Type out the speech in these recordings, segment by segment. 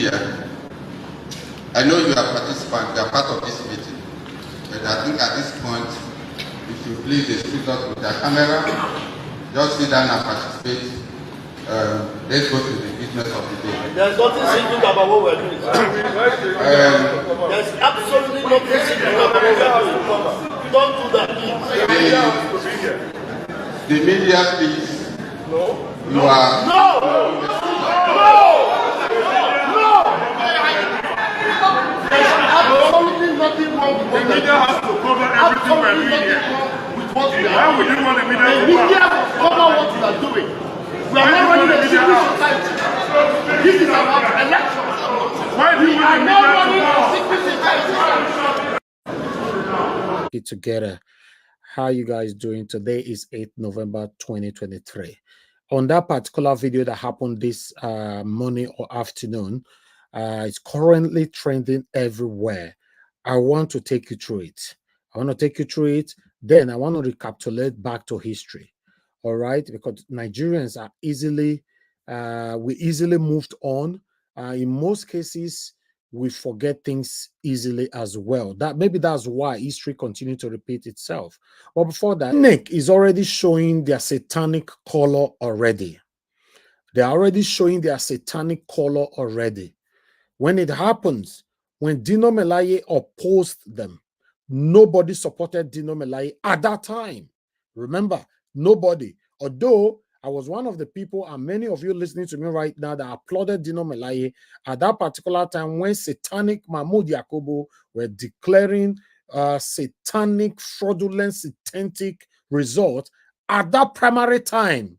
media, I know you are participants, you are part of this meeting, but I think at this point, you should please excuse us with the camera, just sit down and participate. Let's go to the business of the day. There's nothing secret about what we're doing. There's absolutely nothing secret about what we're doing. Don't do that, please. The media, please. No. You are. No! Absolutely nothing wrong with the media has to cover everything we're doing here. Why would you want the media to cover what we are doing? We are not running a secret society. This is about elections. Why do you want the media to cover? Together. How you guys doing? Today is 8th November 2023. On that particular video that happened this morning or afternoon, it's currently trending everywhere. I want to take you through it. Then I want to recapitulate back to history. All right, because Nigerians are easily moved on. In most cases, we forget things easily as well. Maybe that's why history continues to repeat itself. But before that, INEC is already showing their satanic color already. They're already showing their satanic color already. When it happens, when Dino Melaye opposed them, nobody supported Dino Melaye at that time. Remember, nobody. Although I was one of the people, and many of you listening to me right now, that applauded Dino Melaye at that particular time when satanic Mahmoud Yakubu were declaring satanic, fraudulent, satanic results at that primary time.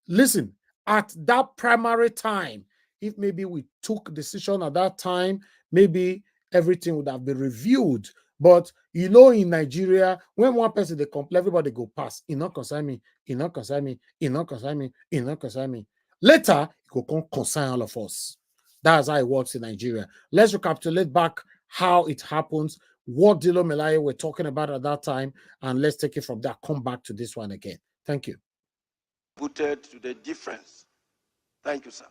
Listen, at that primary time, if maybe we took decision at that time, maybe everything would have been reviewed. But you know, in Nigeria, when one person they complain, everybody go pass. He not concern me. He not concern me. He not concern me. He not concern me. Later, it will concern all of us. That's how it works in Nigeria. Let's recapitulate back how it happens, what Dilo Melaye were talking about at that time, and let's take it from there. Come back to this one again. Thank you. Put to the difference. Thank you, sir.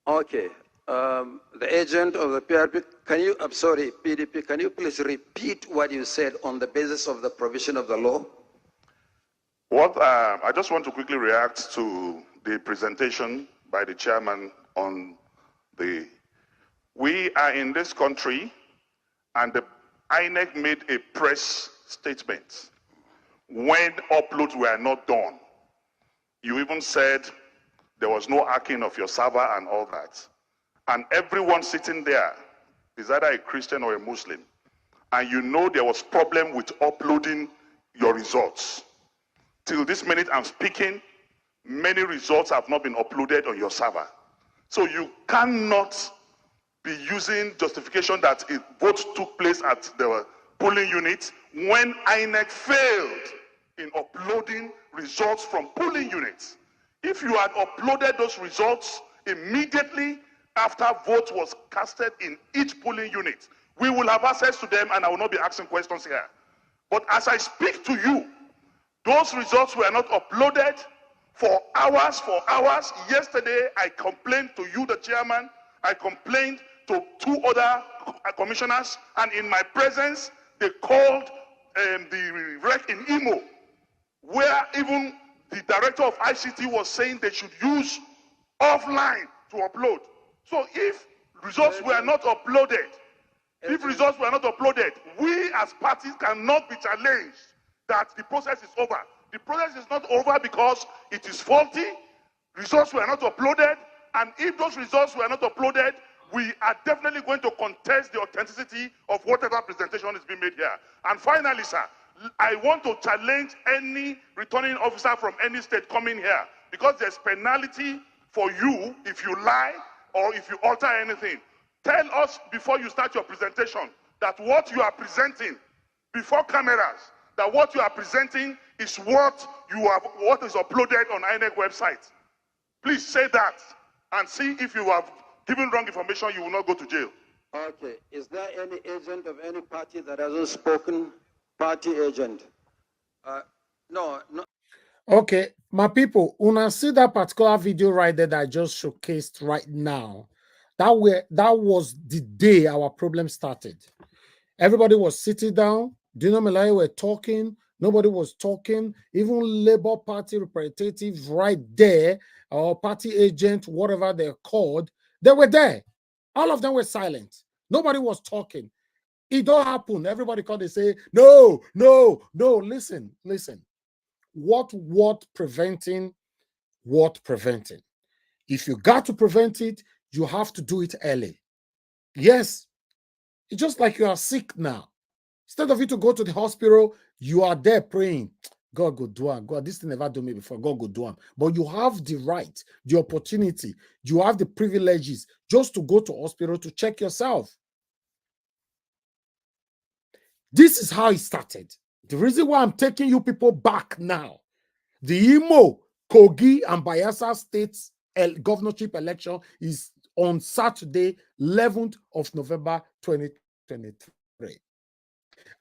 Okay. The agent of the PRP, PDP, can you please repeat what you said on the basis of the provision of the law? I just want to quickly react to the presentation by the chairman on we are in this country, and the INEC made a press statement when uploads were not done. You even said there was no hacking of your server and all that. And everyone sitting there is either a Christian or a Muslim. And you know there was problem with uploading your results. Till this minute I'm speaking, many results have not been uploaded on your server. So you cannot be using justification that votes took place at the polling unit when INEC failed in uploading results from polling units. If you had uploaded those results immediately after vote was casted in each polling unit, we will have access to them and I will not be asking questions here. But as I speak to you, those results were not uploaded for hours. Yesterday, I complained to you, the chairman. I complained to 2 other commissioners, and in my presence, they called the rec in Imo, where even the director of ICT was saying they should use offline to upload. So if results were not uploaded, we as parties cannot be challenged that the process is over. The process is not over because it is faulty. Results were not uploaded, and if those results were not uploaded, we are definitely going to contest the authenticity of whatever presentation is being made here. And finally, sir, I want to challenge any returning officer from any state coming here, because there's penalty for you if you lie or if you alter anything. Tell us before you start your presentation that what you are presenting before cameras, that what you are presenting is what is uploaded on INEC website. Please say that and see if you have given wrong information, you will not go to jail. Okay. Is there any agent of any party that hasn't spoken? Party agent? No. Okay, my people, when I see that particular video right there that I just showcased right now, that was the day our problem started. Everybody was sitting down. Dino Melai were talking. Nobody was talking. Even Labour Party representatives right there, or party agent, whatever they're called, they were there. All of them were silent. Nobody was talking. It don't happen. Everybody called and say, no, no, no. Listen. What preventing? What preventing? If you got to prevent it, you have to do it early. Yes, it's just like you are sick now. Instead of you to go to the hospital, you are there praying, God go do it. God, this thing never do me before. God go do it. But you have the right, the opportunity, you have the privileges just to go to hospital to check yourself. This is how it started. The reason why I'm taking you people back now, the Imo, Kogi, and Bayelsa states governorship election is on Saturday, 11th of November, 2023.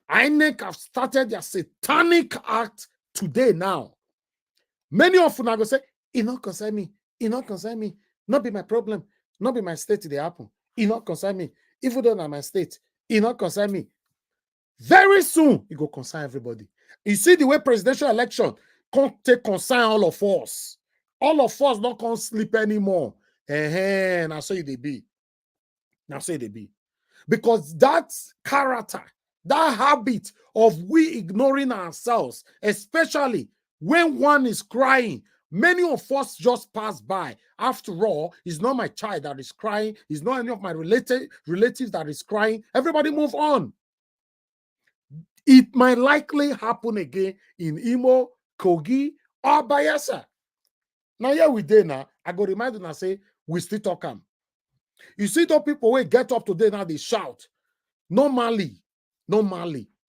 INEC have started their satanic act today now. Many of them are going to say, it not concern me. It not concern me. Not be my problem. Not be my state they happen. It not concern me. Even though not my state, it not concern me. Very soon, it go concern everybody. You see the way presidential election can't take concern all of us. All of us not can't sleep anymore. Now so they be. Now so they be. Because that character, that habit of we ignoring ourselves, especially when one is crying, many of us just pass by. After all, it's not my child that is crying. It's not any of my relatives that is crying. Everybody move on. It might likely happen again in Imo, Kogi, or Bayelsa. Now, here we did now. I go remind you and say, we still talk them. You see those people who get up today now, they shout. Normally,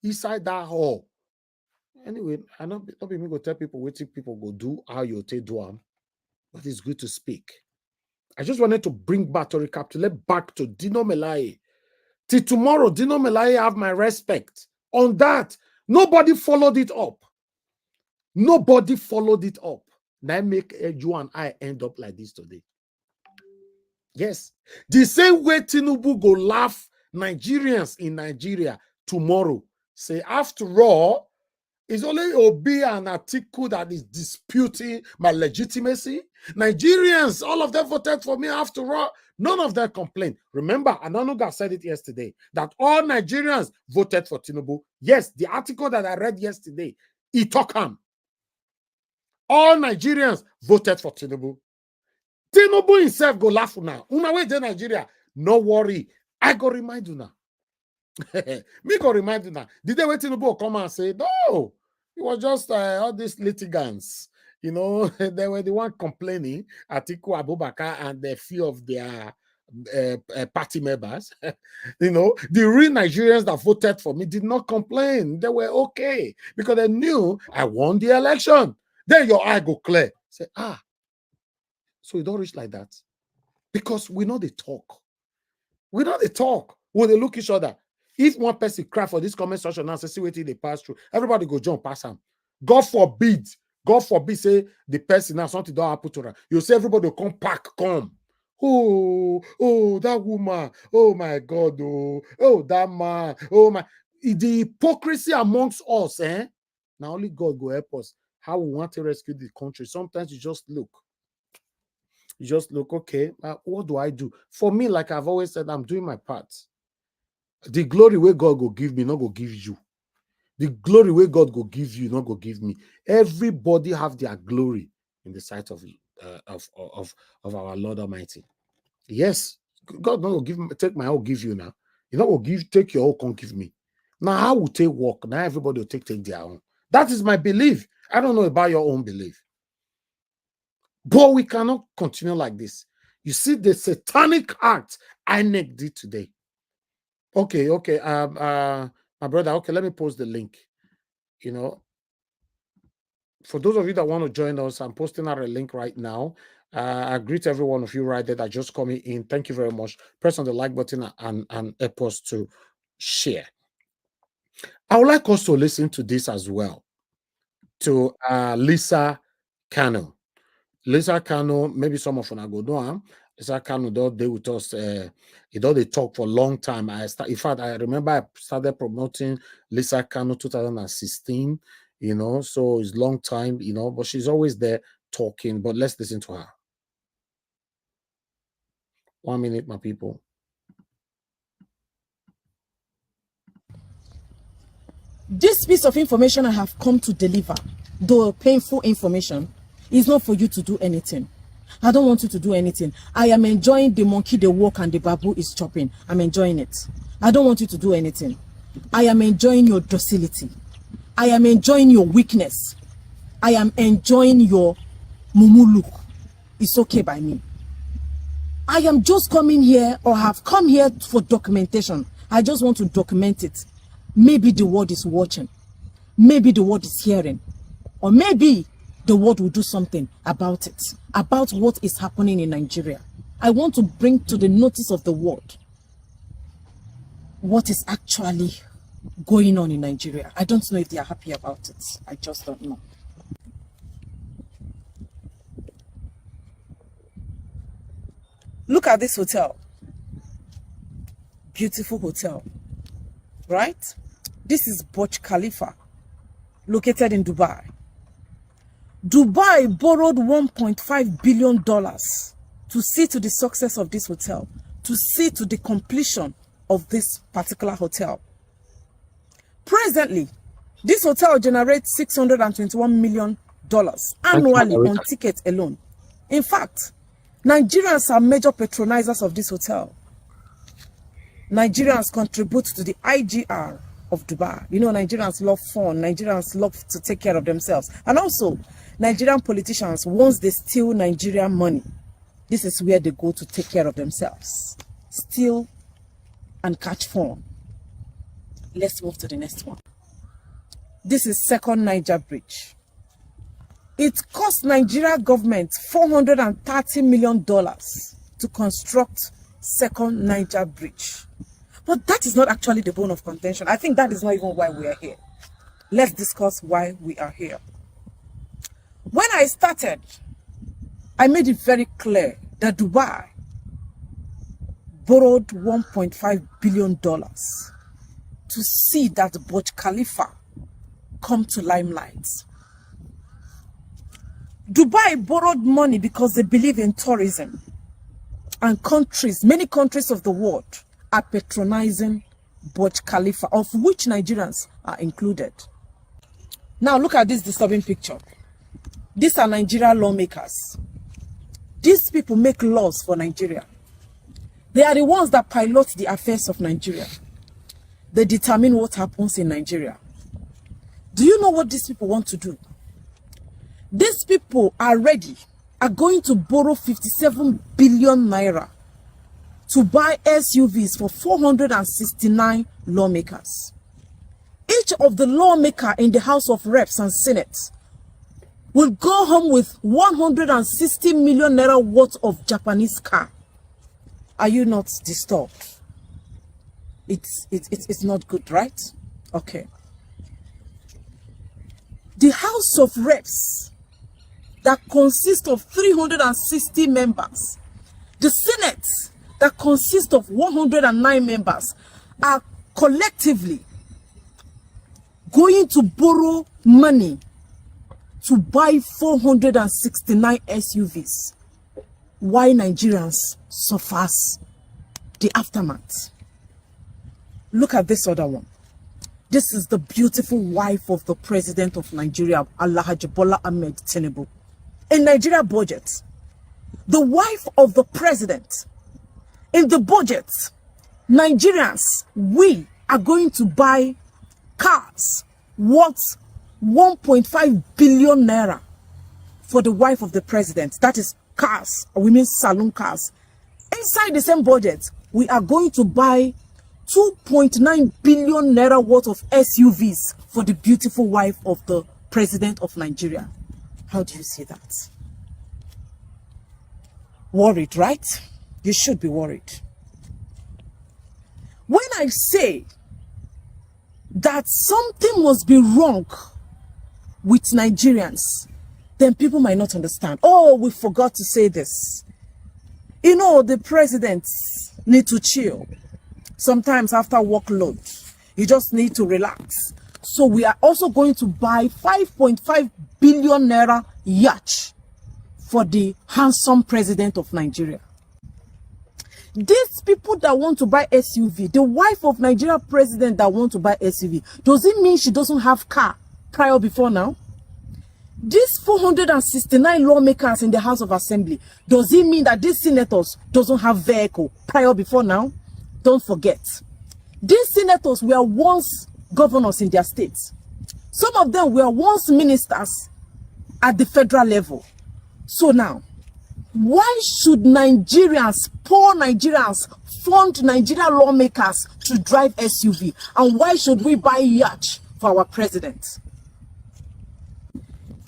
inside that hall. Anyway, I not be me go tell people what people go do, how you take do them, but it's good to speak. I just wanted to bring back to recapitulate back to Dino Melaye. Till tomorrow, Dino Melaye have my respect. On that, nobody followed it up. Nobody followed it up. Now make you and I end up like this today. Yes. The same way Tinubu go laugh Nigerians in Nigeria tomorrow. Say, after all, it's only Obi and Atiku that is disputing my legitimacy. Nigerians, all of them voted for me after all. None of them complained. Remember, Ananuga said it yesterday, that all Nigerians voted for Tinubu. Yes, the article that I read yesterday, it talk him. All Nigerians voted for Tinubu. Tinubu himself go laugh now. Una way to Nigeria. No worry. I go remind you now. Me go remind you now. Did they wait Tinubu come and say, no, it was just all these litigants. You know, they were the one complaining, Atiku Abubakar and a few of their party members. You know, the real Nigerians that voted for me did not complain. They were okay because they knew I won the election. Then your eye go clear. Say, so you don't reach like that. Because we know they talk. We know they talk. When they look each other. If one person cry for this comment section and say, see what they pass through, everybody go jump past him. God forbid, say the person now something don't happen to her. You say everybody will come back, come. Oh, that woman. Oh my God. Oh, that man. Oh my. The hypocrisy amongst us, now only God go help us. How we want to rescue the country. Sometimes you just look. You just look, okay, what do I do? For me, like I've always said, I'm doing my part. The glory where God go give me, not go give you. The glory where God go give you, not go give me. Everybody have their glory in the sight of our Lord Almighty. Yes, God not go give me, take my own, give you now. You not go take your own, can't give me. Now, how will take work? Now everybody will take their own. That is my belief. I don't know about your own belief. But we cannot continue like this. You see the satanic act INEC did today. Okay. My brother, okay, let me post the link. You know, for those of you that want to join us, I'm posting out a link right now. I greet every one of you right there that just coming in. Thank you very much. Press on the like button and help us to share. I would like us to listen to this as well. To Lisa Kano. Lisa Kano, maybe some of you go know. Lisa Kano don't they with us. They talk for a long time. In fact, I remember I started promoting Lisa Kano 2016. You know, so it's long time. You know, but she's always there talking. But let's listen to her. 1 minute, my people. This piece of information I have come to deliver, though painful information, is not for you to do anything. I don't want you to do anything. I am enjoying the monkey, the walk, and the babu is chopping. I'm enjoying it. I don't want you to do anything. I am enjoying your docility. I am enjoying your weakness. I am enjoying your mumu look. It's okay by me. I am just coming here, or have come here for documentation. I just want to document it. Maybe the world is watching. Maybe the world is hearing. Or maybe the world will do something about it. About what is happening in Nigeria. I want to bring to the notice of the world what is actually going on in Nigeria. I don't know if they are happy about it. I just don't know. Look at this hotel. Beautiful hotel. Right? This is Burj Khalifa, located in Dubai. Dubai borrowed $1.5 billion to see to the success of this hotel, to see to the completion of this particular hotel. Presently, this hotel generates $621 million annually on tickets alone. In fact, Nigerians are major patronizers of this hotel. Nigerians contribute to the IGR of Dubai. You know, Nigerians love fun. Nigerians love to take care of themselves. And also, Nigerian politicians, once they steal Nigerian money, this is where they go to take care of themselves. Steal and catch fun. Let's move to the next one. This is Second Niger Bridge. It cost Nigeria government $430 million to construct Second Niger Bridge. But that is not actually the bone of contention. I think that is not even why we are here. Let's discuss why we are here. When I started, I made it very clear that Dubai borrowed $1.5 billion to see that Burj Khalifa come to limelight. Dubai borrowed money because they believe in tourism. And countries, many countries of the world, are patronizing Burj Khalifa, of which Nigerians are included. Now look at this disturbing picture. These are Nigerian lawmakers. These people make laws for Nigeria. They are the ones that pilot the affairs of Nigeria. They determine what happens in Nigeria. Do you know what these people want to do? These people are going to borrow 57 billion naira to buy SUVs for 469 lawmakers. Each of the lawmakers in the House of Reps and Senate will go home with 160 million naira worth of Japanese car. Are you not disturbed? It's not good, right? Okay. The House of Reps that consists of 360 members, the Senate that consists of 109 members, are collectively going to borrow money to buy 469 SUVs. Why Nigerians suffers the aftermath. Look at this other one. This is the beautiful wife of the president of Nigeria, Alhaji Bola Ahmed Tinubu. In Nigeria budget, the wife of the president, in the budget, Nigerians, we are going to buy cars worth 1.5 billion naira for the wife of the president. That is cars, or we mean saloon cars. Inside the same budget, we are going to buy 2.9 billion naira worth of SUVs for the beautiful wife of the president of Nigeria. How do you see that? Worried, right? You should be worried. When I say that something must be wrong with Nigerians, then people might not understand. Oh, we forgot to say this. You know, the presidents need to chill. Sometimes after workload, you just need to relax. So we are also going to buy 5.5 billion naira yacht for the handsome president of Nigeria. These people that want to buy SUV, the wife of Nigeria president that want to buy SUV, does it mean she doesn't have car prior before now? These 469 lawmakers in the House of Assembly, does it mean that these senators doesn't have vehicle prior before now? Don't forget, these senators were once governors in their states. Some of them were once ministers at the federal level. So now, why should Nigerians, poor Nigerians, fund Nigerian lawmakers to drive SUV? And why should we buy yacht for our president?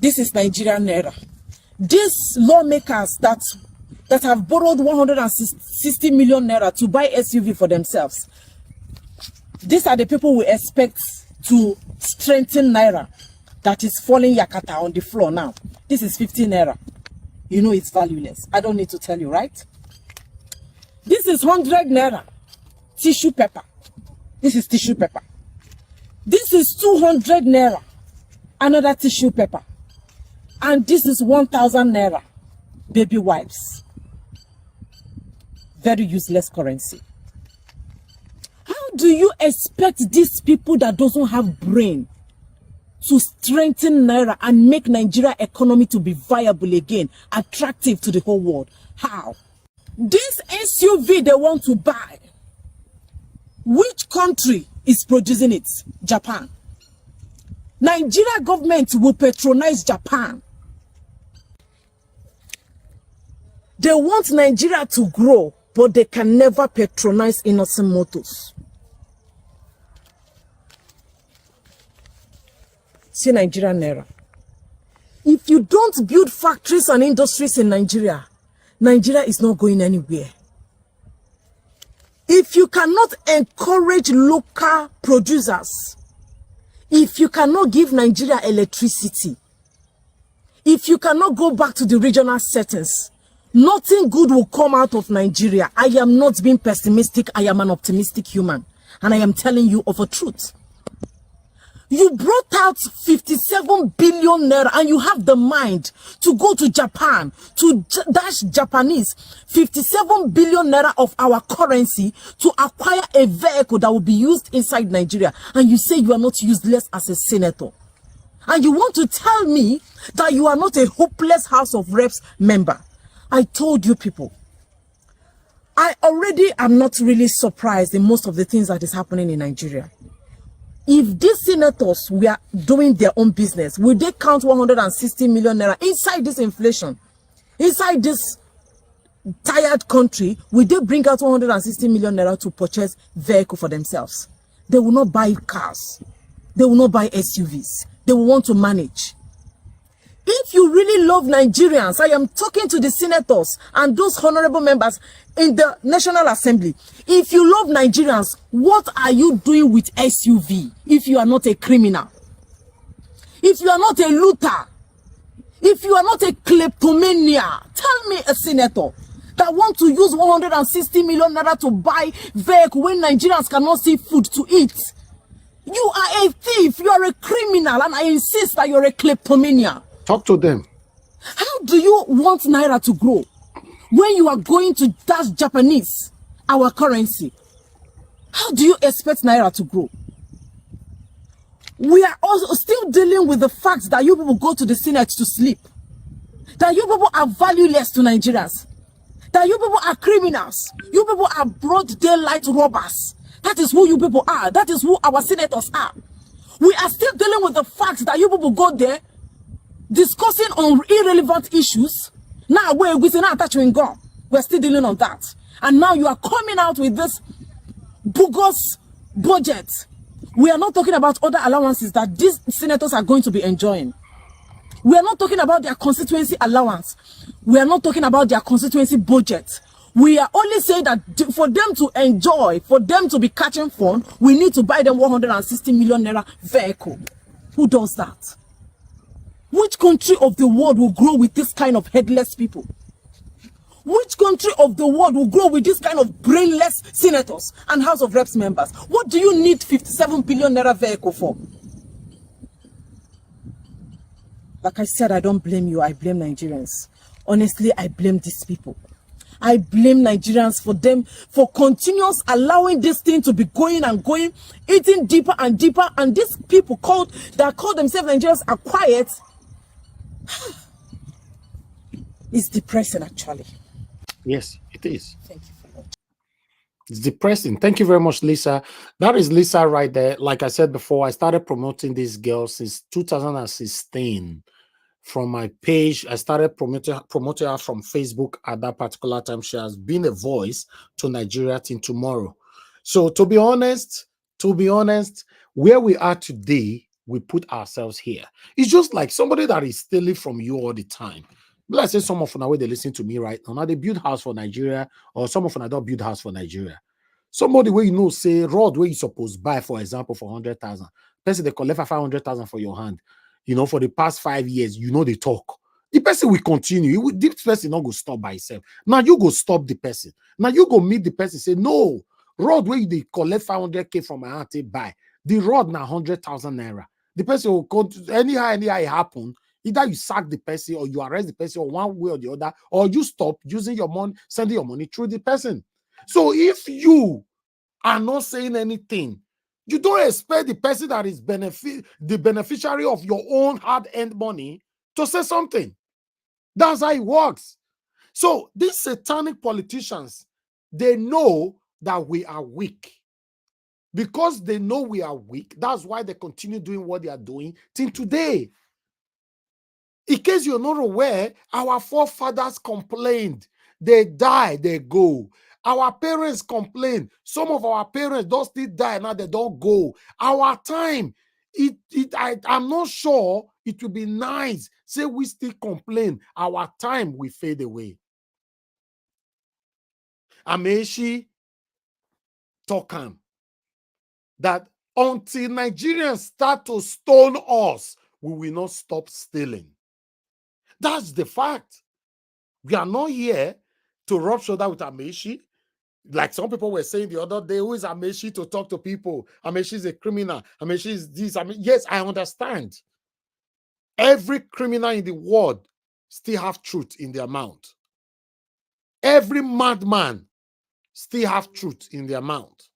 This is Nigerian naira. These lawmakers that have borrowed 160 million naira to buy SUV for themselves, these are the people we expect to strengthen naira that is falling yakata on the floor now. This is 15 naira. You know it's valueless. I don't need to tell you, right? This is 100 naira tissue paper. This is tissue paper. This is 200 naira, another tissue paper. And this is 1,000 naira baby wipes. Very useless currency. How do you expect these people that doesn't have brain to strengthen naira and make Nigeria economy to be viable again, attractive to the whole world? How? This SUV they want to buy, which country is producing it? Japan. Nigeria government will patronize Japan. They want Nigeria to grow, but they can never patronize innocent motors. See Nigerian naira. If you don't build factories and industries in Nigeria, Nigeria is not going anywhere. If you cannot encourage local producers, if you cannot give Nigeria electricity, if you cannot go back to the regional settings, nothing good will come out of Nigeria. I am not being pessimistic. I am an optimistic human. And I am telling you of a truth. You brought out 57 billion naira and you have the mind to go to Japan, to dash Japanese 57 billion naira of our currency to acquire a vehicle that will be used inside Nigeria. And you say you are not useless as a senator. And you want to tell me that you are not a hopeless House of Reps member. I told you people, I already am not really surprised in most of the things that is happening in Nigeria. If these senators were doing their own business, would they count 160 million naira inside this inflation? Inside this tired country, will they bring out 160 million naira to purchase vehicle for themselves? They will not buy cars. They will not buy SUVs. They will want to manage. If you really love Nigerians, I am talking to the senators and those honorable members in the National Assembly. If you love Nigerians, what are you doing with SUV if you are not a criminal? If you are not a looter? If you are not a kleptomania? Tell me a senator that wants to use 160 million naira to buy vehicle when Nigerians cannot see food to eat. You are a thief, you are a criminal, and I insist that you're a kleptomania. Talk to them. How do you want naira to grow when you are going to dash Japanese, our currency? How do you expect naira to grow? We are also still dealing with the fact that you people go to the Senate to sleep. That you people are valueless to Nigerians. That you people are criminals. You people are broad daylight robbers. That is who you people are. That is who our senators are. We are still dealing with the fact that you people go there discussing on irrelevant issues. Now we're still dealing on that. And now you are coming out with this bogus budget. We are not talking about other allowances that these senators are going to be enjoying. We are not talking about their constituency allowance. We are not talking about their constituency budget. We are only saying that for them to enjoy, for them to be catching fun, we need to buy them 160 million naira vehicle. Who does that? Which country of the world will grow with this kind of headless people? Which country of the world will grow with this kind of brainless senators and House of Reps members? What do you need 57 billion naira vehicle for? Like I said, I don't blame you. I blame Nigerians. Honestly, I blame these people. I blame Nigerians for continuous allowing this thing to be going and going, eating deeper and deeper. And these people that call themselves Nigerians are quiet. It's depressing, actually. Yes, it is. Thank you for watching. It's depressing. Thank you very much, Lisa. That is Lisa right there. Like I said before, I started promoting this girl since 2016. From my page, I started promoting her from Facebook at that particular time. She has been a voice to Nigeria till tomorrow. So to be honest, where we are today, we put ourselves here. It's just like somebody that is stealing from you all the time. Let's say some of them, they listen to me right now. Now they build house for Nigeria, or some of them don't build house for Nigeria. Somebody where you know say road where you supposed buy, for example, for 100,000. Person they collect for 500,000 for your hand. You know, for the past 5 years, you know they talk. The person will continue. This person not go stop by himself. Now you go stop the person. Now you go meet the person. Say no, road where they collect 500K from my hand, they buy the road now 100,000 naira. The person will go to anyhow it happen. Either you sack the person or you arrest the person, or one way or the other, or you stop using your money, sending your money through the person. So if you are not saying anything, you don't expect the person that is the beneficiary of your own hard-earned money to say something. That's how it works. So these satanic politicians, they know that we are weak. Because they know we are weak, that's why they continue doing what they are doing till today. In case you're not aware, our forefathers complained. They die, they go. Our parents complain. Some of our parents don't still die, now they don't go. Our time, I'm not sure it will be nice. Say we still complain. Our time will fade away. Amechi talk that until Nigerians start to stone us, we will not stop stealing. That's the fact. We are not here to rub shoulder with Amechi. Like some people were saying the other day, who is Amechi to talk to people? Amechi is a criminal. Amechi is this. Yes, I understand. Every criminal in the world still have truth in their mouth. Every madman still have truth in their mouth.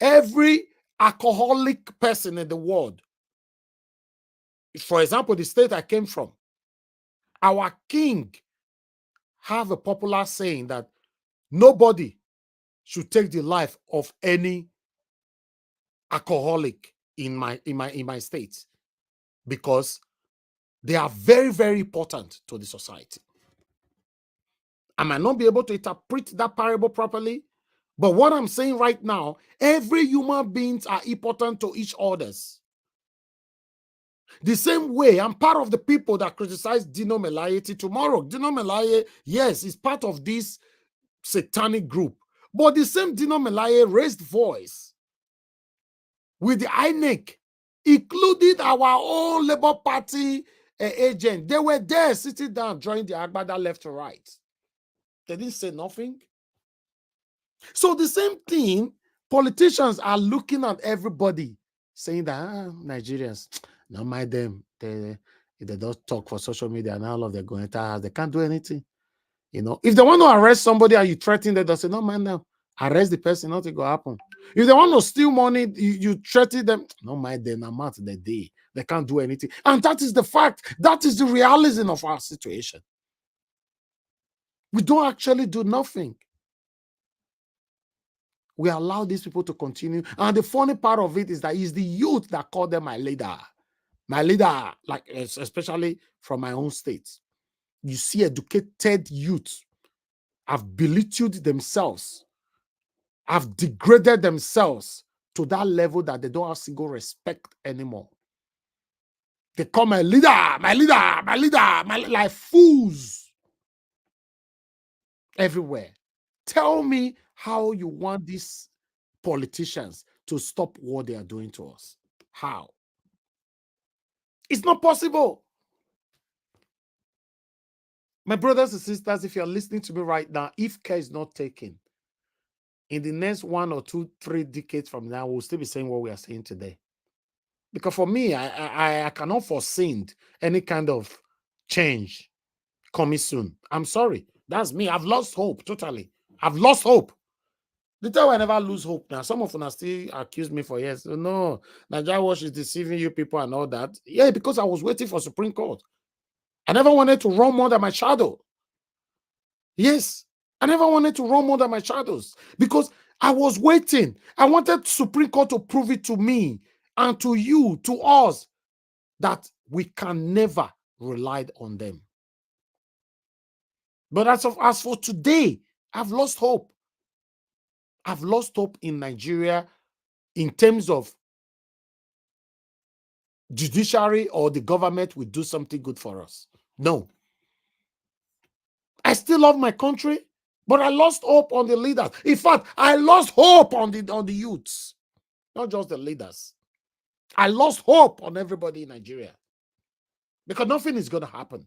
Every alcoholic person in the world. For example, the state I came from, our king have a popular saying that nobody should take the life of any alcoholic in my state, because they are very, very important to the society. I might not be able to interpret that parable properly, but what I'm saying right now, every human beings are important to each others. The same way, I'm part of the people that criticize Dino Melaye tomorrow. Dino Melaye, yes, is part of this satanic group. But the same Dino Melaye raised voice with the INEC, including our own Labour Party agent. They were there sitting down, drawing the agbada left to right. They didn't say nothing. So the same thing, politicians are looking at everybody, saying that Nigerians, not mind them. If they don't talk for social media and all of them going to house, they can't do anything. You know, if they want to arrest somebody and you threaten them, they say, no, man, now arrest the person, nothing will happen. If they want to steal money, you threaten them, no, mind them, I'm out the day. They can't do anything. And that is the fact. That is the realism of our situation. We don't actually do nothing. We allow these people to continue. And the funny part of it is that it's the youth that call them my leader. My leader, like especially from my own state. You see educated youth have belittled themselves, have degraded themselves to that level that they don't have single respect anymore. They call my leader, like fools everywhere. Tell me how you want these politicians to stop what they are doing to us. How? It's not possible. My brothers and sisters, if you're listening to me right now, if care is not taken, in the next 1 or 2, 3 decades from now, we'll still be saying what we are saying today. Because for me, I cannot foresee any kind of change coming soon. I'm sorry. That's me. I've lost hope totally. I've lost hope. The time I never lose hope now. Some of them still accuse me for years. No, Nigeria Watch is deceiving you people and all that. Yeah, because I was waiting for Supreme Court. I never wanted to run more than my shadow. Yes, I never wanted to run more than my shadows because I was waiting. I wanted Supreme Court to prove it to me and to you, to us, that we can never rely on them. But as for today, I've lost hope. I've lost hope in Nigeria in terms of judiciary or the government will do something good for us. No. I still love my country, but I lost hope on the leaders. In fact, I lost hope on the youths, not just the leaders. I lost hope on everybody in Nigeria because nothing is going to happen.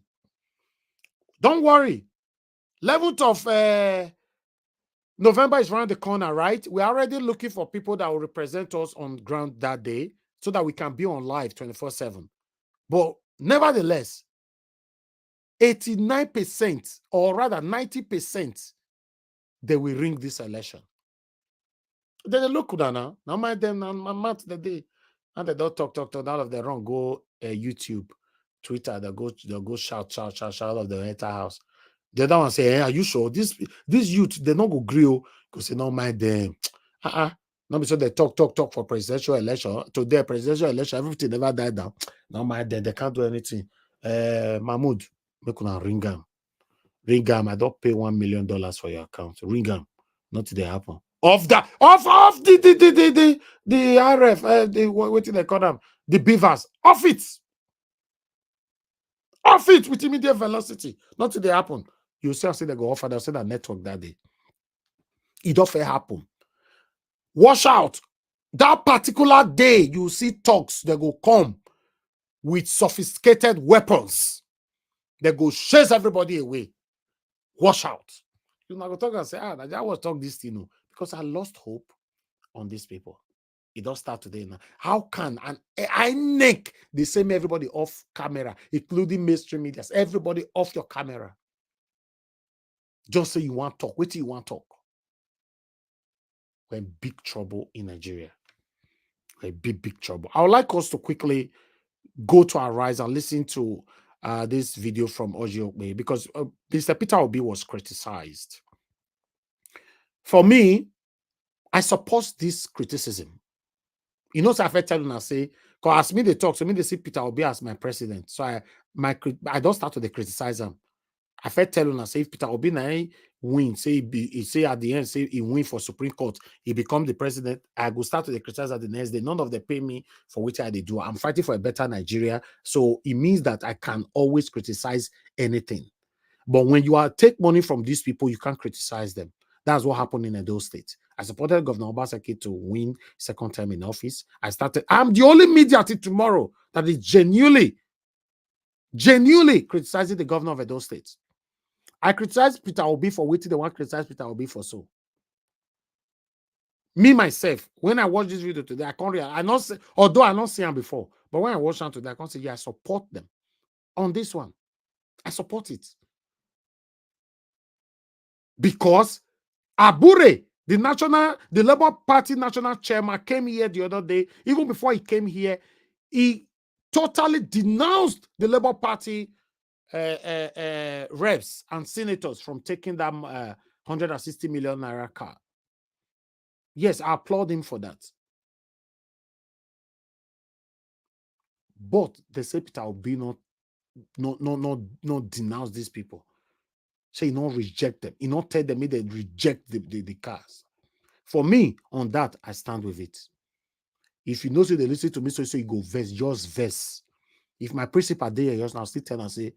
Don't worry. 11th of November is around the corner, right? We're already looking for people that will represent us on ground that day so that we can be on live 24/7. But nevertheless, 89% or rather 90%, they will ring this election. Then they look good now. Now my them my mouth the day. And they don't talk, out of the wrong. Go YouTube, Twitter, they'll go shout out of the entire house. The other one say, hey, are you sure? This youth, they not go grill because they don't mind them. Not because they talk for presidential election. Today, presidential election, everything never died down. Not mind them, they can't do anything. Mahmoud, make una ring them. Ring them, I don't pay $1 million for your account. Ring them. Nothing they happen. Of the RF, what do they call them? The beavers. Off it with immediate velocity. Nothing they happen. You see, they go off and they'll say that network that day. It don't happen. Watch out. That particular day, you see talks, they go come with sophisticated weapons. They go chase everybody away. Watch out. You not go talk and say, I was talking this thing, because I lost hope on these people. It does start today now. How can an INEC, they send everybody off camera, including mainstream media, everybody off your camera. Just say you want to talk. Wait till you want to talk. We're in big trouble in Nigeria. We're in big trouble. I would like us to quickly go to our rise and listen to this video from Ojiokbe because Mr. Peter Obi was criticized. For me, I support this criticism. You know, so I've tell you, say, because as me they talk, so me they see Peter Obi as my president. So I don't start to criticize him. I felt tell you, say if Peter Obi na win, say at the end, say he win for Supreme Court, he become the president. I go start to criticize at the next day. None of them pay me for which I do. I'm fighting for a better Nigeria. So it means that I can always criticize anything. But when you take money from these people, you can't criticize them. That's what happened in Edo State. I supported Governor Obaseki to win second term in office. I'm the only media till tomorrow that is genuinely criticizing the governor of Edo State. I criticize Peter Obi for waiting. They want to criticize Peter Obi for so. Me, myself, when I watch this video today, I can't realize, although I not see him before, but when I watch them today, I can't say, yeah, I support them on this one. I support it. Because Abure, the Labour Party national chairman, came here the other day. Even before he came here, he totally denounced the Labour Party reps and senators from taking that 160 million naira car. Yes, I applaud him for that. But they say Peter Obi not denounce these people. Say not reject them. He not tell them they reject the cars. For me, on that, I stand with it. If you know say they listen to me, so you go verse, just verse. If my principal there just now still tell and say,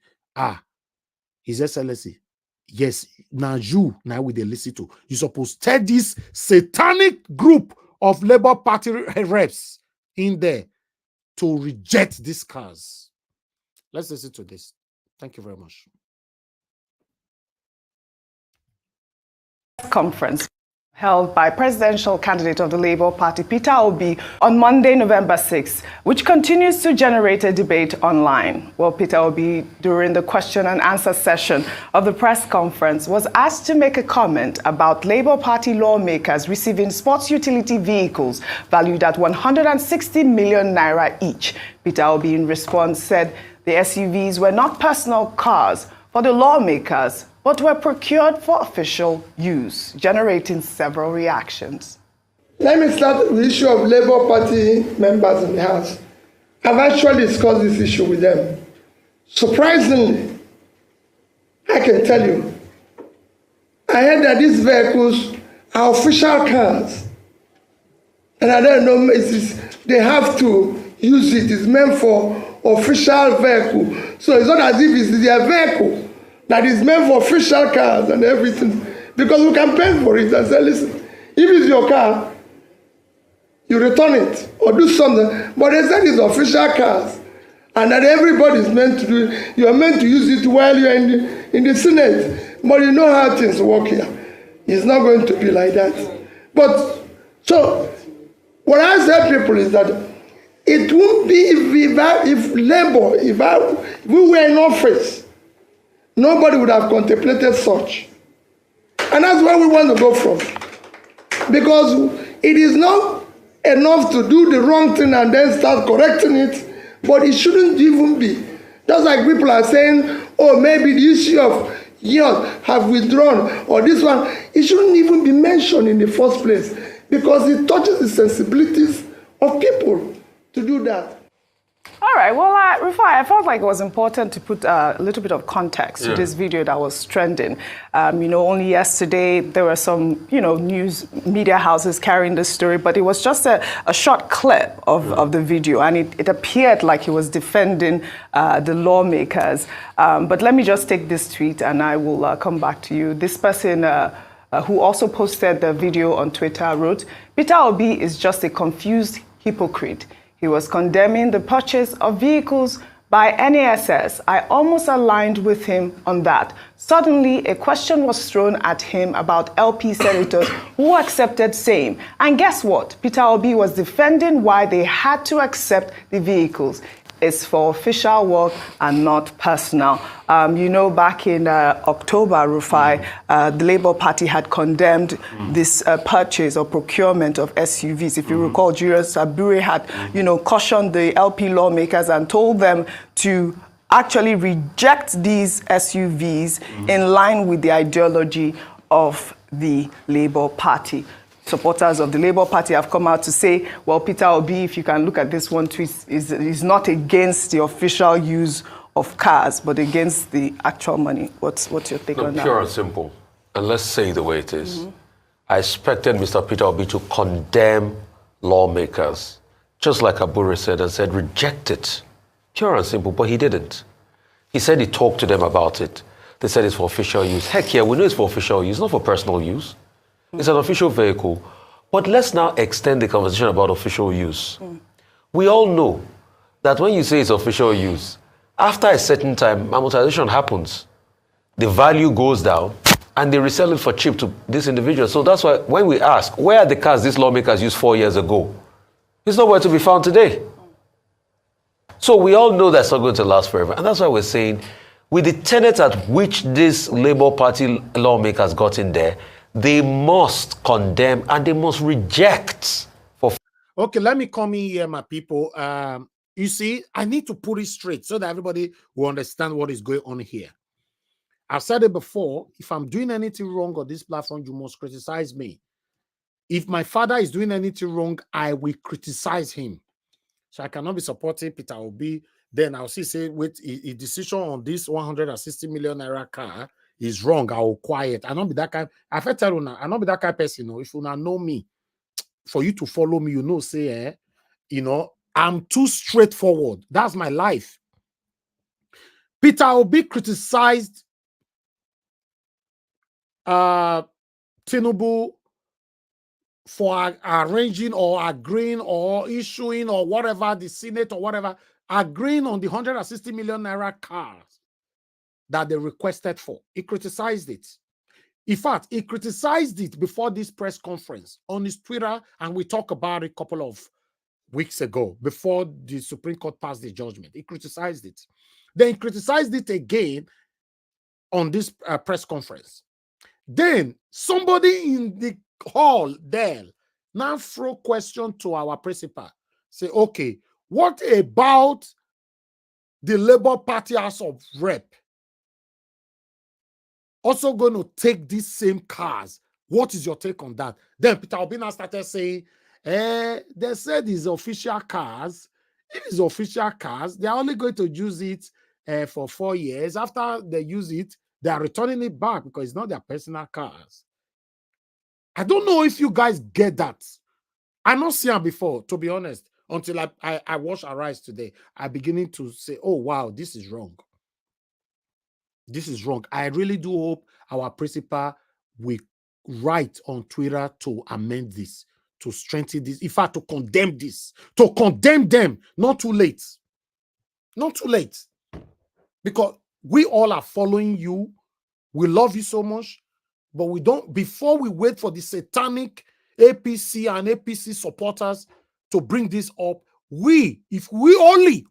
His Excellency, yes, now you now with the listen to. You supposed to tell this satanic group of Labour Party reps in there to reject these cars. Let's listen to this. Thank you very much. conference held by presidential candidate of the Labour Party, Peter Obi, on Monday, November 6th, which continues to generate a debate online. Well, Peter Obi, during the question and answer session of the press conference, was asked to make a comment about Labour Party lawmakers receiving sports utility vehicles valued at 160 million naira each. Peter Obi, in response, said the SUVs were not personal cars for the lawmakers, but were procured for official use, generating several reactions. Let me start with the issue of Labour Party members in the House. I've actually discussed this issue with them. Surprisingly, I can tell you, I heard that these vehicles are official cars. And I don't know, they have to use it. It's meant for official vehicle. So it's not as if it's their vehicle that is meant for official cars and everything. Because we can pay for it and say, listen, if it's your car, you return it or do something. But they said it's official cars and that everybody is meant to do it. You are meant to use it while you're in the Senate. But you know how things work here. It's not going to be like that. But so what I say people is that it won't be if Labour, if we were in office, nobody would have contemplated such. And that's where we want to go from. Because it is not enough to do the wrong thing and then start correcting it, but it shouldn't even be. Just like people are saying, oh, maybe the issue of years have withdrawn, or this one, it shouldn't even be mentioned in the first place, because it touches the sensibilities of people to do that. All right, well, Rufai, I felt like it was important to put a little bit of context to this video that was trending. Only yesterday there were some, news media houses carrying this story, but it was just a short clip of the video, and it appeared like he was defending the lawmakers. But let me just take this tweet, and I will come back to you. This person who also posted the video on Twitter wrote, "Peter Obi is just a confused hypocrite. He was condemning the purchase of vehicles by NASS. I almost aligned with him on that. Suddenly, a question was thrown at him about LP senators who accepted same. And guess what? Peter Obi was defending why they had to accept the vehicles. It's for official work and not personal." Back in October, Rufai, the Labour Party had condemned this purchase or procurement of SUVs. If you recall, Julius Abure had, cautioned the LP lawmakers and told them to actually reject these SUVs in line with the ideology of the Labour Party. Supporters of the Labour Party have come out to say, well, Peter Obi, if you can look at this one tweet, is not against the official use of cars, but against the actual money. What's your take on that? Pure and simple. And let's say the way it is. I expected Mr. Peter Obi to condemn lawmakers, just like Abure said, and said, reject it. Pure and simple, but he didn't. He said he talked to them about it. They said it's for official use. Heck yeah, we know it's for official use, not for personal use. It's an official vehicle. But let's now extend the conversation about official use. We all know that when you say it's official use, after a certain time, amortization happens. The value goes down, and they resell it for cheap to this individual. So that's why when we ask, where are the cars these lawmakers used 4 years ago? It's nowhere to be found today. So we all know that's not going to last forever. And that's why we're saying, with the tenet at which these Labour Party lawmakers got in there, they must condemn and they must reject. Okay, let me come in here, my people. You see, I need to put it straight so that everybody will understand what is going on here. I've said it before. If I'm doing anything wrong on this platform, you must criticize me. If my father is doing anything wrong, I will criticize him. So I cannot be supporting Peter Obi. Then I'll say, wait, a decision on this 160 million naira car is wrong. I will quiet. I don't be that kind. I've tell you now, I don't be that kind of person. If you know me, for you to follow me, say, I'm too straightforward. That's my life. Peter Obi criticized Tinubu for arranging or agreeing or issuing or whatever, the Senate or whatever, agreeing on the 160 million naira cars that they requested for. He criticized it. In fact, he criticized it before this press conference on his Twitter, and we talked about it a couple of weeks ago, before the Supreme Court passed the judgment. He criticized it. Then he criticized it again on this press conference. Then somebody in the hall there now throw question to our principal. Say, okay, what about the Labour Party House of Rep also going to take these same cars? What is your take on that? Then Peter Obi now started saying, they said it's official cars. If it's official cars, they're only going to use it for 4 years. After they use it, they are returning it back because it's not their personal cars. I don't know if you guys get that. I not seen it before, to be honest, until I watched Arise today. I'm beginning to say, oh, wow, this is wrong. This is wrong. I really do hope our principal will write on Twitter to amend this, to strengthen this, in fact, to condemn this, to condemn them. Not too late. Not too late. Because we all are following you. We love you so much. But we don't, before we wait for the satanic APC and APC supporters to bring this up, if we only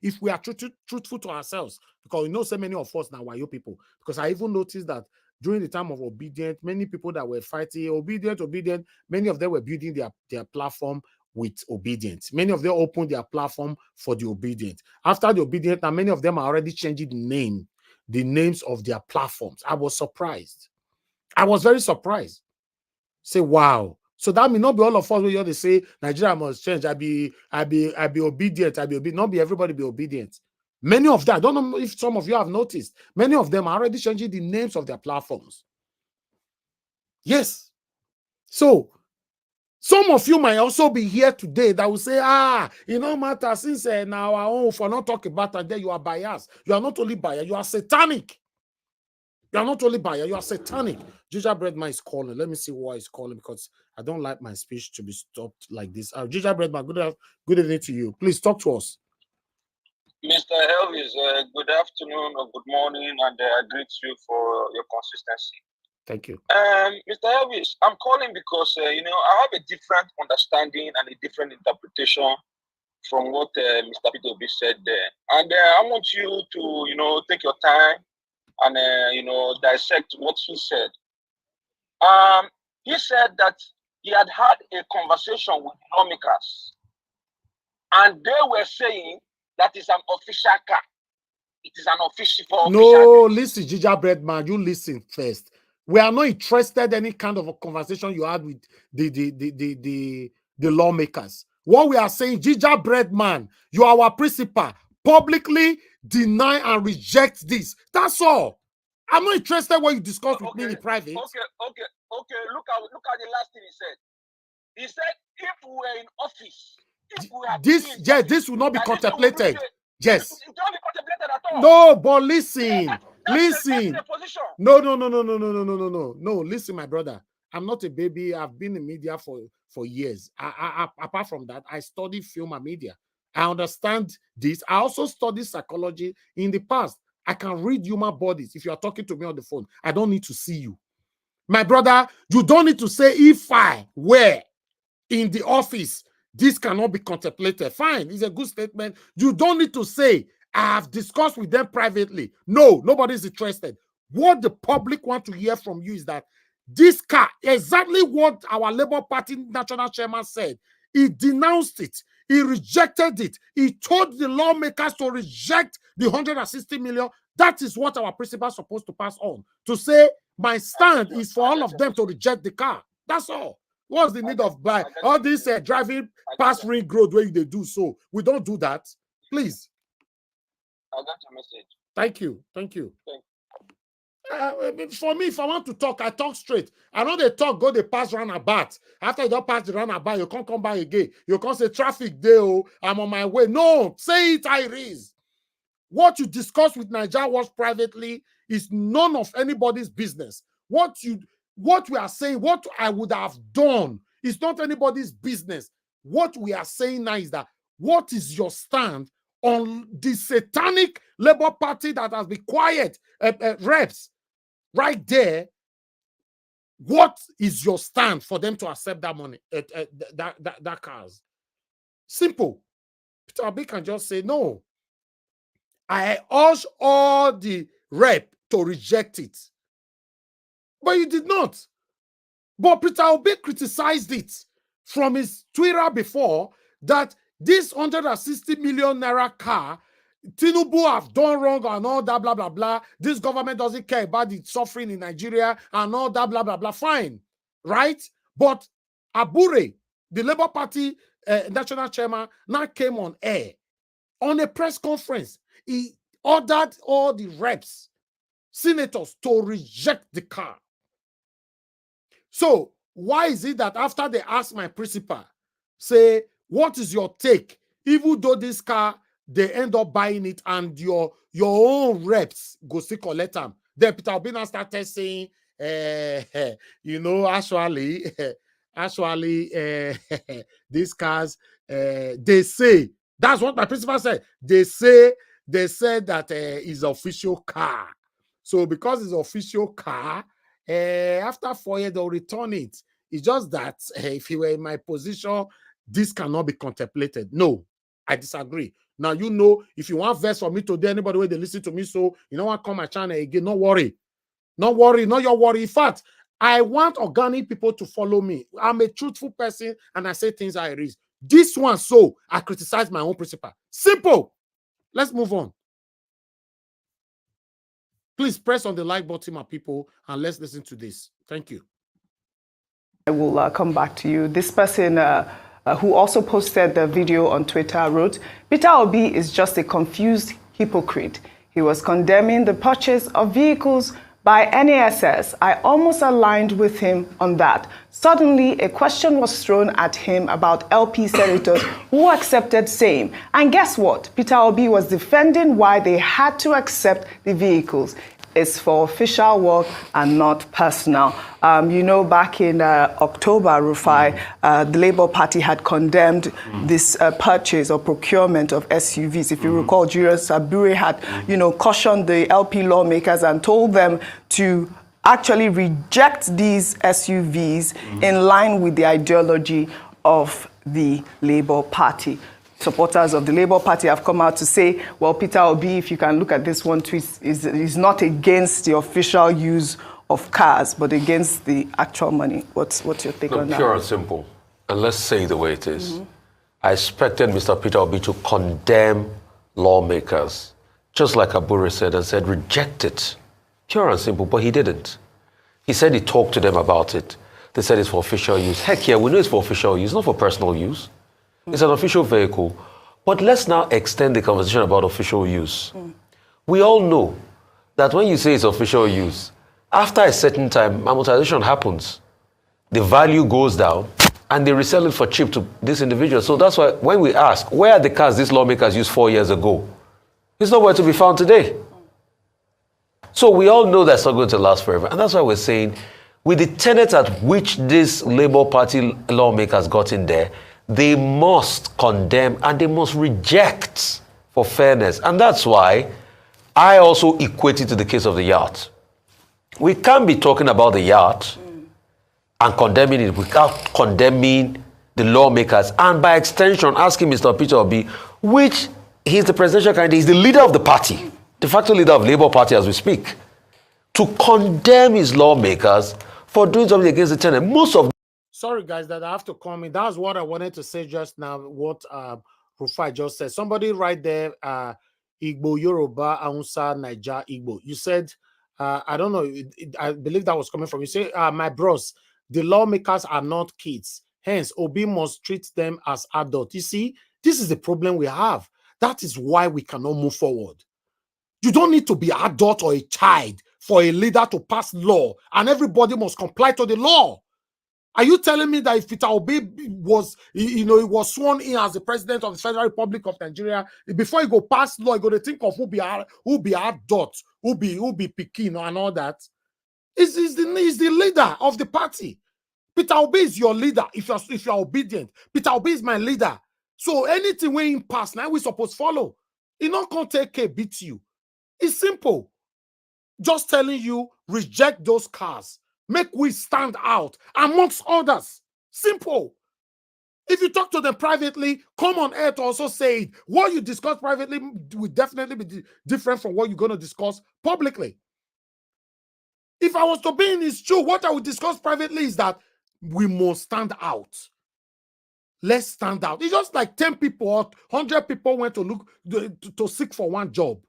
if we are truthful to ourselves, because we know so many of us now are your people. Because I even noticed that during the time of Obedient, many people that were fighting Obedient, many of them were building their platform with Obedient. Many of them opened their platform for the Obedient. After the Obedient, now many of them are already changing the names of their platforms. I was surprised. I was very surprised. Say, wow. So that may not be all of us where they say Nigeria must change. I be obedient. Not be everybody be obedient. Many of them, I don't know if some of you have noticed, many of them are already changing the names of their platforms. Yes. So some of you might also be here today that will say, it no matter, since now our own for not talking about that, you are biased. You are not only biased, you are satanic. You are not only biased, you are satanic. Ginger Breadman is calling. Let me see why he's calling, because I don't like my speech to be stopped like this. Ginger Breadman, good evening to you. Please talk to us. Mr. Elvis, good afternoon or good morning, and I greet you for your consistency. Thank you. Mr. Elvis, I'm calling because, I have a different understanding and a different interpretation from what Mr. Peter Obi said there. And I want you to, take your time and, dissect what he said. He said that he had a conversation with lawmakers, and they were saying that is an official car. It is an official. No, listen, Ginger Breadman, you listen first. We are not interested in any kind of a conversation you had with the lawmakers. What we are saying, Ginger Breadman, you are our principal. Publicly deny and reject this. That's all. I'm not interested in what you discuss with me in private. Okay. Look at the last thing he said. He said, if we were in office, this will not be contemplated. Yes. It don't be contemplated at all. No, but listen. No. Listen, my brother. I'm not a baby. I've been in media for years. Apart from that, I study film and media. I understand this. I also studied psychology in the past. I can read human bodies. If you are talking to me on the phone, I don't need to see you. My brother, you don't need to say, if I were in the office, this cannot be contemplated. Fine, it's a good statement. You don't need to say, I have discussed with them privately. No, nobody's interested. What the public want to hear from you is that this car, exactly what our Labour Party national chairman said, he denounced it. He rejected it. He told the lawmakers to reject the 160 million. That is what our principal is supposed to pass on. To say, my stand is for all of them to reject the car. That's all. What's the need of buy all this driving past ring road where they do so? We don't do that. Please. I got your message. Thank you. For me, if I want to talk, I talk straight. I know they talk, go they pass roundabout. After you don't pass the roundabout, you can't come back again. You can't say traffic there, I'm on my way. No, say it, Iris. What you discuss with Nigeria Watch privately is none of anybody's business. What we are saying, what I would have done is not anybody's business. What we are saying now is that what is your stand on the satanic Labour Party that has been quiet, reps right there, What is your stand for them to accept that money, that cars? Simple. Peter Obi can just say, no, I urge all the rep to reject it. But he did not. But Peter Obi criticized it from his Twitter before that this 160 million naira car, Tinubu have done wrong and all that, blah, blah, blah. This government doesn't care about the suffering in Nigeria and all that, blah, blah, blah. Fine, right? But Abure, the Labour Party national chairman, now came on air on a press conference. He ordered all the reps, senators to reject the car. So why is it that after they ask my principal, say, what is your take? Even though this car, they end up buying it and your own reps go see collect them. Then Peter Obi started saying, you know, actually, these cars, they say, that's what my principal said. They said that it's official car. So because it's official car, after 4 years, they'll return it. It's just that if you were in my position, this cannot be contemplated. No, I disagree. Now, you know, if you want verse for me today, anybody where they listen to me, so you know what, come my channel again, no worry. Not worry, not your worry. In fact, I want organic people to follow me. I'm a truthful person and I say things I read. This one, so I criticize my own principle. Simple. Let's move on. Please press on the like button, my people, and let's listen to this. Thank you. I will come back to you. This person who also posted the video on Twitter wrote, Peter Obi is just a confused hypocrite. He was condemning the purchase of vehicles by NASS. I almost aligned with him on that. Suddenly, a question was thrown at him about LP senators who accepted same. And guess what? Peter Obi was defending why they had to accept the vehicles. It's for official work and not personal. You know, back in October, Rufai, the Labour Party had condemned this purchase or procurement of SUVs. If you recall, Julius Abure had, you know, cautioned the LP lawmakers and told them to actually reject these SUVs in line with the ideology of the Labour Party. Supporters of the Labour Party have come out to say, well, Peter Obi, if you can look at this one tweet, is not against the official use of cars, but against the actual money. What's your take on that? Pure and simple. And let's say the way it is. I expected Mr. Peter Obi to condemn lawmakers, just like Abure said, and said, reject it. Pure and simple, but he didn't. He said he talked to them about it. They said it's for official use. Heck yeah, we know it's for official use, not for personal use. It's an official vehicle. But let's now extend the conversation about official use. We all know that when you say it's official use, after a certain time, amortization happens. The value goes down, and they resell it for cheap to this individual. So that's why when we ask, where are the cars these lawmakers used 4 years ago? It's nowhere to be found today. So we all know that's not going to last forever. And that's why we're saying, with the tenets at which these Labour Party lawmakers got in there, they must condemn and they must reject for fairness. And that's why I also equate it to the case of the yacht. We can't be talking about the yacht and condemning it without condemning the lawmakers and by extension asking Mr. Peter Obi, which he's the presidential candidate, he's the leader of the party, de facto leader of the Labour Party as we speak, to condemn his lawmakers for doing something against the tenet. Most of Sorry, guys, that I have to comment. That's what I wanted to say just now, what Rufai just said. Somebody right there, Igbo, Yoruba, Hausa, Niger, Igbo. You said, I don't know, I believe that was coming from you. Say, my bros, the lawmakers are not kids. Hence, Obi must treat them as adults. You see, this is the problem we have. That is why we cannot move forward. You don't need to be an adult or a child for a leader to pass law, and everybody must comply to the law. Are you telling me that if Peter Obi was, he was sworn in as the president of the Federal Republic of Nigeria, before he go pass law, he go to think of who be adult, who be Pekin and all that? He's the leader of the party. Peter Obi is your leader if you're obedient. Peter Obi is my leader. So anything when he pass, now we supposed to follow. He not gonna take care, beat you. It's simple. Just telling you, reject those cars. Make we stand out amongst others. Simple. If you talk to them privately, come on air to also say it. What you discuss privately will definitely be different from what you're going to discuss publicly. If I was to be in his shoe, what I would discuss privately is that we must stand out. Let's stand out. It's just like 10 people or 100 people went to look to seek for one job.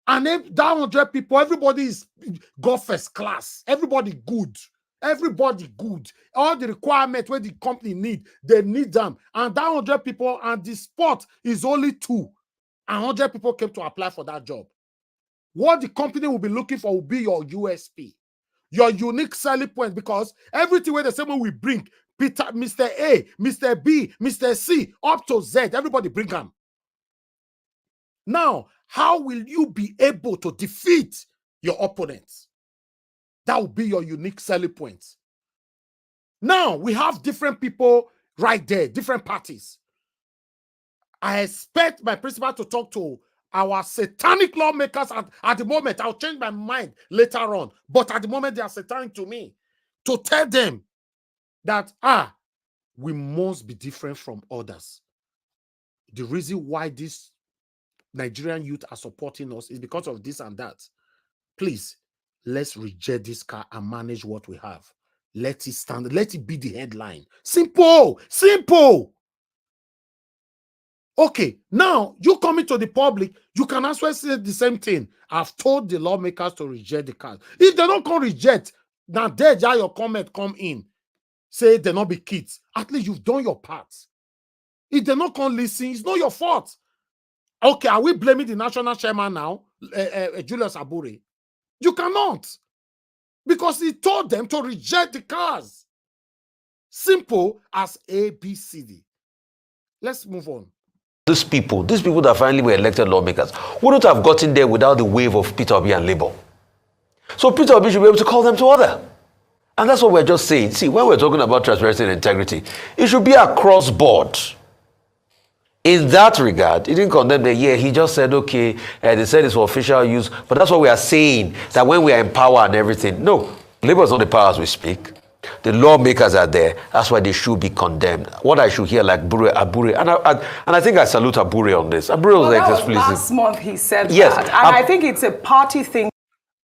And if that 100 people, everybody is got first class. Everybody good. Everybody good. All the requirements where the company need, they need them. And that 100 people, and the spot is only 2. And 100 people came to apply for that job. What the company will be looking for will be your USP, your unique selling point, because everything where the same one we bring, Peter, Mr. A, Mr. B, Mr. C, up to Z, everybody bring them. Now, how will you be able to defeat your opponents? That will be your unique selling point. Now, we have different people right there, different parties. I expect my principal to talk to our satanic lawmakers at the moment. I'll change my mind later on. But at the moment, they are satanic to me. To tell them that, we must be different from others. The reason why this Nigerian youth are supporting us is because of this and that. Please, let's reject this car and manage what we have. Let it stand. Let it be the headline. Simple. Simple. Okay, now you coming to the public, you can also say the same thing. I've told the lawmakers to reject the cars. If they don't come reject, now there's your comment come in. Say they not be kids. At least you've done your part. If they not come listen, it's not your fault. Okay, are we blaming the national chairman now, Julius Abure? You cannot. Because he told them to reject the cars. Simple as ABCD. Let's move on. These people that finally were elected lawmakers, wouldn't have gotten there without the wave of Peter Obi and Labour. So Peter Obi should be able to call them to order. And that's what we're just saying. See, when we're talking about transparency and integrity, it should be across board. In that regard, he didn't condemn them. Yeah, he just said, okay, they said it's for official use. But that's what we are saying, that when we are in power and everything. No, Labour is not the power as we speak. The lawmakers are there. That's why they should be condemned. What I should hear, like Abure, and I think I salute Abure on this. Abure was explicit. Last month he said yes, that. And I think it's a party thing.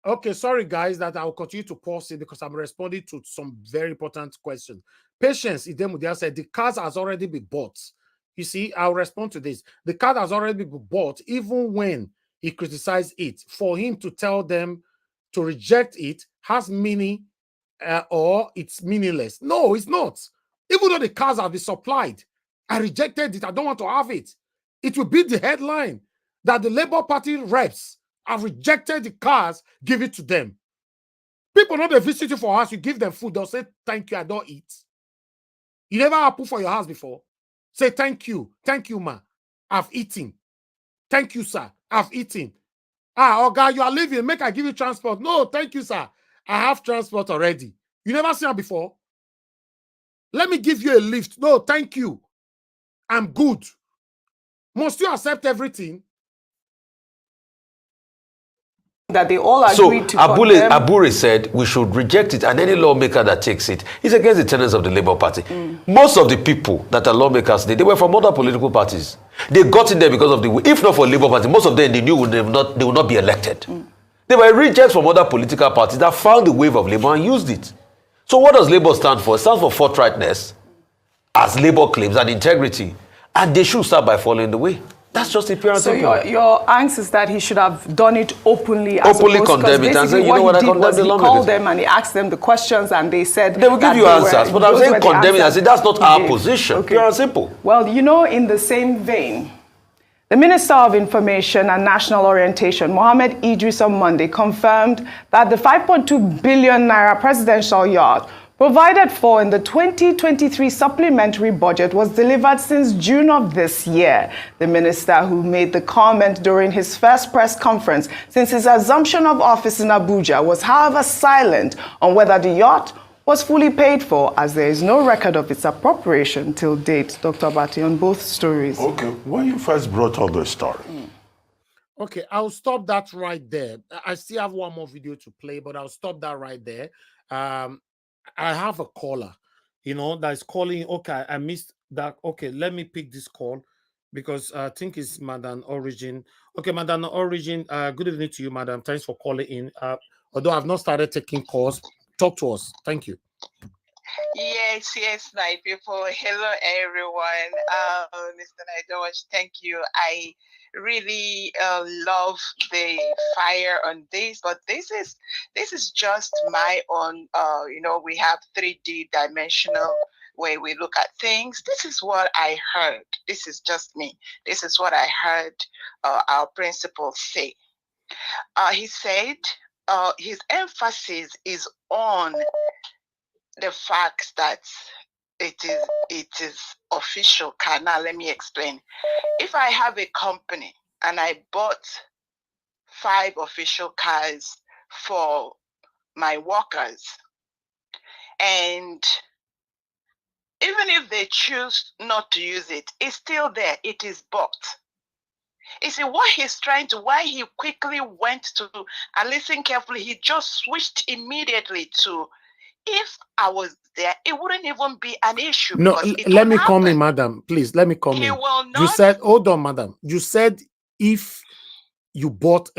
Okay, sorry guys that I will continue to pause it because I'm responding to some very important questions. Patience, Idemudia said the cars has already been bought. You see, I'll respond to this. The car has already been bought, even when he criticized it. For him to tell them to reject it has meaning or it's meaningless. No, it's not. Even though the cars have been supplied, I rejected it. I don't want to have it. It will be the headline that the Labour Party reps have rejected the cars, give it to them. People know they visit you for house, you give them food, they'll say, thank you, I don't eat. You never have food for your house before. Say, thank you, ma, I've eaten. Thank you, sir, I've eaten. Oh God, you are leaving, make I give you transport. No, thank you, sir, I have transport already. You never seen her before? Let me give you a lift. No, thank you, I'm good. Must you accept everything? That they all agreed to condemn. Abure said we should reject it, and any lawmaker that takes it is against the tenets of the Labour Party. Most of the people that are lawmakers, they were from other political parties. They got in there because of the, if not for Labour Party, most of them they knew they would not be elected. They were rejects from other political parties that found the wave of Labour and used it. So what does Labour stand for? It stands for forthrightness, as Labour claims, and integrity. And they should start by following the way. That's just the pure and simple. So your angst is that he should have done it openly. Openly condemn it and say, you know what, I condemn the lawmakers. He called them and he asked them the questions and they said... They will give you answers, but I'm saying condemn it and say, that's not our position. Okay. Pure and simple. Well, you know, in the same vein, the Minister of Information and National Orientation, Mohammed Idris, on Monday confirmed that the 5.2 billion naira presidential yacht provided for in the 2023 supplementary budget was delivered since June of this year. The minister, who made the comment during his first press conference since his assumption of office in Abuja, was however silent on whether the yacht was fully paid for, as there is no record of its appropriation till date. Dr. Abati, on both stories. Okay, when you first brought all the story. Okay, I'll stop that right there. I still have one more video to play, but I'll stop that right there. I have a caller, that is calling. Okay, I missed that. Okay, let me pick this call because I think it's Madam Origin. Okay, Madam Origin, good evening to you, Madam. Thanks for calling in. Although I've not started taking calls, talk to us. Thank you. Yes, my people. Hello, everyone. Mr. Naidosh, thank you. I really love the fire on this, but this is just my own. We have 3D dimensional way we look at things. This is what I heard. This is just me. This is what I heard our principal say. He said his emphasis is on the fact that it is official car. Now let me explain. If I have a company and I bought 5 official cars for my workers, and even if they choose not to use it, it's still there. It is bought. You see, what he's trying to, why he quickly went to, and listen carefully, he just switched immediately to, if I was there, it wouldn't even be an issue. No, let me come in, madam. Please, let me come in. Will not. You said, hold on, madam. You said if you bought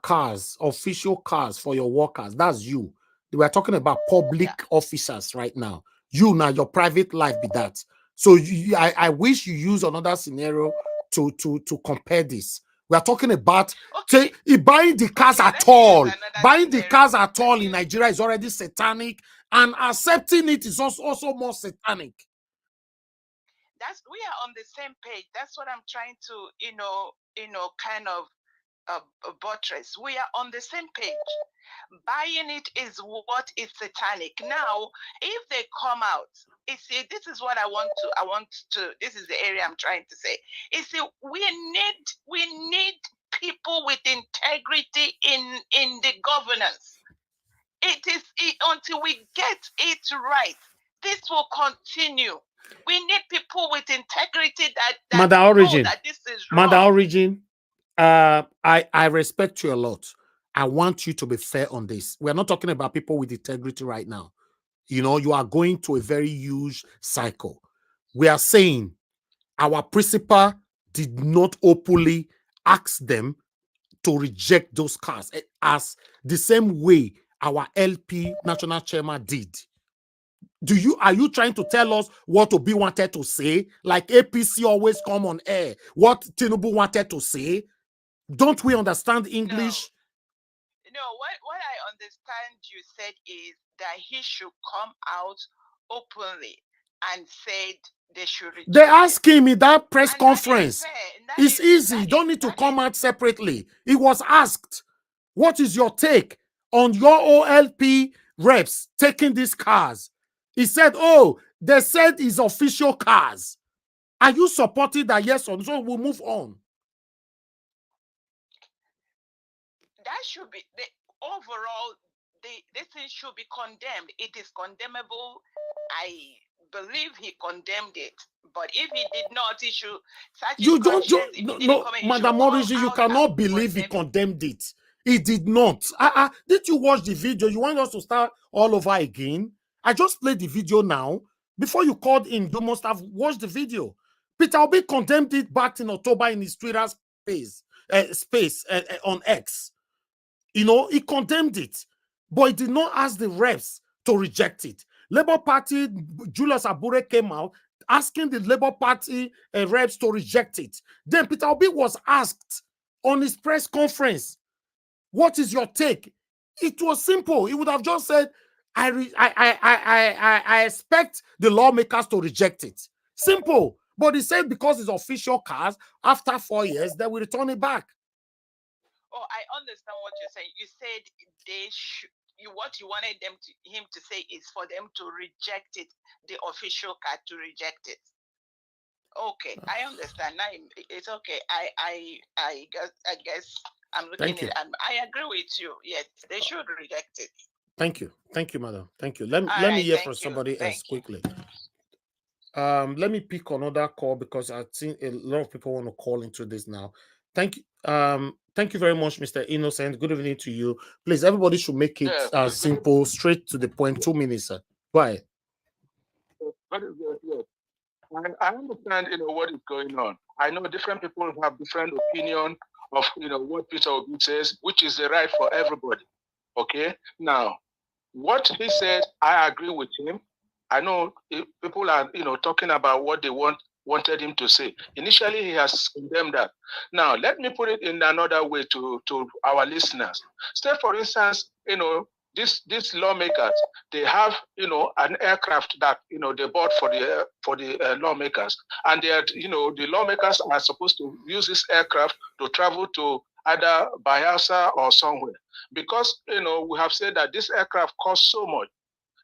cars, official cars for your workers, that's you. We are talking about public officers right now. You now, your private life be that. So I wish you use another scenario to compare this. We are talking about buying the cars at all. Buying the cars at all in Nigeria is already satanic, and accepting it is also more satanic. We are on the same page. That's what I'm trying to, kind of buttress. We are on the same page. Buying it is what is satanic. Now, if they come out, you see, this is what I want to. This is the area I'm trying to say. You see, we need people with integrity in the governance. Until we get it right, this will continue. We need people with integrity that Madam Origin, that this is wrong. Madam Origin, I respect you a lot. I want you to be fair on this. We're not talking about people with integrity right now. You are going to a very huge cycle. We are saying our principal did not openly ask them to reject those cars as the same way our LP national chairman did. Are you trying to tell us what Obi wanted to say? Like APC always come on air. What Tinubu wanted to say? Don't we understand English? No, what I understand you said is that he should come out openly and said they should reject. They asked him in that press conference. It's easy. You don't need to come out separately. He was asked, what is your take on your OLP reps taking these cars? He said, oh, they said it's official cars. Are you supporting that, yes or no? So we'll move on. That should be overall. This thing should be condemned. It is condemnable. I believe he condemned it, but if he did not, he should. No, Madam Origin, you cannot believe he condemned it. He did not. Did you watch the video? You want us to start all over again? I just played the video now. Before you called in, you must have watched the video. Peter Obi condemned it back in October in his Twitter space on X. He condemned it, but he did not ask the reps to reject it. Labour Party, Julius Abure came out asking the Labour Party reps to reject it. Then Peter Obi was asked on his press conference, what is your take? It was simple. He would have just said, I expect the lawmakers to reject it. Simple. But he said because it's official cars, after 4 years, they will return it back. Oh, I understand what you're saying. You said they should. What you wanted him to say is for them to reject it, the official card to reject it. Okay, I understand. Now it's okay. I guess I'm looking at it, and I agree with you. Yes, they should reject it. Thank you, madam. Thank you. Let me hear from somebody else quickly. Let me pick another call because I think a lot of people want to call into this now. Thank you. Thank you very much, Mr. Innocent. Good evening to you. Please, everybody should make it simple, straight to the point. 2 minutes, sir. Go ahead. Very good, yes. I understand, what is going on. I know different people have different opinion of, what Peter Obi says, which is the right for everybody. Okay? Now, what he said, I agree with him. I know people are, talking about what they wanted him to say. Initially, he has condemned that. Now, let me put it in another way to our listeners. Say, for instance, these lawmakers, they have, an aircraft that, they bought for the lawmakers. And they are, the lawmakers are supposed to use this aircraft to travel to either Bayelsa or somewhere. Because, we have said that this aircraft costs so much.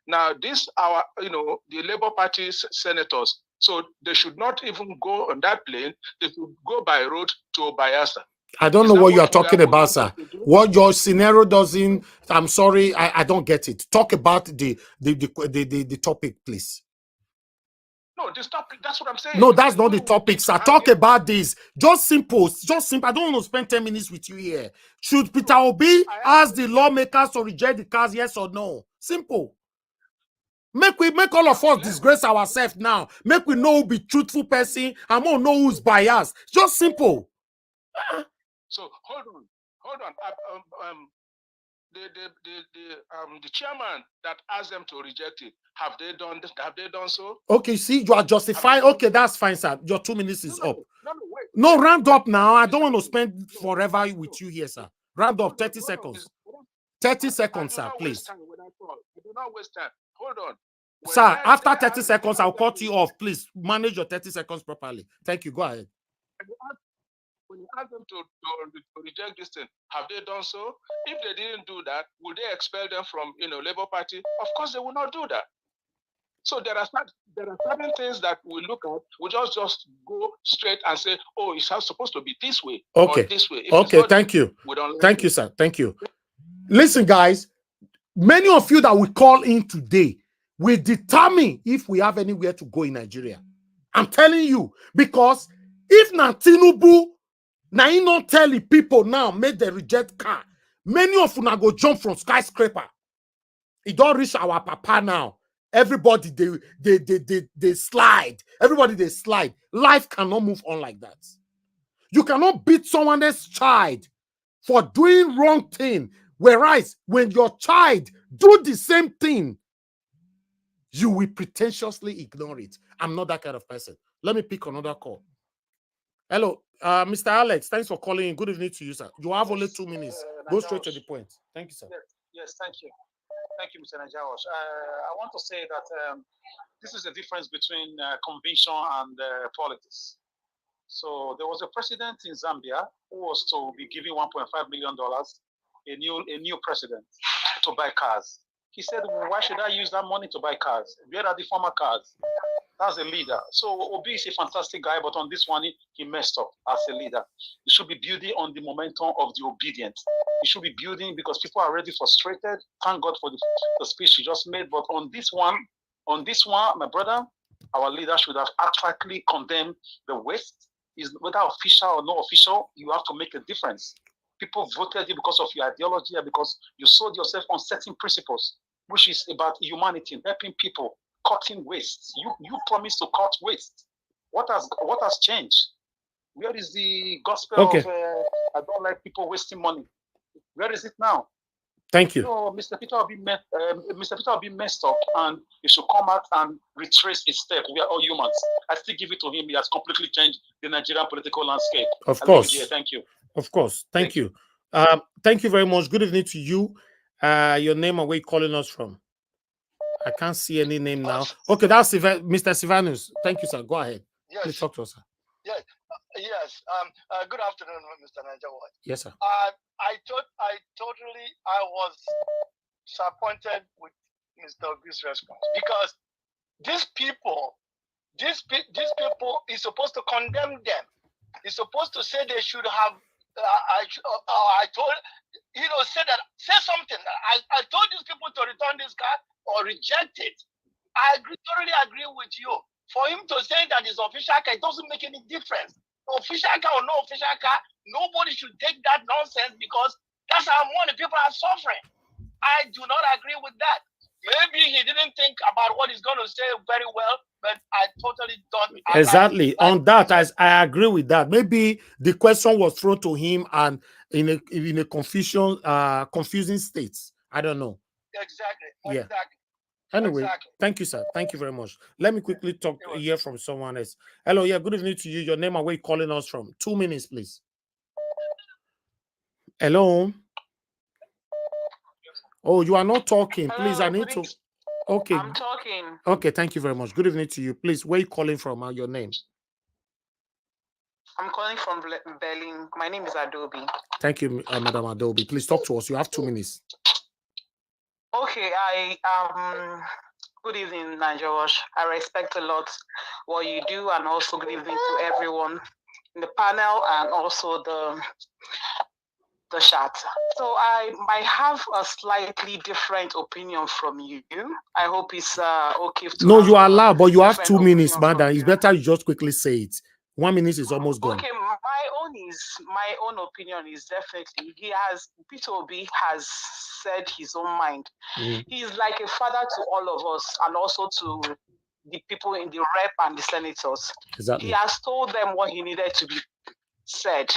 Now, the Labour Party senators, so they should not even go on that plane. They should go by road to Bayelsa. I don't know what you are talking about, sir. What your scenario doesn't. I'm sorry, I don't get it. Talk about the topic, please. No, this topic. That's what I'm saying. No, that's not the topic, sir. Talk about this. Just simple. Just simple. I don't want to spend 10 minutes with you here. Should Peter Obi ask the lawmakers to reject the cars? Yes or no? Simple. Make all of us disgrace ourselves now. Make we know who be truthful person and we know who's biased. Just simple. So hold on. The chairman that asked them to reject it, have they done so? Okay, see, you are justifying. Okay, that's fine, sir. Your 2 minutes is up. No, round up now. I don't want to spend forever with you here, sir. Round up, 30 seconds. 30 seconds, sir, please. I do not waste time. Hold on. Sir, after 30 seconds, I'll cut you off. Please manage your 30 seconds properly. Thank you. Go ahead. When you ask them to reject this thing, have they done so? If they didn't do that, will they expel them from Labour Party? Of course, they will not do that. So there are certain things that we look at. We just go straight and say, "Oh, it's supposed to be this way or this way." Okay, thank you. Thank you, sir. Thank you. Listen, guys. Many of you that we call in today will determine if we have anywhere to go in Nigeria. I'm telling you, because if na Tinubu, now you not tell the people now make the reject car. Many of you now go jump from skyscraper. It don't reach our papa now. Everybody they slide. Everybody they slide. Life cannot move on like that. You cannot beat someone else's child for doing wrong thing. Whereas when your child do the same thing, you will pretentiously ignore it. I'm not that kind of person. Let me pick another call. Hello, Mr. Alex. Thanks for calling in. Good evening to you, sir. You have only 2 minutes. Go straight to the point. Thank you, sir. Yes, thank you. Thank you, Mr. Nigerians. I want to say that this is the difference between conviction and politics. So there was a president in Zambia who was to be giving $1.5 million, a new president, to buy cars. He said, well, why should I use that money to buy cars? Where are the former cars? That's a leader. So Obi is a fantastic guy, but on this one, he messed up as a leader. He should be building on the momentum of the obedience. He should be building because people are already frustrated. Thank God for the speech he just made. But on this one, my brother, our leader should have actually condemned the waste. Is whether official or no official, you have to make a difference. People voted you because of your ideology and because you sold yourself on certain principles, which is about humanity, helping people, cutting waste. You promised to cut waste. What has changed? Where is the gospel of I don't like people wasting money? Where is it now? Thank you. So Mr. Peter will be messed up, and he should come out and retrace his step. We are all humans. I still give it to him. He has completely changed the Nigerian political landscape. Of course. Thank you. Of course. Thank you. Thank you very much. Good evening to you. Your name and where you calling us from? I can't see any name now. Okay, that's Mr. Sivanus. Thank you, sir. Go ahead. Yes. Please talk to us, sir. Yes. Yes. Good afternoon, Mr. Nigerian. Yes, sir. I was disappointed with Mr. Obi's response because these people is supposed to condemn them. He's supposed to say they should have. Say something. I told these people to return this car or reject it. I totally agree with you. For him to say that it's official car, it doesn't make any difference. Official car or no official car, nobody should take that nonsense because that's how money people are suffering. I do not agree with that. Maybe he didn't think about what he's going to say very well, but I totally don't. Exactly. On that, I agree with that. Maybe the question was thrown to him and in a confusing state. I don't know. Exactly. Yeah. Exactly. Anyway, exactly. Thank you, sir. Thank you very much. Let me quickly hear from someone else. Hello, yeah, good evening to you. Your name and where you calling us from. 2 minutes, please. Hello. Oh, you are not talking. Hello, please, I need to. Okay. I'm talking. Okay, thank you very much. Good evening to you. Please, where are you calling from? Your name? I'm calling from Berlin. My name is Adobe. Thank you, Madam Adobe. Please talk to us. You have 2 minutes. Okay, good evening, Nigerians. I respect a lot what you do, and also good evening to everyone in the panel and also the chat. So I might have a slightly different opinion from you. I hope it's okay to. No, you are allowed, but you have 2 minutes, madam. It's better you just quickly say it. 1 minute is almost gone. Okay, my own opinion is definitely Peter Obi has said his own mind. He's like a father to all of us and also to the people in the rep and the senators. Exactly. He has told them what he needed to be said.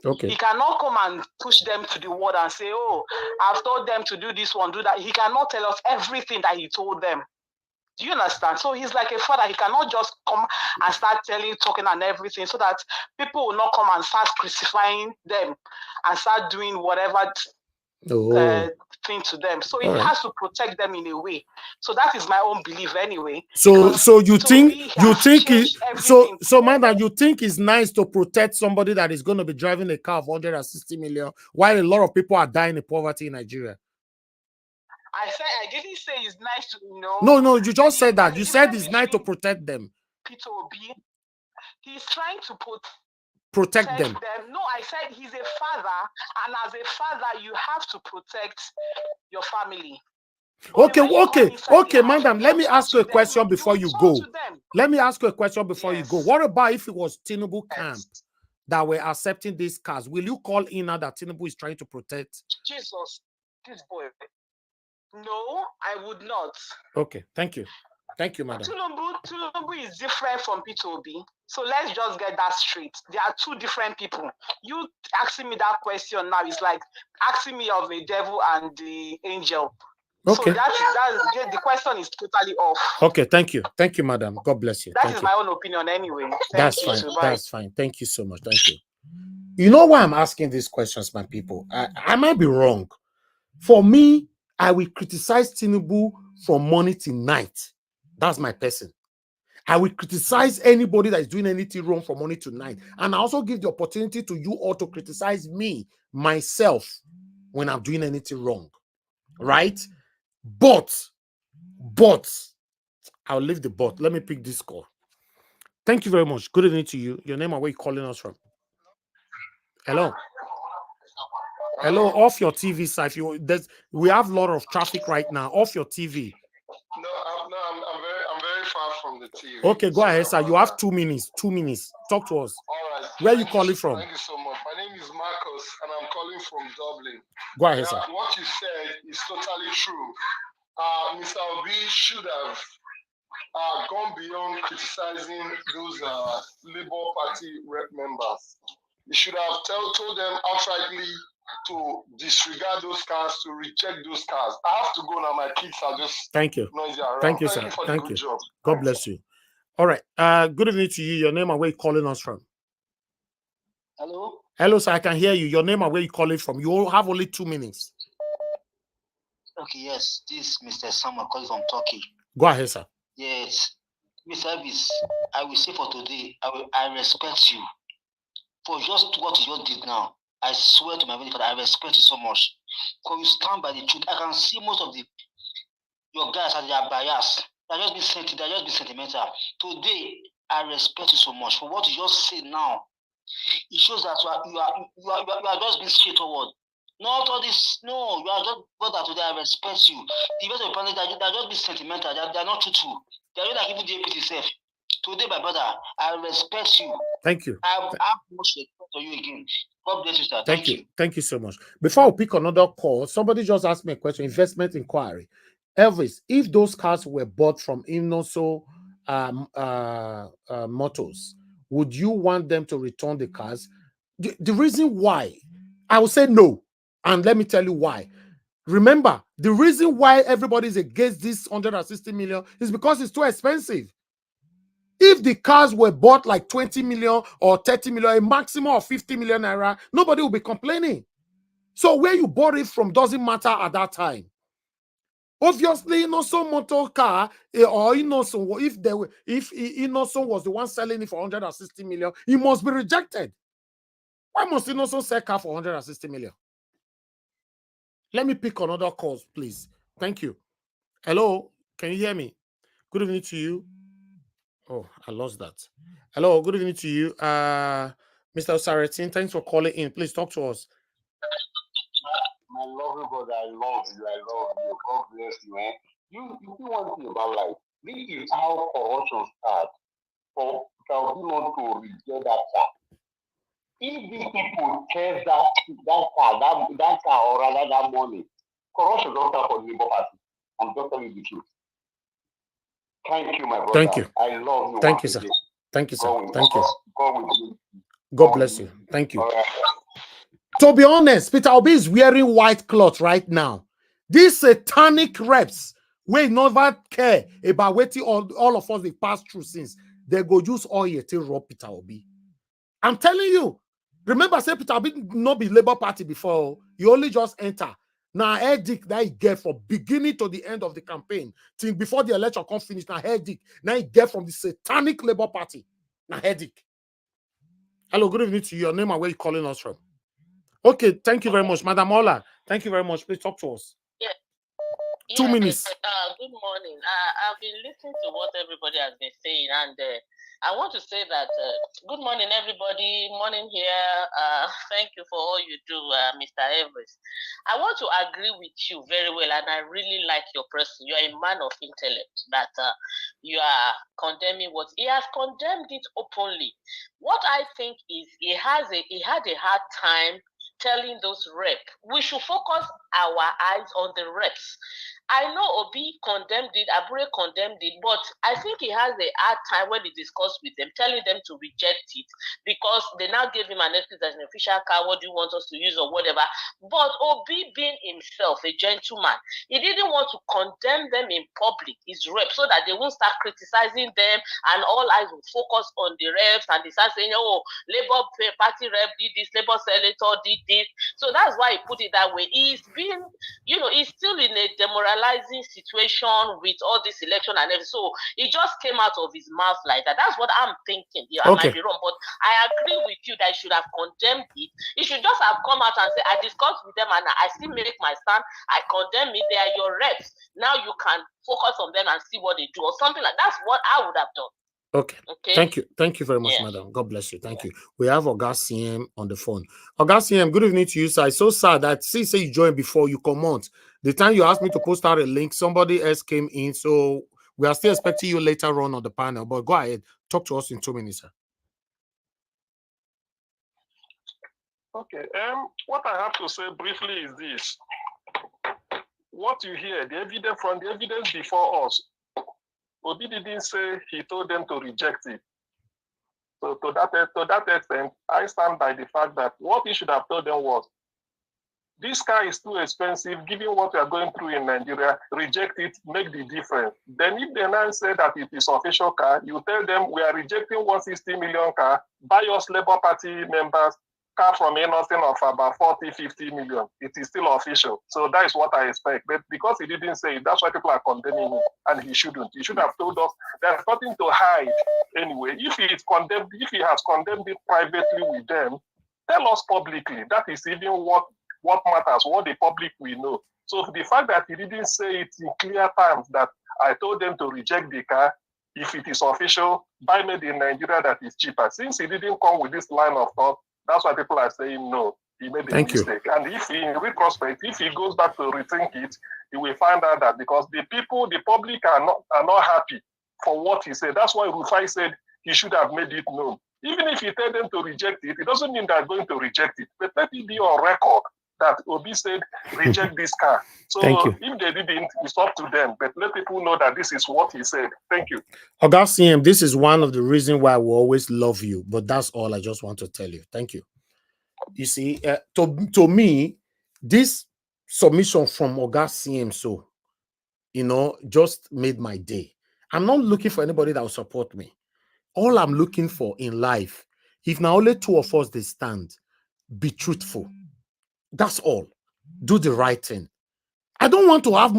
Okay. He cannot come and push them to the wall and say, oh, I've told them to do this one, do that. He cannot tell us everything that he told them. Do you understand? So he's like a father. He cannot just come and start talking and everything so that people will not come and start crucifying them and start doing whatever thing to them. So he has to protect them in a way. So that is my own belief anyway. So madam, you think it's nice to protect somebody that is going to be driving a car of 160 million while a lot of people are dying in poverty in Nigeria? I didn't say it's nice to know. No, you just said that. You said it's nice to protect them. Peter Obi, he's trying to protect them. No, I said he's a father, and as a father, you have to protect your family. Okay, madam. Let me ask you a question before you go. Let me ask you a question before you go. What about if it was Tinubu camp that were accepting these cars? Will you call in now that Tinubu is trying to protect? Jesus, this boy. No, I would not. Okay, thank you. Thank you, madam. Tinubu is different from Peter Obi. So let's just get that straight. They are two different people. You asking me that question now is like asking me of a devil and the angel. Okay. So that's the question is totally off. Okay, thank you. Thank you, madam. God bless you. That is my own opinion anyway. That's fine. That's fine. Thank you so much. Thank you. You know why I'm asking these questions, my people? I might be wrong. For me, I will criticize Tinubu from morning till night. That's my person. I will criticize anybody that is doing anything wrong from morning to night. And I also give the opportunity to you all to criticize me, myself, when I'm doing anything wrong. Right? But, I'll leave the but. Let me pick this call. Thank you very much. Good evening to you. Your name and where you calling us from? Hello. Hello, off your TV, sir. We have a lot of traffic right now. Off your TV. No, I'm very far from the TV. Okay, go ahead, sir. You have 2 minutes. 2 minutes. Talk to us. All right. Where are you calling from? Thank you so much. My name is Marcus, and I'm calling from Dublin. Go ahead, sir. What you said is totally true. Mr. Obi should have gone beyond criticizing those Labour Party rep members. He should have told them outrightly to disregard those cars, to reject those cars. I have to go now. My kids are just noisy around. Thank you, sir. Thank you. Job. God bless you. All right. Good evening to you. Your name and where you calling us from? Hello. Hello, sir. I can hear you. Your name and where you calling from? You have only 2 minutes. Okay. Yes. This is Mr. Samuel calling from Turkey. Go ahead, sir. Yes. Mr. Elvis, I will say for today, I respect you for just what you just did now. I swear to my very Father, I respect you so much. Because you stand by the truth. I can see most of your guys as they are biased. They're just being sentimental. Today, I respect you so much for what you just said now. It shows that you are just being straightforward. Not all this. No, you are just brother. Today, I respect you. The rest of the planet, they're just being sentimental. They're not truthful. They're not like even the APC itself. Today, my brother, I respect you. Thank you. I have much respect to you again. God bless you, sir. Thank you. Thank you so much. Before I pick another call, somebody just asked me a question, investment inquiry. Elvis, if those cars were bought from Inoso Motors, would you want them to return the cars? The reason why, I would say no. And let me tell you why. Remember, the reason why everybody is against this 160 million is because it's too expensive. If the cars were bought like 20 million or 30 million, a maximum of 50 million naira, nobody will be complaining. So where you bought it from doesn't matter at that time. Obviously, Inoso motor car or Inoso, if Inoso was the one selling it for 160 million, it must be rejected. Why must Inoso sell car for 160 million? Let me pick another call, please. Thank you. Hello, can you hear me? Good evening to you. Oh, I lost that. Hello, good evening to you. Mr. Saratin, thanks for calling in. Please talk to us. My lovely brother, I love you. I love you. God bless you, man. You see one thing about life. This is how corruption starts. For shall be not to reject that car. If these people chase that car, or rather that money, corruption don't start for the Labour Party. I'm just telling you the truth. Thank you, my brother. Thank you. I love you. Thank you, sir. Thank you, sir. Thank you. God bless you. Thank you. Right. To be honest, Peter Obi is wearing white cloth right now. These satanic reps will never care about what all of us they pass through since. They go use oil to rob Peter Obi. I'm telling you. Remember, say Peter Obi not be Labour Party before. You only just enter. Now, headache that he get from beginning to the end of the campaign, till before the election come finish, now headache. Now he get from the satanic Labour Party. Now headache. Hello, good evening to you. Your name and where you calling us from? Okay, thank you very much. Madam Ola, thank you very much. Please talk to us. Yeah. 2 minutes. Good morning. I've been listening to what everybody has been saying, and I want to say that good morning, everybody. Morning here. Thank you for all you do, Mr. Everest. I want to agree with you very well, and I really like your person. You are a man of intellect. That you are condemning what he has condemned it openly. What I think is he had a hard time telling those reps. We should focus our eyes on the reps. I know Obi condemned it, Abure condemned it, but I think he has a hard time when he discussed with them, telling them to reject it because they now gave him an excuse as an official car. What do you want us to use or whatever? But Obi being himself a gentleman, he didn't want to condemn them in public, his reps, so that they won't start criticizing them and all eyes will focus on the reps and they start saying, oh, Labour Party rep did this, Labour senator did this. So that's why he put it that way. He's been, he's still in a demoralizing situation with all this election and everything. So he just came out of his mouth like that. That's what I'm thinking. I might be wrong, but I agree with you that he should have condemned it. He should just have come out and say, I discussed with them and I still make my stand. I condemn it. They are your reps. Now you can focus on them and see what they do or something like that. That's what I would have done. Okay. Thank you. Thank you very much, madam. God bless you. Thank you. We have Oga CM on the phone. Oga CM, good evening to you, sir. It's so sad that say you joined before you come on. The time you asked me to post out a link, somebody else came in. So we are still expecting you later on the panel. But go ahead. Talk to us in 2 minutes, sir. Okay. What I have to say briefly is this. What you hear, the evidence before us, Obi didn't say he told them to reject it. So to that extent, I stand by the fact that what he should have told them was, this car is too expensive, given what we are going through in Nigeria, reject it, make the difference. Then if they now say that it is official car, you tell them we are rejecting 160 million car, buy us Labour Party members, car from innocent of about 40, 50 million. It is still official. So that is what I expect. But because he didn't say it, that's why people are condemning him. And he shouldn't. He should have told us there's nothing to hide anyway. If he has condemned it privately with them, tell us publicly. That is even what matters, what the public will know. So the fact that he didn't say it in clear terms that I told them to reject the car, if it is official, buy made in Nigeria that is cheaper. Since he didn't come with this line of thought, that's why people are saying no. He made a mistake. And if in retrospect, if he goes back to rethink it, he will find out that because the public are not happy for what he said. That's why Rufai said he should have made it known. Even if you tell them to reject it, it doesn't mean they're going to reject it. But let it be on record that Obi said, reject this car. So Thank you. if they didn't, it's up to them. But let people know that this is what he said. Thank you. Oga CM, this is one of the reasons why we always love you. But that's all I just want to tell you. Thank you. You see, to me, this submission from Oga CM, so, you know, just made my day. I'm not looking for anybody that will support me. All I'm looking for in life, if now only two of us they stand, be truthful. That's all. Do the right thing. I don't want to have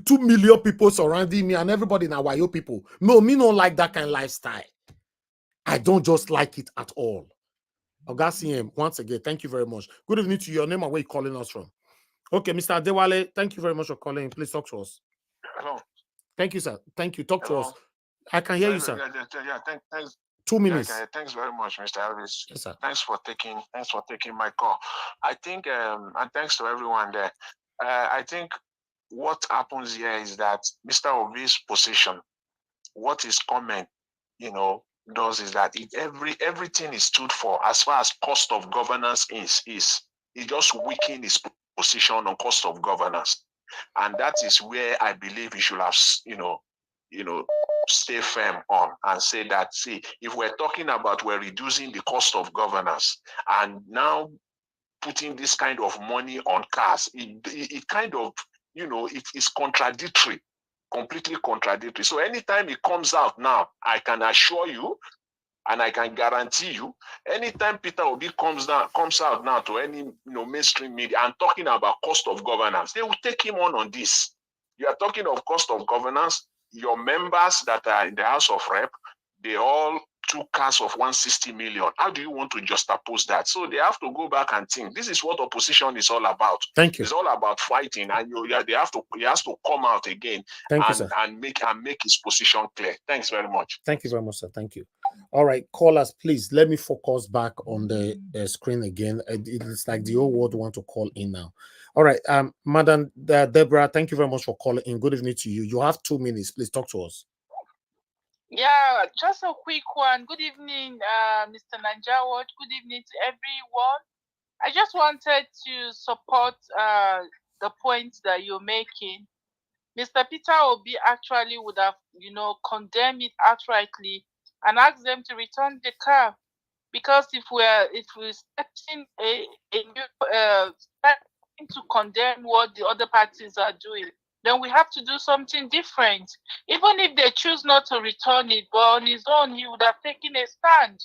2 million people surrounding me and everybody in our people. No, me don't like that kind of lifestyle. I don't just like it at all. Oga CM, once again, thank you very much. Good evening to your name and where you calling us from. Okay, Mr. Adewale, thank you very much for calling. Please talk to us. Hello. Thank you, sir. Thank you. Talk Hello. to us. I can hear you, sir. Yeah, thanks. 2 minutes. Okay, thanks very much, Mr. Elvis. Yes, sir. Thanks for taking my call. I think, and thanks to everyone there. I think what happens here is that Mr. Obi's position, what his comment, does is that everything is stood for as far as cost of governance is it just weaken his position on cost of governance. And that is where I believe he should have, stay firm on and say that, see, if we're talking about we're reducing the cost of governance and now putting this kind of money on cars, it kind of, it is contradictory, completely contradictory. So anytime it comes out now, I can assure you, and I can guarantee you, anytime Peter Obi comes out now to any mainstream media and talking about cost of governance, they will take him on this. You are talking of cost of governance. Your members that are in the House of Rep, they all took cars of 160 million. How do you want to juxtapose that? So they have to go back and think. This is what opposition is all about. Thank you. It's all about fighting, and he has to come out again and make his position clear. Thanks very much. Thank you very much, sir. Thank you. All right, callers, please let me focus back on the screen again. It's like the whole world want to call in now. All right, Madam Deborah, thank you very much for calling in. Good evening to you. You have 2 minutes. Please talk to us. Yeah, just a quick one. Good evening, Mr. Nanjawat. Good evening to everyone. I just wanted to support the point that you're making. Mr. Peter Obi actually would have, condemned it outrightly and asked them to return the car, because if we're expecting to condemn what the other parties are doing, then we have to do something different. Even if they choose not to return it, but on his own, he would have taken a stand.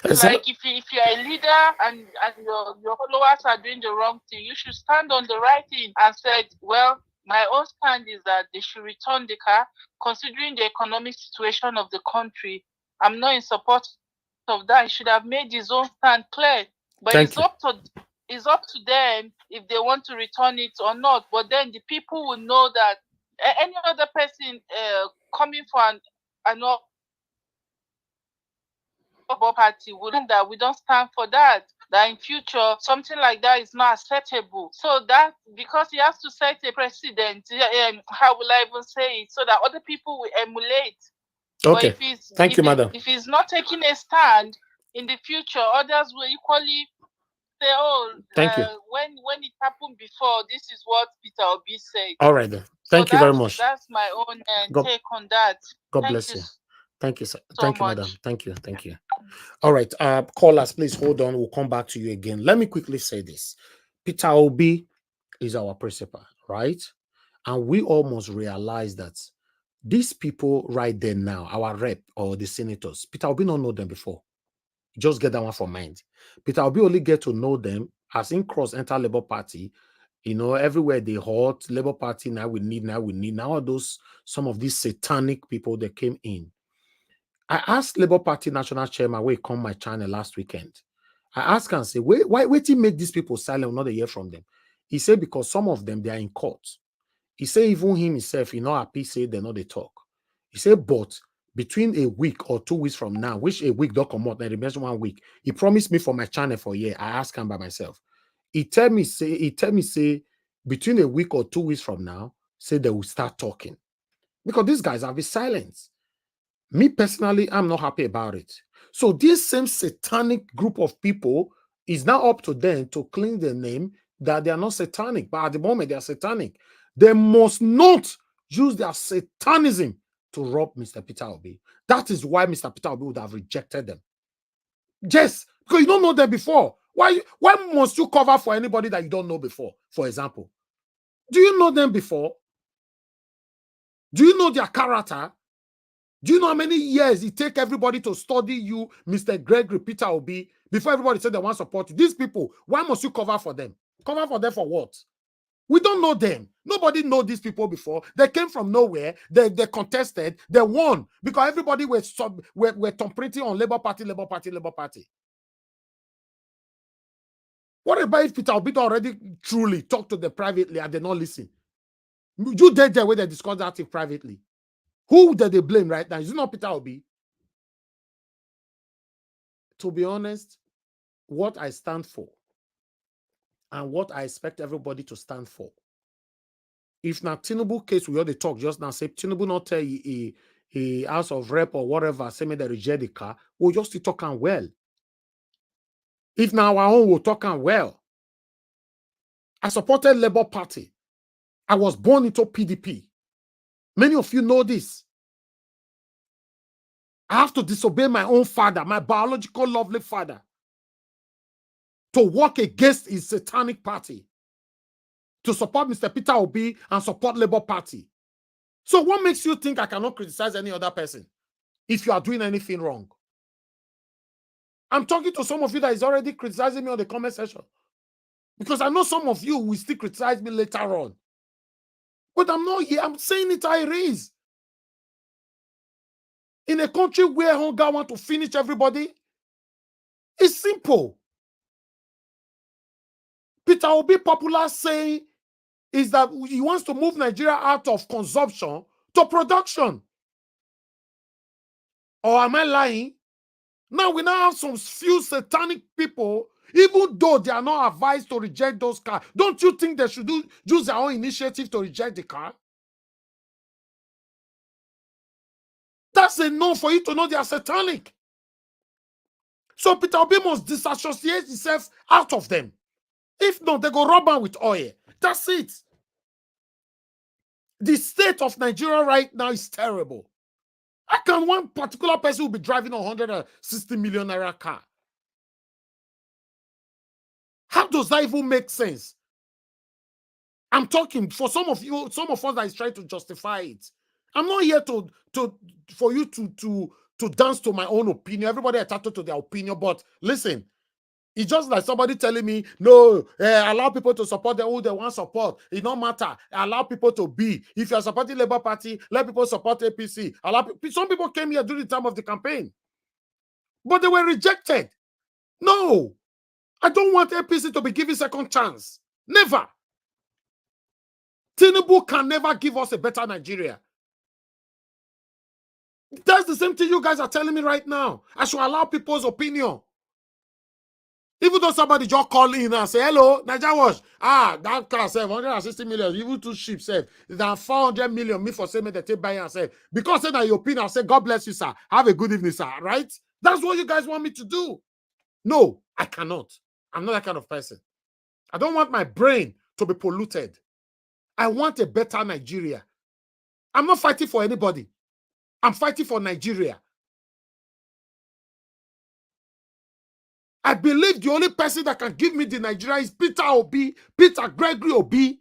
It's like if you're a leader and your followers are doing the wrong thing, you should stand on the right thing and said, well, my own stand is that they should return the car, considering the economic situation of the country. I'm not in support of that. He should have made his own stand clear. But it's up to them if they want to return it or not. But then the people will know that any other person coming for an party wouldn't, that we don't stand for that. That in future something like that is not acceptable. So that because he has to set a precedent, how will I even say it, so that other people will emulate. Okay. Thank you, madam. If he's not taking a stand in the future, others will equally say, "Oh, thank you." When it happened before, this is what Peter Obi said. All right then. Thank you very much. That's my own take on that. God bless you. Thank you, sir. Thank you, madam. Thank you. Thank you. All right, callers, please hold on. We'll come back to you again. Let me quickly say this. Peter Obi is our principal, right? And we all must realize that these people right there now, our rep or the senators, Peter Obi don't know them before. Just get that one from mind. Peter Obi only get to know them as in cross enter Labour Party. Everywhere they hot, Labour Party now we need. Now those some of these satanic people that came in. I asked Labour Party National Chairman where he come my channel last weekend. I asked and say, why did he make these people silent, not a hear from them? He said, because some of them, they are in court. He said, even himself, not happy, say they know they talk. He said, but between a week or 2 weeks from now, which a week don't come out, and remains 1 week, he promised me for my channel for a year. I asked him by myself. He tell me, say, between a week or 2 weeks from now, say they will start talking. Because these guys have been silent. Me personally, I'm not happy about it. So this same satanic group of people is now up to them to clean their name that they are not satanic, but at the moment they are satanic. They must not use their satanism to rob Mr. Peter Obi. That is why Mr. Peter Obi would have rejected them. Yes, because you don't know them before. Why must you cover for anybody that you don't know before, for example? Do you know them before? Do you know their character? Do you know how many years it take everybody to study you, Mr. Gregory Peter Obi, before everybody said they want to support you? These people, why must you cover for them? Cover for them for what? We don't know them. Nobody know these people before. They came from nowhere. They contested. They won because everybody were thumbprinting on Labour Party, Labour Party, Labour Party. What about if Peter Obi already truly talked to them privately and they not listen? You did the way they discussed that thing privately. Who did they blame right now? Is it not Peter Obi? To be honest, what I stand for and what I expect everybody to stand for. If now Tinubu case we already talk just now, say Tinubu not tell a House of Rep or whatever, say me they reject the car, we'll just be talking well. If now our own will talking well. I supported Labour Party. I was born into PDP. Many of you know this. I have to disobey my own father, my biological lovely father, to work against his satanic party, to support Mr. Peter Obi and support Labour Party. So what makes you think I cannot criticize any other person if you are doing anything wrong? I'm talking to some of you that is already criticizing me on the comment section, because I know some of you will still criticize me later on. But I'm not here. I'm saying it how it is. In a country where hunger want to finish everybody, it's simple. Peter Obi popular saying is that he wants to move Nigeria out of consumption to production. Or am I lying? Now we now have some few satanic people, even though they are not advised to reject those cars. Don't you think they should use their own initiative to reject the car? That's enough for you to know they are satanic. So Peter Obi must disassociate himself out of them. If not, they go rub them with oil. That's it. The state of Nigeria right now is terrible. How can one particular person will be driving a 160 million naira car? How does that even make sense? I'm talking for some of you, some of us that is trying to justify it. I'm not here for you to dance to my own opinion. Everybody entitled to their opinion, but listen, it's just like somebody telling me, no, allow people to support who they want support. It don't matter. Allow people to be. If you're supporting Labour Party, let people support APC. Some people came here during the time of the campaign, but they were rejected. No, I don't want APC to be given second chance. Never. Tinubu can never give us a better Nigeria. That's the same thing you guys are telling me right now. I should allow people's opinion. Even though somebody just call in and say, hello, Nigeria Watch. That car said 160 million, even two ships said, than 400 million, me for saying that they buy and say, because say that your opinion, I say, God bless you, sir. Have a good evening, sir. Right? That's what you guys want me to do. No, I cannot. I'm not that kind of person. I don't want my brain to be polluted. I want a better Nigeria. I'm not fighting for anybody. I'm fighting for Nigeria. I believe the only person that can give me the Nigeria is Peter Obi, Peter Gregory Obi.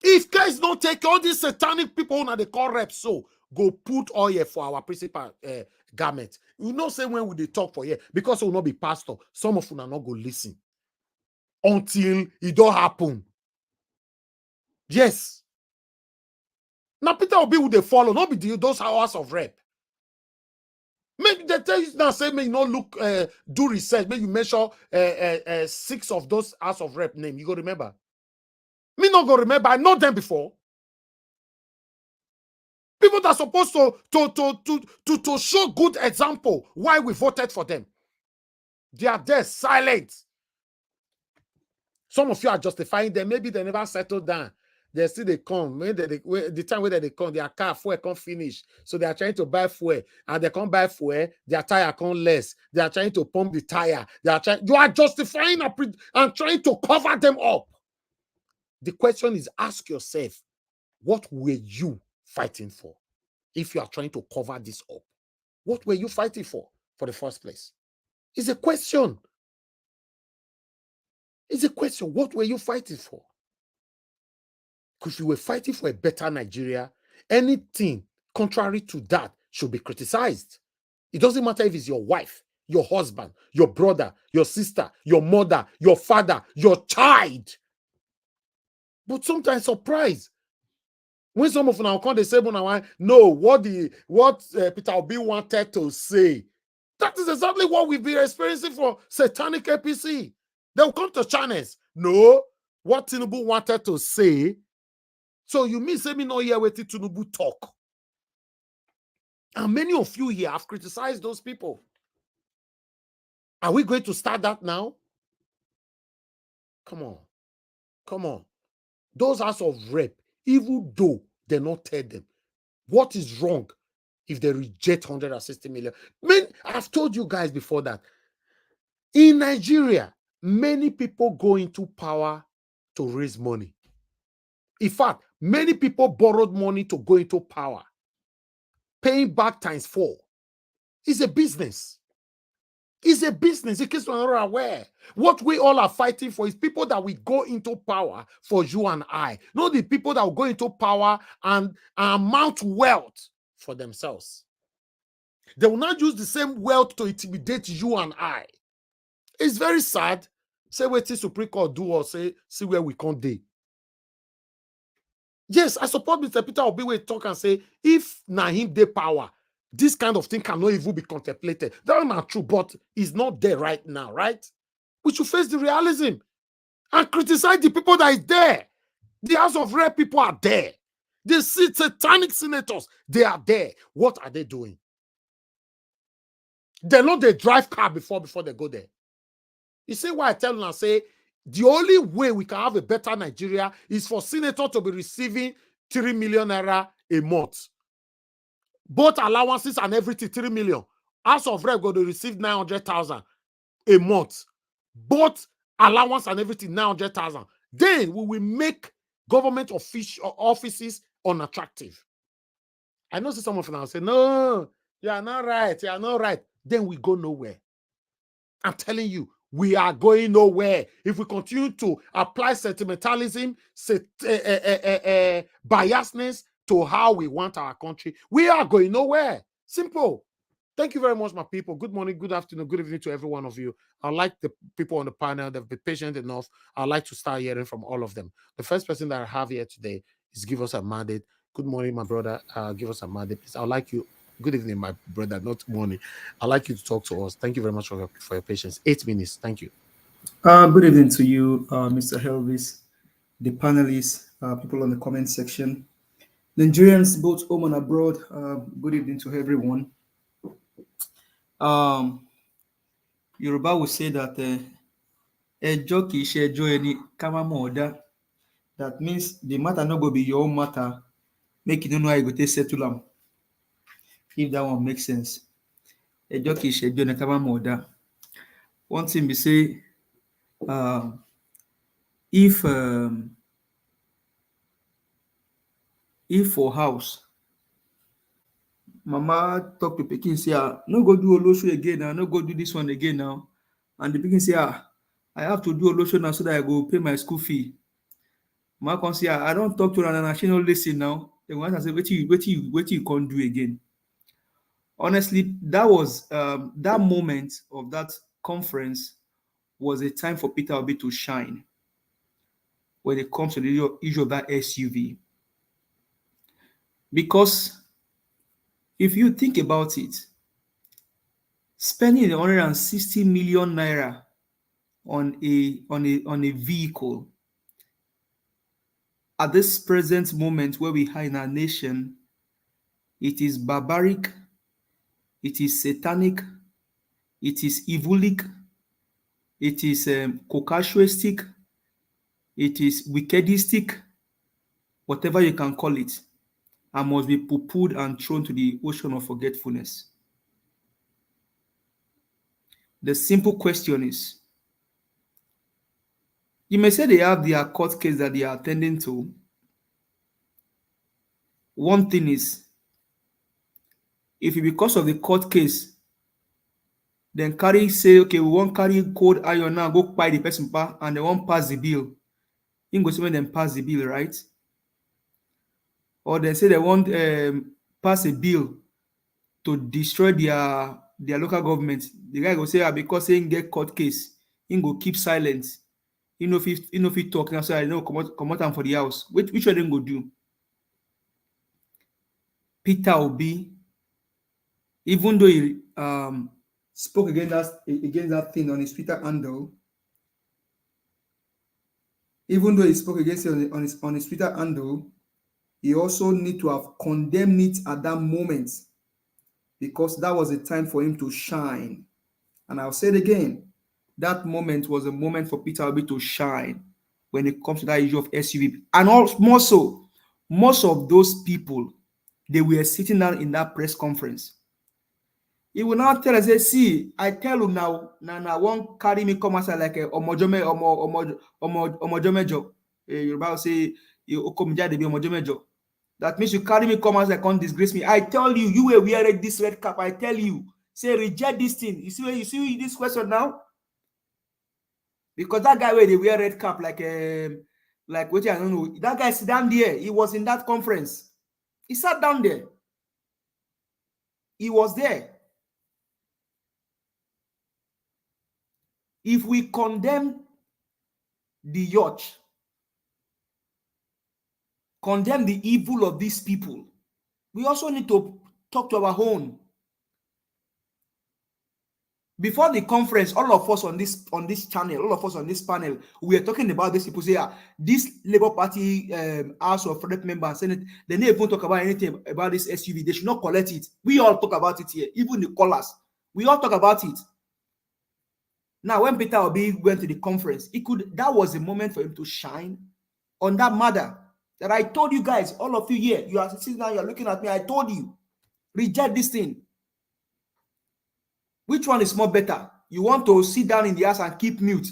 If guys don't take all these satanic people on the call reps, so go put oil for our principal garment. You know, say when we they talk for here, because we will not be pastor, some of you are not go listen until it don't happen. Yes. Now Peter Obi will they follow, not be those hours of rep. Maybe they tell you now, say, may you not look, do research, maybe you measure 6 of those house of rep name. You go remember. Me not go remember. I know them before. People that are supposed to show good example why we voted for them. They are there silent. Some of you are justifying them. Maybe they never settled down. they still they come. When the time where they come, their car fuel can't finish. So they are trying to buy fuel, and they can't buy fuel, their tire can't less. They are trying to pump the tire. You are justifying and trying to cover them up. The question is, ask yourself, what were you fighting for? If you are trying to cover this up, what were you fighting for the first place? It's a question. It's a question. What were you fighting for? Because you were fighting for a better Nigeria. Anything contrary to that should be criticized. It doesn't matter if it's your wife, your husband, your brother, your sister, your mother, your father, your child. But sometimes surprise. When some of them come, they say, no, what Peter Obi wanted to say. That is exactly what we've been experiencing for satanic APC. They'll come to channels. No, what Tinubu wanted to say. So you mean say me no hear what Tinubu talk? And many of you here have criticized those people. Are we going to start that now? Come on. Come on. Those House of Rep, even though they not tell them, what is wrong if they reject 160 million? I've told you guys before that in Nigeria, many people go into power to raise money. In fact, many people borrowed money to go into power. Paying back ×4. It's a business. It's a business, in case we're not aware. What we all are fighting for is people that will go into power for you and I. Not the people that will go into power and amount wealth for themselves. They will not use the same wealth to intimidate you and I. It's very sad. Say what the Supreme Court do or see where we can't do. Yes, I support Mr. Peter Obi will talk and say, if Nahim de power, this kind of thing cannot even be contemplated. That's not true, but it's not there right now, right? We should face the realism and criticize the people that is there. The House of Rep people are there. The satanic senators, they are there. What are they doing? They know they drive car before they go there. You see why I tell them and say, the only way we can have a better Nigeria is for senators to be receiving 3 million naira a month. Both allowances and everything, 3 million. House of Rep going to receive 900,000 a month. Both allowance and everything, 900,000. Then we will make government offices unattractive. I know some of them say, no, you are not right. You are not right. Then we go nowhere. I'm telling you, we are going nowhere. If we continue to apply sentimentalism, biasness to how we want our country, we are going nowhere. Simple. Thank you very much, my people. Good morning, good afternoon, good evening to every one of you. I'd like the people on the panel that have been patient enough. I'd like to start hearing from all of them. The first person that I have here today is Give Us a Mandate. Good morning, my brother. Give us a mandate, please. I'd like you. Good evening, my brother, not morning. I'd like you to talk to us. Thank you very much for your patience. 8 minutes. Thank you. Good evening to you, Mr. Helvis, the panelists, people on the comment section, Nigerians, both home and abroad. Good evening to everyone. Yoruba will say that that means the matter not going to be your own matter. Make you know how you go to settle them. If that one makes sense. One thing we say, if for house, mama talk to pikin say, no go do olosho again now, no go do this one again now. And the pikin say, I have to do olosho now so that I go pay my school fee. Mama can say, I don't talk to her and she don't listen now. Then one say, what you can't do again. Honestly, that was that moment of that conference was a time for Peter Obi to shine when it comes to the issue of that SUV. Because if you think about it, spending 160 million naira on a vehicle at this present moment where we are in our nation, it is barbaric, it is satanic, it is evilic, it is caucasuistic, it is wickedistic, whatever you can call it, and must be poo-pooed and thrown to the ocean of forgetfulness. The simple question is, you may say they have their court case that they are attending to. One thing is, if it because of the court case, then carry say, okay, we won't carry cold iron now, go buy the person and they won't pass the bill. You go see when them pass the bill, right? Or they say they won't pass a bill to destroy their local government. The guy go say, because he get court case, he go keep silent. He know if he talk now, so I know come out for the house. Which one them go do? Peter Obi, even though he spoke against that thing on his Twitter handle, even though he spoke against it on his Twitter handle, he also need to have condemned it at that moment, because that was a time for him to shine. And I'll say it again, that moment was a moment for Peter Obi to shine when it comes to that issue of SUV. And also, more so, most of those people, they were sitting down in that press conference. He will now tell us, say, see, I tell you now won't carry me come outside like a omojomejo. You about say that means you carry me come outside, can't disgrace me. I tell you, you were wearing this red cap. I tell you, say reject this thing. You see this question now? Because that guy where they wear red cap like what I don't know. That guy sit down there. He was in that conference. He sat down there. He was there. If we condemn the yacht, condemn the evil of these people, we also need to talk to our own. Before the conference, all of us on this channel, all of us on this panel, we are talking about this. People say, this Labour Party House of Rep members, Senate, they never even talk about anything about this SUV. They should not collect it. We all talk about it here, even the callers. We all talk about it. Now, when Peter Obi went to the conference, that was the moment for him to shine on that matter that I told you guys, all of you here, you are sitting down, you are looking at me, I told you, reject this thing. Which one is more better? You want to sit down in the house and keep mute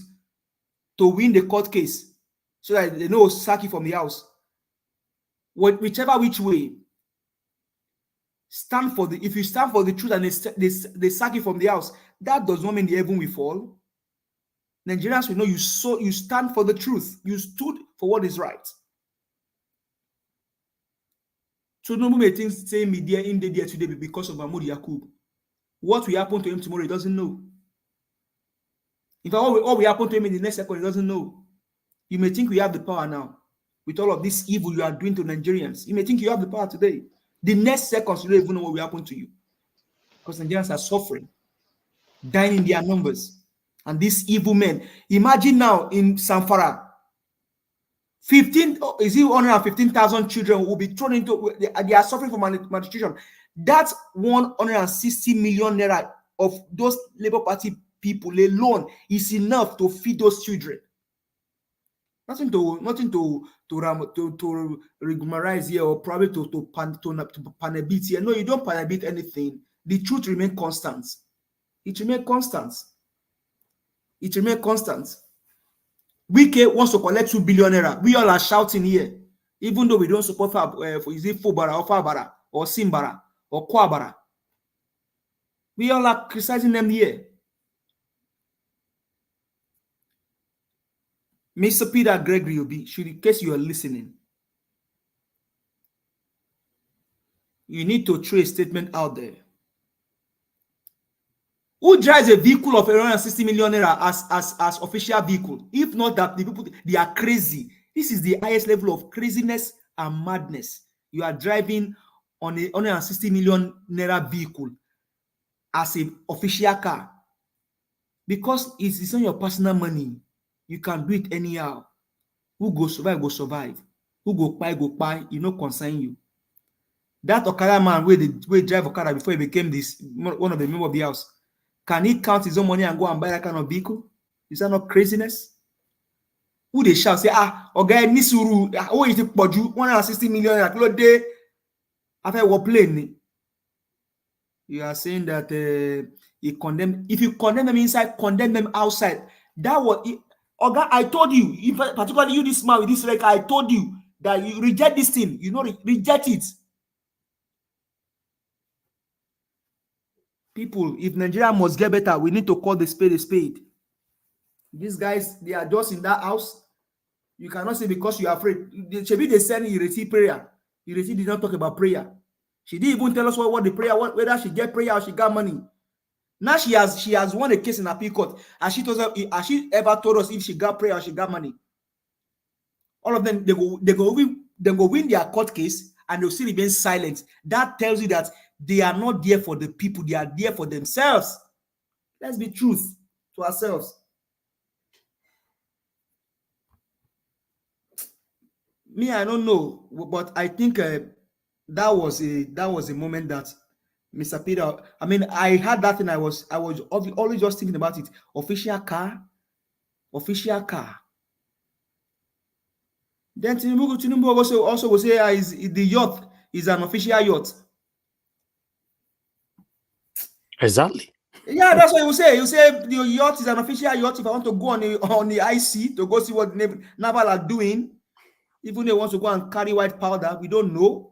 to win the court case so that they know sack you from the house. Whichever which way, if you stand for the truth and they sack you from the house, that does not mean the heaven will fall. Nigerians will know you stand for the truth. You stood for what is right. So no may things say media in the day today because of Mahmoud Yakub. What will happen to him tomorrow, he doesn't know. In fact, what will happen to him in the next second, he doesn't know. You may think we have the power now. With all of this evil you are doing to Nigerians, you may think you have the power today. The next second, you don't even know what will happen to you. Because Nigerians are suffering, dying in their numbers. And these evil men, imagine now in Samfara, 115,000 children will be thrown into, they are suffering from malnutrition. That's 160 million naira of those Labour Party people alone is enough to feed those children. Nothing to regularize here or probably to panabit here. No, you don't panabit anything. The truth remains constant. It remains constant. It remains constant. Wike wants to collect 2 billion naira. We all are shouting here, even though we don't support is it Fubara or Fabara or Simbara or Kwabara. We all are criticizing them here. Mr. Peter Gregory Obi, in case you are listening, you need to throw a statement out there. Who drives a vehicle of 160 million naira as official vehicle? If not that the people, they are crazy. This is the highest level of craziness and madness. You are driving on a 160 million naira vehicle as an official car. Because it's not your personal money. You can do it anyhow. Who go survive, go survive. Who go pay, you know, concern you. That Okada man where drive Okada before he became one of the members of the house. Can he count his own money and go and buy that kind of vehicle? Is that not craziness? who they shout say okay nisuru oh it poju 160 million naira day after war plane. You are saying that he condemn. If you condemn them inside, condemn them outside. That was okay. I told you, particularly you, this man with this record, I told you that you reject this thing. You know, reject it. People, if Nigeria must get better, we need to call the spade a spade. These guys, they are just in that house. You cannot say because you are afraid. Shebi they send you receive prayer. You receive did not talk about prayer. She didn't even tell us what the prayer, whether she get prayer or she got money. Now she has won a case in appeal court. Has she ever told us if she got prayer or she got money? All of them, they go win their court case and they'll still remain silent. That tells you that they are not there for the people, they are there for themselves. Let's be truth to ourselves. Me, I don't know, but I think that was a moment that Mr. Peter, I mean, I had that and I was always just thinking about it. Official car. Then Tinubu also will say the yacht is an official yacht. Exactly. Yeah, that's what you say. You say the yacht is an official yacht. If I want to go on the IC to go see what Naval are doing, even they want to go and carry white powder, we don't know.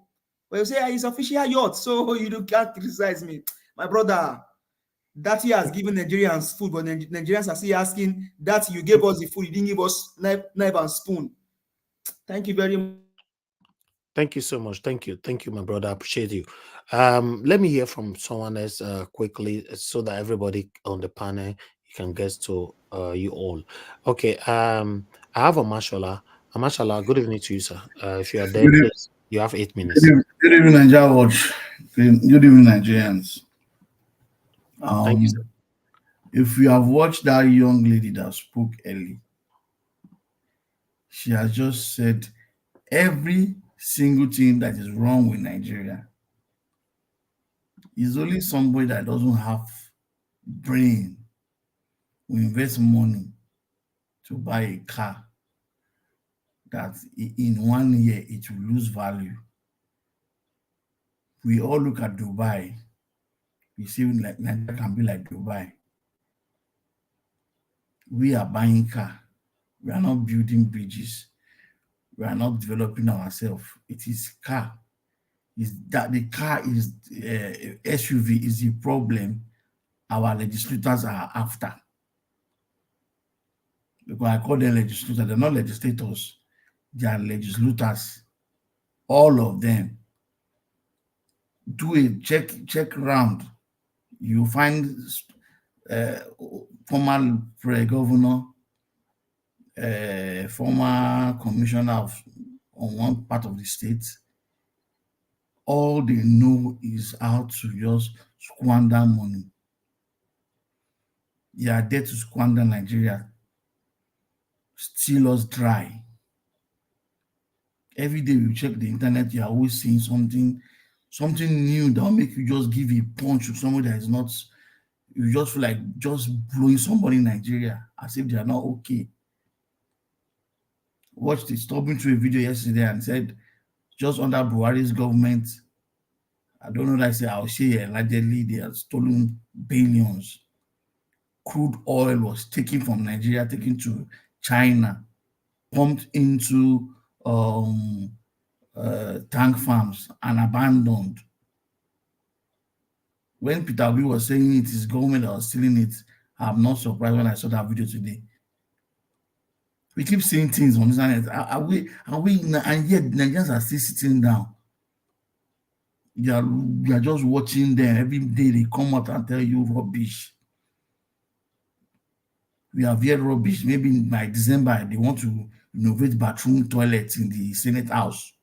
But you say it's official yacht, so you can't criticize me, my brother. That he has given Nigerians food, but Nigerians are still asking that you gave us the food, you didn't give us knife and spoon. Thank you very much. Thank you so much. Thank you, my brother. I appreciate you. Let me hear from someone else quickly, so that everybody on the panel can get to you all. Okay. I have a Mashallah. Mashallah, good evening to you, sir. If you are there, please, you have 8 minutes. Good evening, Nigeria Watch. Good evening, Nigerians. Thank you, sir. If you have watched that young lady that spoke early, she has just said every single thing that is wrong with Nigeria. It's only somebody that doesn't have brain who invest money to buy a car that in 1 year it will lose value. We all look at Dubai. We see like Nigeria can be like Dubai. We are buying car. We are not building bridges. We are not developing ourselves. It is car. Is that the car is SUV is the problem our legislators are after. Because I call them legislators, they're not legislators, they are legislators. All of them. Do a check round. You find former governor, former commissioner on one part of the state. All they know is how to just squander money. They are there to squander Nigeria, steal us dry. Every day you check the internet, you are always seeing something new that will make you just give a punch to somebody that is not. You just feel like just blowing somebody in Nigeria as if they are not okay. Watched it, stopping through a video yesterday and said, just under Buhari's government, I don't know that I say I'll say allegedly they have stolen billions. Crude oil was taken from Nigeria, taken to China, pumped into tank farms and abandoned. When Peter Obi was saying it is government that was stealing it, I'm not surprised when I saw that video today. We keep seeing things on this internet. Are we, and yet Nigerians are still sitting down. You are just watching them. Every day they come out and tell you rubbish. We have heard rubbish. Maybe by December, they want to innovate bathroom toilets in the Senate House.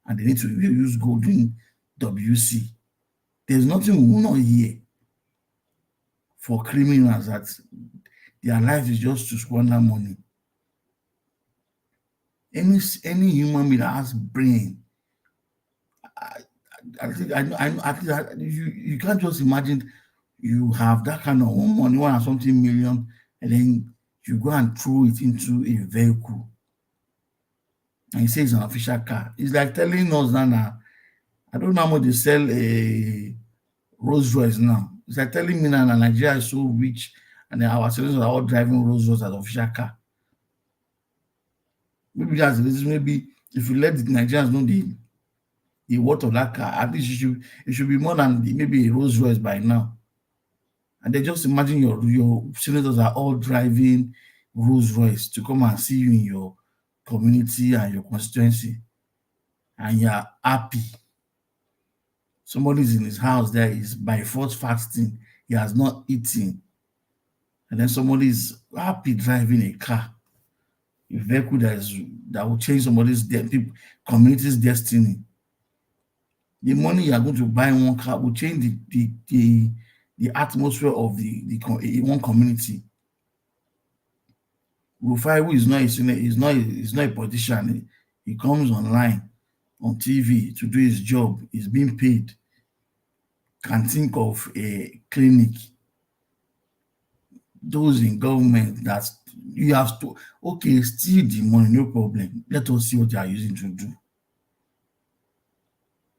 And they need to use golden WC. There's nothing we will not hear for criminals that their life is just to squander money. Any human being that has brain, I think you can't just imagine you have that kind of money, 1 or something million, and then you go and throw it into a vehicle and he says it's an official car. It's like telling us that I don't know how much they sell a Rolls Royce now. It's like telling me now that Nigeria is so rich and our citizens are all driving Rolls Royce as official car. Maybe that's the reason. Maybe if you let the Nigerians know the worth of that car, at least it should be more than maybe a Rolls Royce by now. And then just imagine your senators are all driving Rolls Royce to come and see you in your community and your constituency, and you're happy. Somebody's in his house there is by force fasting, he has not eaten, and then somebody's happy driving a car, a vehicle that will change somebody's community's destiny. The money you are going to buy one car will change the atmosphere of one community. Rufai, who is not a politician, he comes online on TV to do his job, he's being paid, can think of a clinic. Those in government that you have to, okay, steal the money, no problem. Let us see what they are using to do.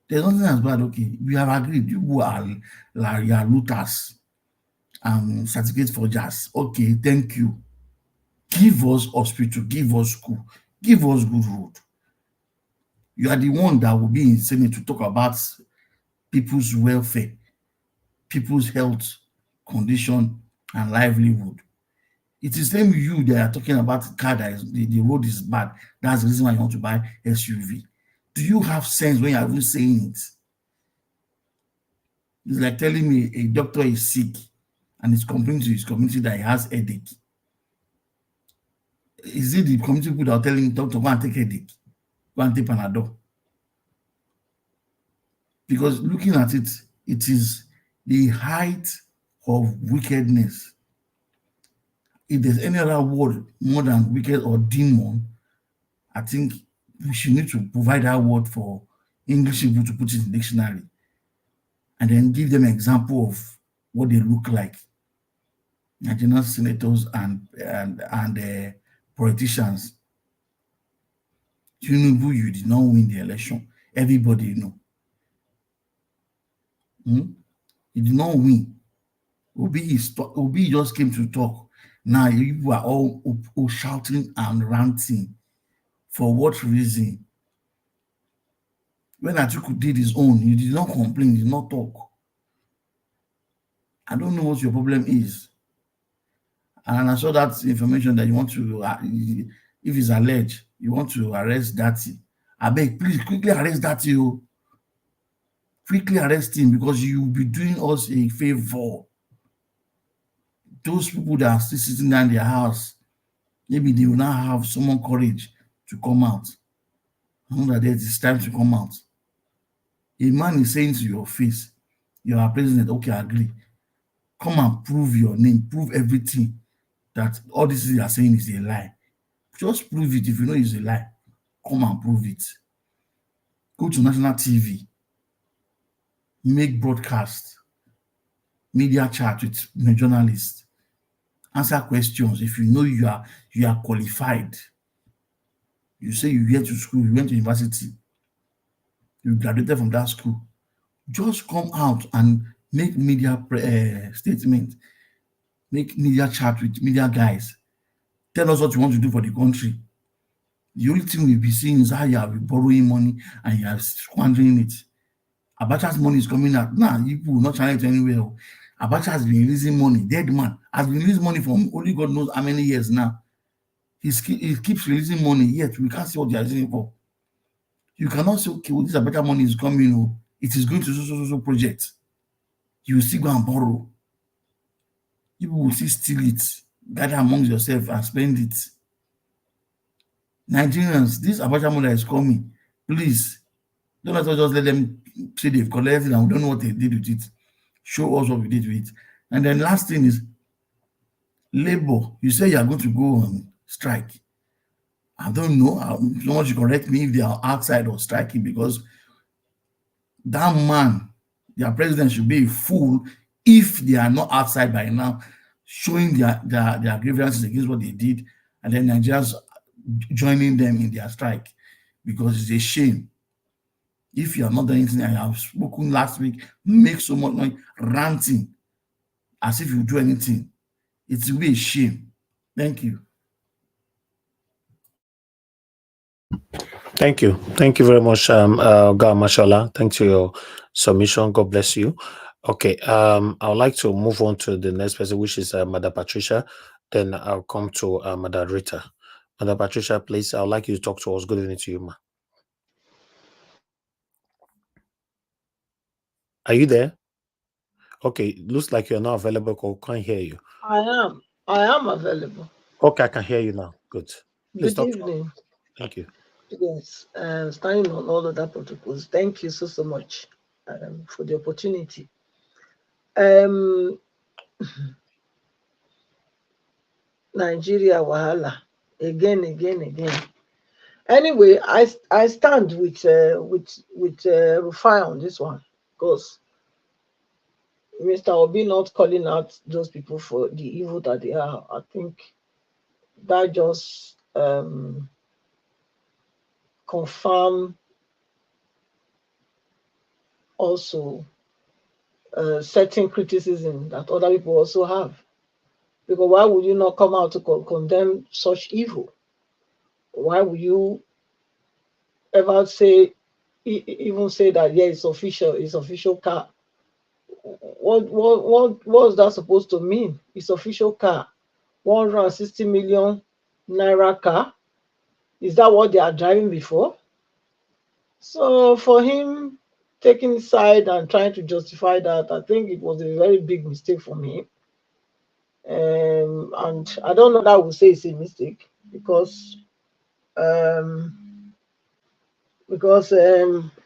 There's nothing as bad. Okay, we have agreed you are looters and certificate forgers. Okay, thank you. Give us hospital, give us school, give us good road. You are the one that will be in Senate to talk about people's welfare, people's health condition and livelihood. It is same you that are talking about the car that is the road is bad. That's the reason why you want to buy SUV. Do you have sense when you are even saying it? It's like telling me a doctor is sick and he's complaining to his community that he has headache. Is it the community people that are telling doctor go and take headache, go and take Panadol? Because looking at it, it is the height of wickedness. If there's any other word more than wicked or demon, I think we should need to provide that word for English people to put in the dictionary and then give them an example of what they look like. Nigerian senators and politicians. Tinubu, you did not win the election. Everybody know. You did not win. Obi just came to talk. Now you are all shouting and ranting. For what reason? When Atiku did his own, you did not complain, you did not talk. I don't know what your problem is. And I saw that information that you want to, if it's alleged, you want to arrest Dati. I beg, please quickly arrest Dati. Quickly arrest him because you will be doing us a favor. Those people that are still sitting down in their house, maybe they will now have someone courage to come out. I know that it is time to come out. A man is saying to your face, you are president, okay, I agree. Come and prove your name, prove everything that all this you are saying is a lie. Just prove it. If you know it's a lie, come and prove it. Go to national TV, make broadcast, media chat with journalists, answer questions. If you know you are qualified, you say you went to school, you went to university, you graduated from that school, just come out and make media statement, make media chat with media guys. Tell us what you want to do for the country. The only thing we'll be seeing is how you are borrowing money and you are squandering it. Abacha's money is coming out. Nah, you will not challenge anywhere. Abacha has been releasing money. Dead man has been releasing money for only God knows how many years now. He keeps releasing money, yet we can't see what they are using for. You cannot say, okay, well, this Abacha money is coming. It is going to so project. You will still go and borrow. People will still steal it, gather amongst yourself and spend it. Nigerians, this Abacha money is coming. Please, don't let us just let them say they've collected and we don't know what they did with it. Show us what we did with it. And then last thing is labor. You say you are going to go on strike. I don't know. Someone should correct me if they are outside or striking, because that man, their president, should be a fool if they are not outside by now, showing their grievances against what they did, and then Nigerians joining them in their strike. because it's a shame. If you are not doing anything, I have spoken last week, make so much noise, ranting, as if you do anything. It will be a shame. Thank you. Thank you. Thank you very much, Ga Mashallah. Thanks for your submission. God bless you. Okay, I would like to move on to the next person, which is Madam Patricia. Then I'll come to Madam Rita. Madam Patricia, please, I would like you to talk to us. Good evening to you, ma. Are you there? Okay, looks like you're not available. Can't hear you. I am available. Okay, I can hear you now. Good. Please Good talk to us. evening. Thank you. Yes, standing on all of that protocols. Thank you so much for the opportunity. Nigeria wahala again. Anyway, I stand with Rufai on this one, because Mr. Obi not calling out those people for the evil that they are. I think that just confirm also certain criticism that other people also have. Because why would you not come out to condemn such evil? Why would you ever say, even say that, yeah, it's official car? What was that supposed to mean? It's official car. 160 million naira car? Is that what they are driving before? So for him taking side and trying to justify that, I think it was a very big mistake from him. And I don't know that I would say it's a mistake, because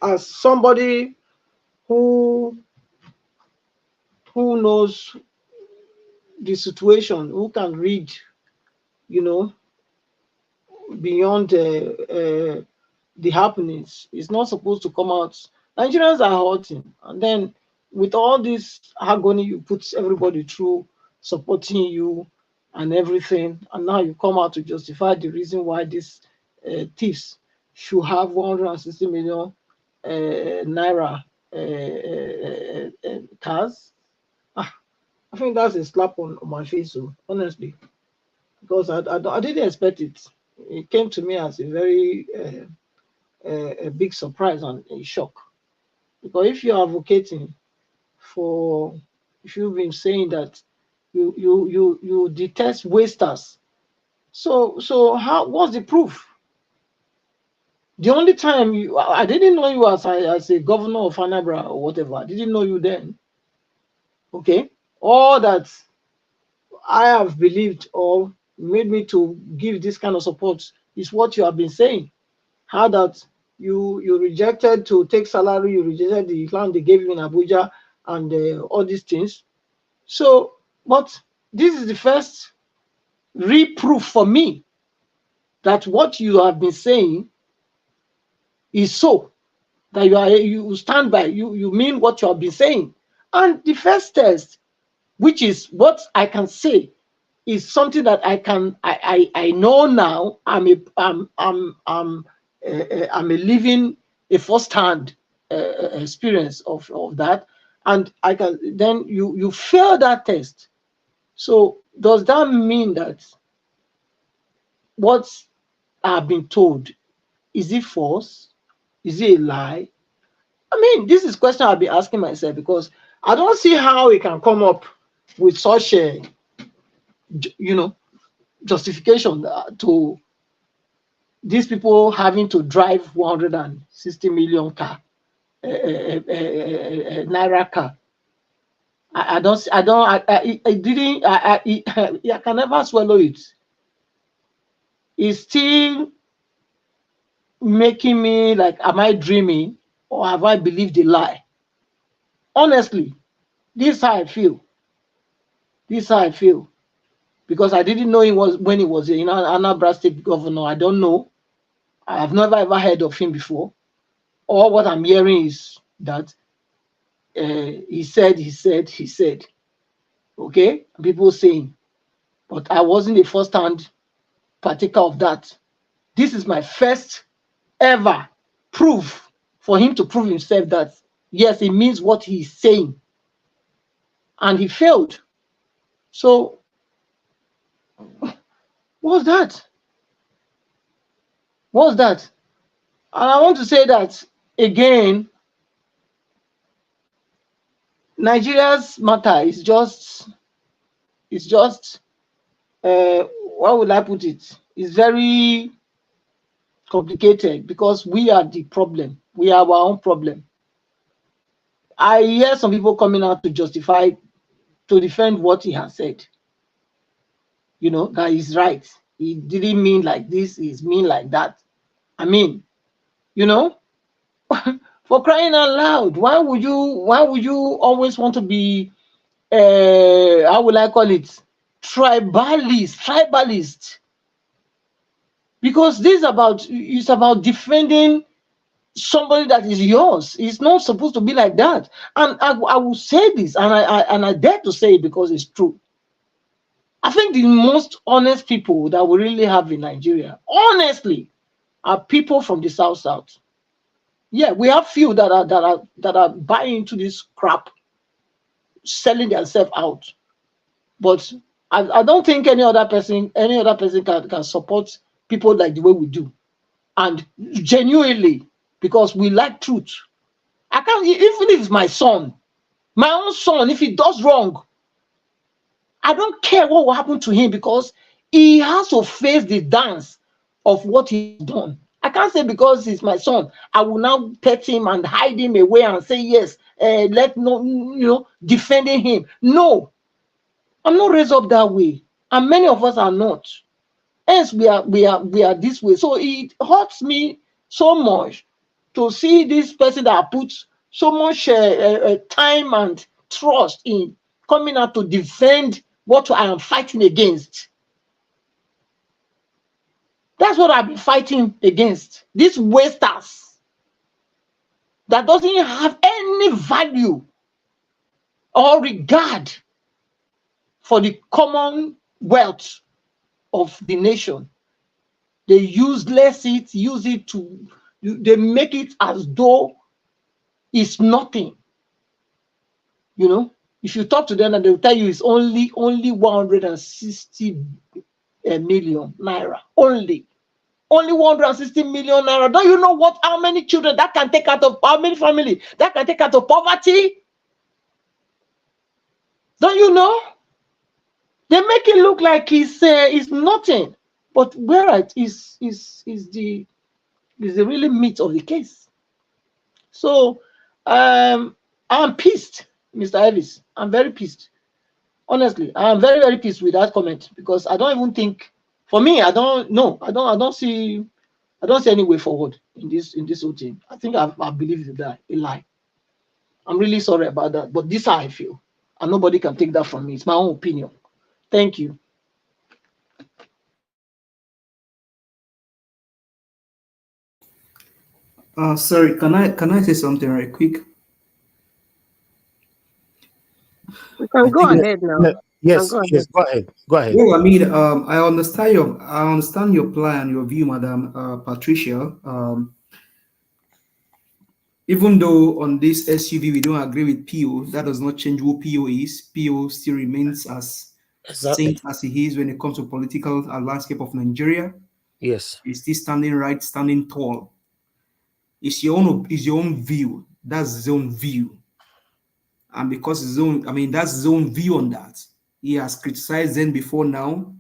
as somebody who knows the situation, who can read, beyond the happenings, is not supposed to come out. Nigerians are hurting, and then with all this agony you put everybody through, supporting you and everything, and now you come out to justify the reason why these thieves should have 160 million naira cars. I think that's a slap on my face, so honestly, because I didn't expect it. It came to me as a very a big surprise and a shock. Because if you're advocating for, if you've been saying that you detest wasters, so what's the proof? The only time I didn't know you as a governor of Anambra or whatever. I didn't know you then. Okay, all that I have believed or made me to give this kind of support is what you have been saying. How that you rejected to take salary, you rejected the plan they gave you in Abuja, and all these things. So, but this is the first reproof for me that what you have been saying is so, that you stand by, you mean what you have been saying. And the first test, which is what I can say, is something that I know now. I'm a living, a first-hand experience of that, and I can then you fail that test. So does that mean that what I've been told, is it false? Is it a lie? I mean, this is a question I'll be asking myself, because I don't see how we can come up with such a justification to these people having to drive 160 million car, naira car. I can never swallow it. It's still making me like, am I dreaming, or have I believed a lie? Honestly, this is how I feel. This is how I feel. Because I didn't know when he was in Anambra State governor. I don't know. I have never ever heard of him before. All what I'm hearing is that he said. Okay, people saying, but I wasn't a first-hand partaker of that. This is my first ever prove for him to prove himself that yes, he means what he's saying, and he failed. So what's that? What's that? And I want to say that again, Nigeria's matter is just, how would I put it? It's very complicated because we are the problem. We are our own problem. I hear some people coming out to justify, to defend what he has said. You know, that he's right. He didn't mean like this, he's mean like that. I mean, you know, for crying out loud, why would you always want to be how will I call it, tribalist? Because this is about defending somebody that is yours. It's not supposed to be like that. And I will say this, and I dare to say it because it's true. I think the most honest people that we really have in Nigeria, honestly, are people from the South. Yeah, we have few that are buying into this crap, selling themselves out. But I don't think any other person can support people like the way we do. And genuinely, because we like truth. I can't, even if it's my son, my own son, if he does wrong, I don't care what will happen to him because he has to face the dance of what he's done. I can't say because he's my son, I will now pet him and hide him away and say yes, defending him. No, I'm not raised up that way, and many of us are not. Hence, we are this way. So it hurts me so much to see this person that puts so much time and trust in coming out to defend what I am fighting against. That's what I've been fighting against. These wasters that doesn't have any value or regard for the common wealth of the nation. They use it to, they make it as though it's nothing. You know, if you talk to them and they'll tell you it's only 160 million naira. Only 160 million naira. Don't you know how many children that can take out of, how many family that can take out of poverty? Don't you know? They make it look like it's nothing, but where it is the really meat of the case. So I'm pissed, Mr. Ellis. I'm very pissed. Honestly, I'm very, very pissed with that comment because I don't even think, for me, I don't see any way forward in this whole thing. I think I believe in that, a lie. I'm really sorry about that, but this is how I feel, and nobody can take that from me. It's my own opinion. Thank you. Sorry, can I say something right quick? We can go ahead now. Yes, go ahead. Go ahead. Well, I mean, I understand your plan and your view, Madam Patricia. Even though on this SUV we don't agree with PO, that does not change who PO is. PO still remains as saint as he is when it comes to political landscape of Nigeria. Yes, he's still standing tall. It's your own view. That's his own view. And because that's his own view on that. He has criticized them before now.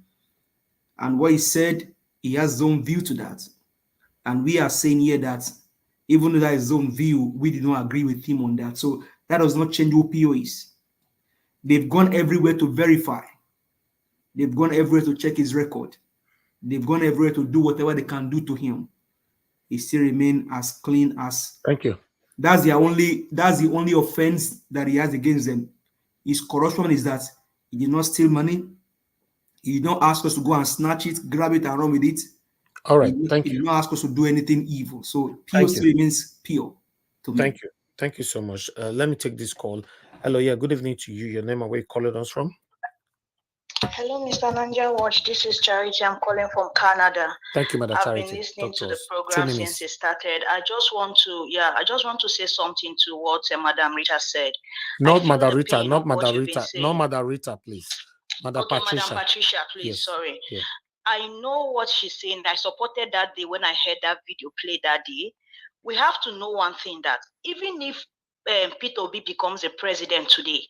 And what he said, he has his own view to that. And we are saying here that even though that is his own view, we do not agree with him on that. So that does not change who PO is. They've gone everywhere to verify. They've gone everywhere to check his record. They've gone everywhere to do whatever they can do to him. He still remains as clean as. Thank you. That's the only offense that he has against them. His corruption is that he did not steal money. He did not ask us to go and snatch it, grab it, and run with it. All right, he did not ask us to do anything evil. So pure still remains pure to me. Thank you. Thank you so much. Let me take this call. Hello, yeah, good evening to you. Your name and where you calling us from? Hello, Mr. Nanja Watch. This is Charity. I'm calling from Canada. Thank you, Madam I've Charity. been listening Talk to to the us. 2 program minutes. since it started. I just want to say something to what Madam Rita said. Not I feel Madam the Rita, pain not of what Madam you've been Rita, not saying. Madam Rita, please. Madam Okay, Patricia. Madam Patricia, please. Yes. Sorry. Yeah. I know what she's saying. I supported that day when I heard that video play that day. We have to know one thing, that even if Peter Obi becomes a president today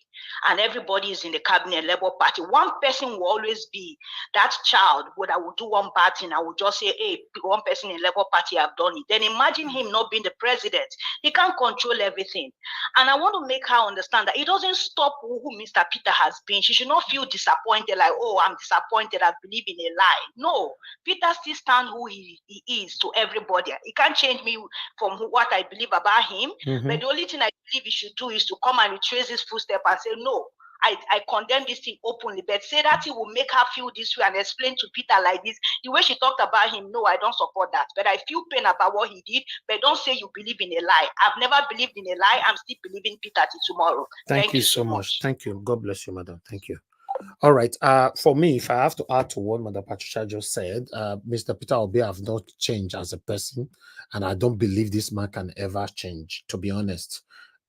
and everybody is in the cabinet, Labour Party, one person will always be that child that will do one bad thing. I will just say, hey, one person in Labour Party have done it. Then imagine him not being the president. He can't control everything. And I want to make her understand that it doesn't stop who Mr. Peter has been. She should not feel disappointed, like, oh, I'm disappointed, I believe in a lie. No, Peter still stands who he is to everybody. He can't change me from what I believe about him. But the only thing I believe he should do is to come and retrace his footsteps and say, no, I condemn this thing openly, but say that he will make her feel this way and explain to Peter like this. The way she talked about him, no, I don't support that. But I feel pain about what he did, but don't say you believe in a lie. I've never believed in a lie. I'm still believing Peter till tomorrow. Thank you so much. Thank you. God bless you, madam. Thank you. All right. For me, if I have to add to what Madam Patricia just said, Mr. Peter Obi have not changed as a person, and I don't believe this man can ever change. To be honest,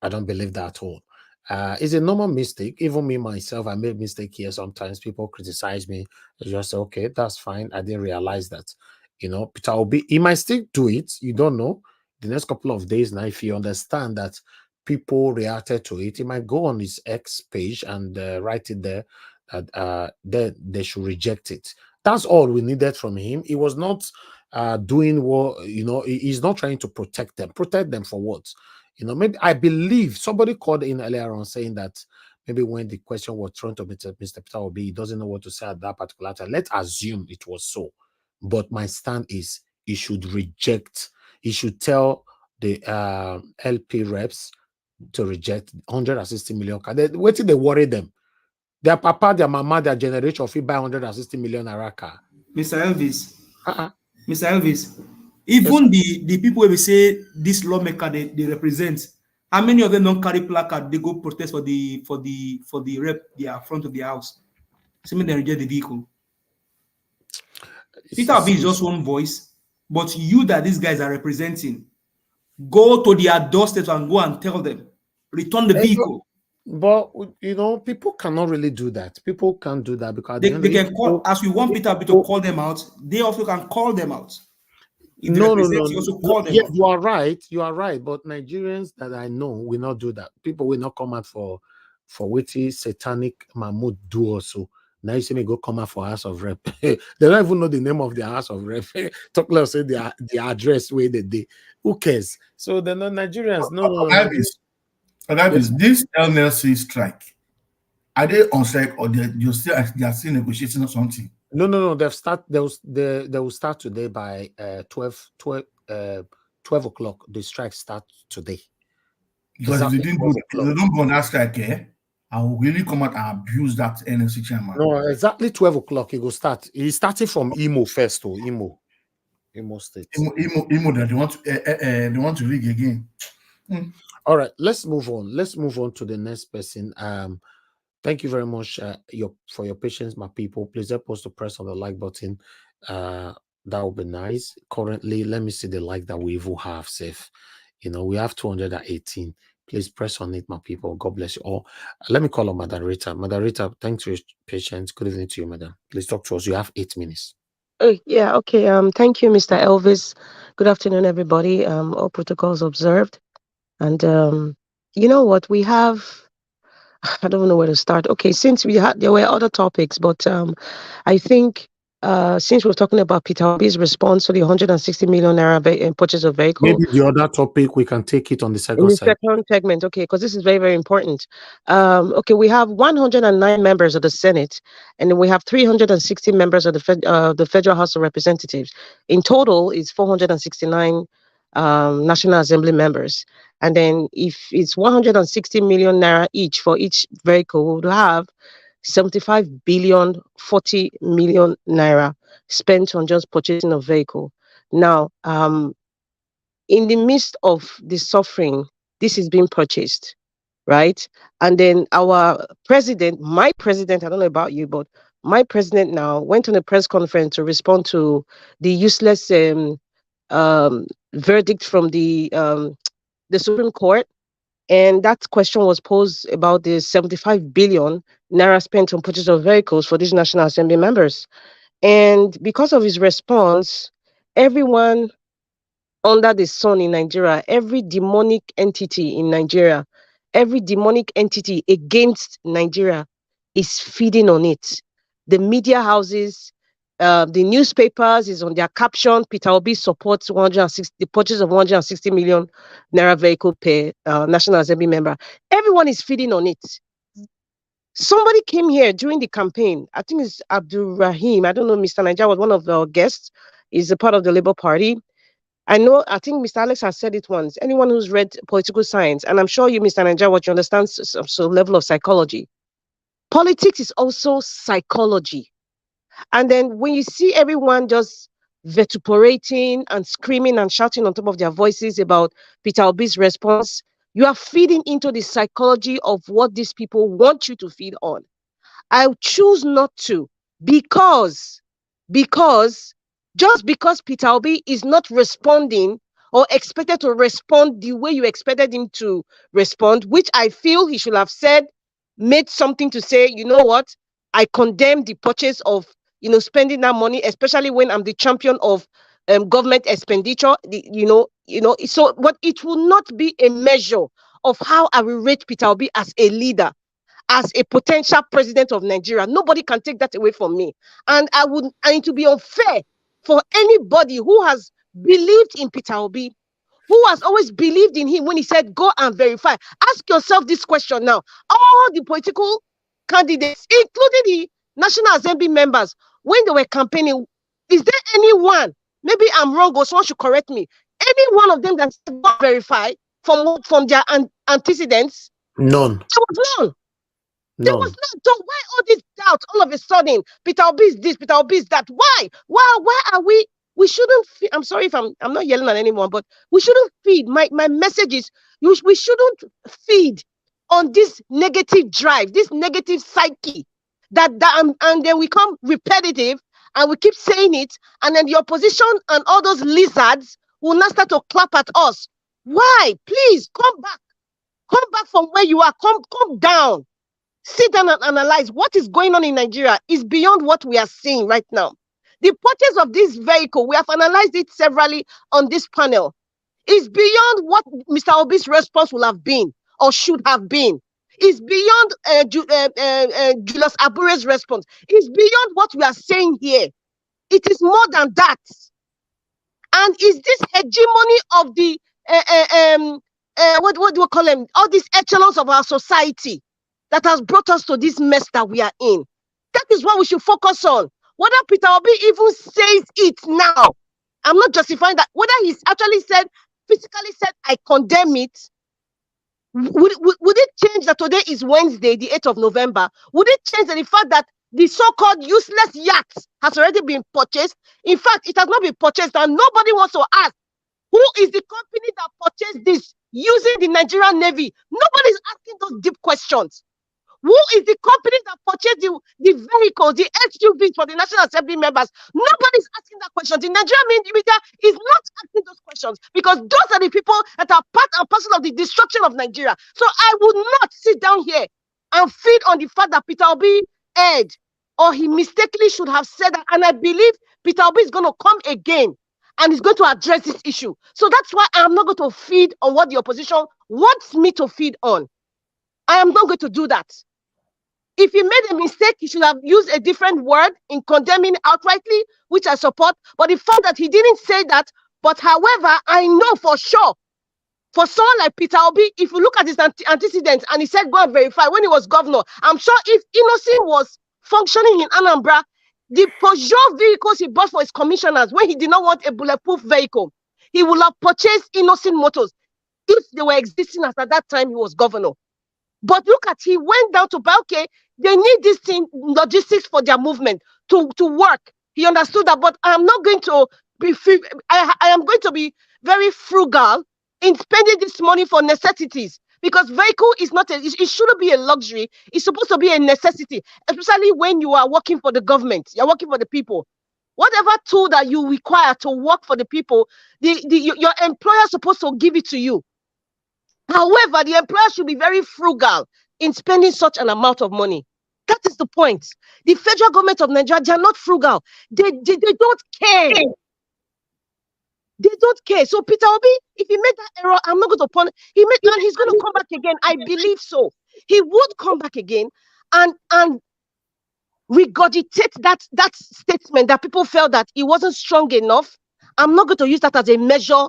I don't believe that at all. It's a normal mistake. Even me myself, I made mistake here. Sometimes people criticize me. I just say, okay, that's fine. I didn't realize that. You know, Peter Obi, he might still do it. You don't know. The next couple of days now, if you understand that people reacted to it, he might go on his X page and write it there that they should reject it. That's all we needed from him. He was not doing what, you know, he's not trying to protect them. Protect them for what? You know, maybe I believe somebody called in earlier on saying that maybe when the question was thrown to Mr. Peter Obi, he doesn't know what to say at that particular time. Let's assume it was so. But my stand is he should reject, he should tell the LP reps to reject 160 million. Wait till they worry them. Their papa, their mama, their generation fee buy 160 million naira car. Mr. Elvis. Mr. Elvis. Even the people will say this lawmaker they represent, how many of them don't carry placard? They go protest for the rep their front of the house. Some of them reject the vehicle. Peter Obi is just one voice, but you that these guys are representing, go to their doorsteps and go and tell them, return the vehicle. But you know, people cannot really do that. People can't do that because they can call, as we want Peter Obi to call them out, they also can call them out. If no, you also call them out. You are right. You are right. But Nigerians that I know will not do that. People will not come out for witty satanic Mahmoud do also. Now you see me go come out for House of Rep. They don't even know the name of their House of Rep. Talk less say the address where they did. Who cares? So they're not Nigerians. No. This LNLC strike, are they on strike or they are still negotiating or something? No. They will start today by 12 o'clock. The strike starts today. Because if they don't go on that strike, I will really come out and abuse that NLC chairman. No, exactly 12 o'clock. He will start. He's starting from Imo first, to Imo State. Imo that they want to rig again. All right, let's move on. Let's move on to the next person. Thank you very much for your patience, my people. Please help us to press on the like button. That would be nice. Currently, let me see the like that we even have safe. You know, we have 218. Please press on it, my people. God bless you all. Let me call on Madam Rita. Madam Rita, thanks for your patience. Good evening to you, madam. Please talk to us. You have 8 minutes. Oh, yeah, okay. Thank you, Mr. Elvis. Good afternoon, everybody. All protocols observed. And you know what? We have, I don't know where to start. Okay, since there were other topics, but I think since we're talking about Peter Obi's response to the 160 million naira purchase of vehicle. Maybe the other topic, we can take it on the second segment. Okay, because this is very, very important. Okay, we have 109 members of the Senate, and we have 360 members of the Federal House of Representatives. In total, it's 469 National Assembly members. And then if it's 160 million naira each for each vehicle, we would have 75 billion, 40 million naira spent on just purchasing a vehicle. Now, in the midst of the suffering, this is being purchased, right? And then our president, my president, I don't know about you, but my president now went on a press conference to respond to the useless verdict from the Supreme Court. And that question was posed about the 75 billion naira spent on purchase of vehicles for these National Assembly members. And because of his response, everyone under the sun in Nigeria, every demonic entity in Nigeria, every demonic entity against Nigeria is feeding on it. The media houses, the newspapers is on their caption. Peter Obi supports the purchase of 160 million naira vehicle per National Assembly member. Everyone is feeding on it. Somebody came here during the campaign. I think it's Abdul Rahim. I don't know. Mr. Nigeria was one of the guests. He's a part of the Labour Party. I think Mr. Alex has said it once. Anyone who's read political science, and I'm sure you, Mr. Nigeria, what you understand some level of psychology. Politics is also psychology. And then when you see everyone just vituperating and screaming and shouting on top of their voices about Peter Obi's response, you are feeding into the psychology of what these people want you to feed on. I choose not to because just because Peter Obi is not responding or expected to respond the way you expected him to respond, which I feel he should have said, made something to say, you know what, I condemn the purchase of, spending that money, especially when I'm the champion of government expenditure, so, but it will not be a measure of how I will rate Peter Obi as a leader, as a potential president of Nigeria. Nobody can take that away from me. And it would be unfair for anybody who has believed in Peter Obi, who has always believed in him when he said, go and verify. Ask yourself this question now. All the political candidates, including the National Assembly members, when they were campaigning, is there anyone, maybe I'm wrong or someone should correct me, any one of them that said, go and verify from their antecedents? None. There was none. There was none. So why all this doubt all of a sudden? Peter Obi is this, Peter Obi is that. Why? Why are we shouldn't feed, I'm sorry if I'm not yelling at anyone, but we shouldn't feed. My message is we shouldn't feed on this negative drive, this negative psyche and then we come repetitive and we keep saying it, and then the opposition and all those lizards will not start to clap at us. Why? Please come back from where you are. Come down. Sit down and analyze what is going on in Nigeria is beyond what we are seeing right now. The purchase of this vehicle, we have analyzed it severally on this panel, is beyond what Mr. Obi's response will have been or should have been. It's beyond Julius Abure's response. It's beyond what we are saying here. It is more than that. And is this hegemony of the what do we call them? All these echelons of our society that has brought us to this mess that we are in. That is what we should focus on. Whether Peter Obi even says it now, I'm not justifying that. Whether he's actually physically said, I condemn it. Would it change that today is Wednesday, the 8th of November? Would it change the fact that the so-called useless yacht has already been purchased? In fact, it has not been purchased, and nobody wants to ask, who is the company that purchased this using the Nigerian Navy? Nobody is asking those deep questions. Who is the company that purchased the vehicles, the SUVs for the National Assembly members? Nobody is asking that question. The Nigerian media is not asking those questions because those are the people that are part and parcel of the destruction of Nigeria. So I would not sit down here and feed on the fact that Peter Obi erred, or he mistakenly should have said that. And I believe Peter Obi is going to come again and is going to address this issue. So that's why I'm not going to feed on what the opposition wants me to feed on. I am not going to do that. If he made a mistake, he should have used a different word in condemning outrightly, which I support. But the fact that he didn't say that, but however, I know for sure, for someone like Peter Obi, if you look at his antecedents, and he said, go and verify when he was governor, I'm sure if Innocent was functioning in Anambra, the Peugeot vehicles he bought for his commissioners, when he did not want a bulletproof vehicle, he would have purchased Innocent motors if they were existing as at that time he was governor. But look at, he went down to, okay, they need this thing, logistics for their movement to work. He understood that, but I'm not going to be free. I am going to be very frugal in spending this money for necessities, because vehicle is not it shouldn't be a luxury. It's supposed to be a necessity, especially when you are working for the government. You're working for the people. Whatever tool that you require to work for the people, your employer is supposed to give it to you. However, the employer should be very frugal in spending such an amount of money. That is the point. The federal government of Nigeria, they are not frugal. They don't care. They don't care. So Peter Obi, if he made that error, I'm not going to punish. And he's going to come back again. I believe so. He would come back again and regurgitate that statement that people felt that he wasn't strong enough. I'm not going to use that as a measure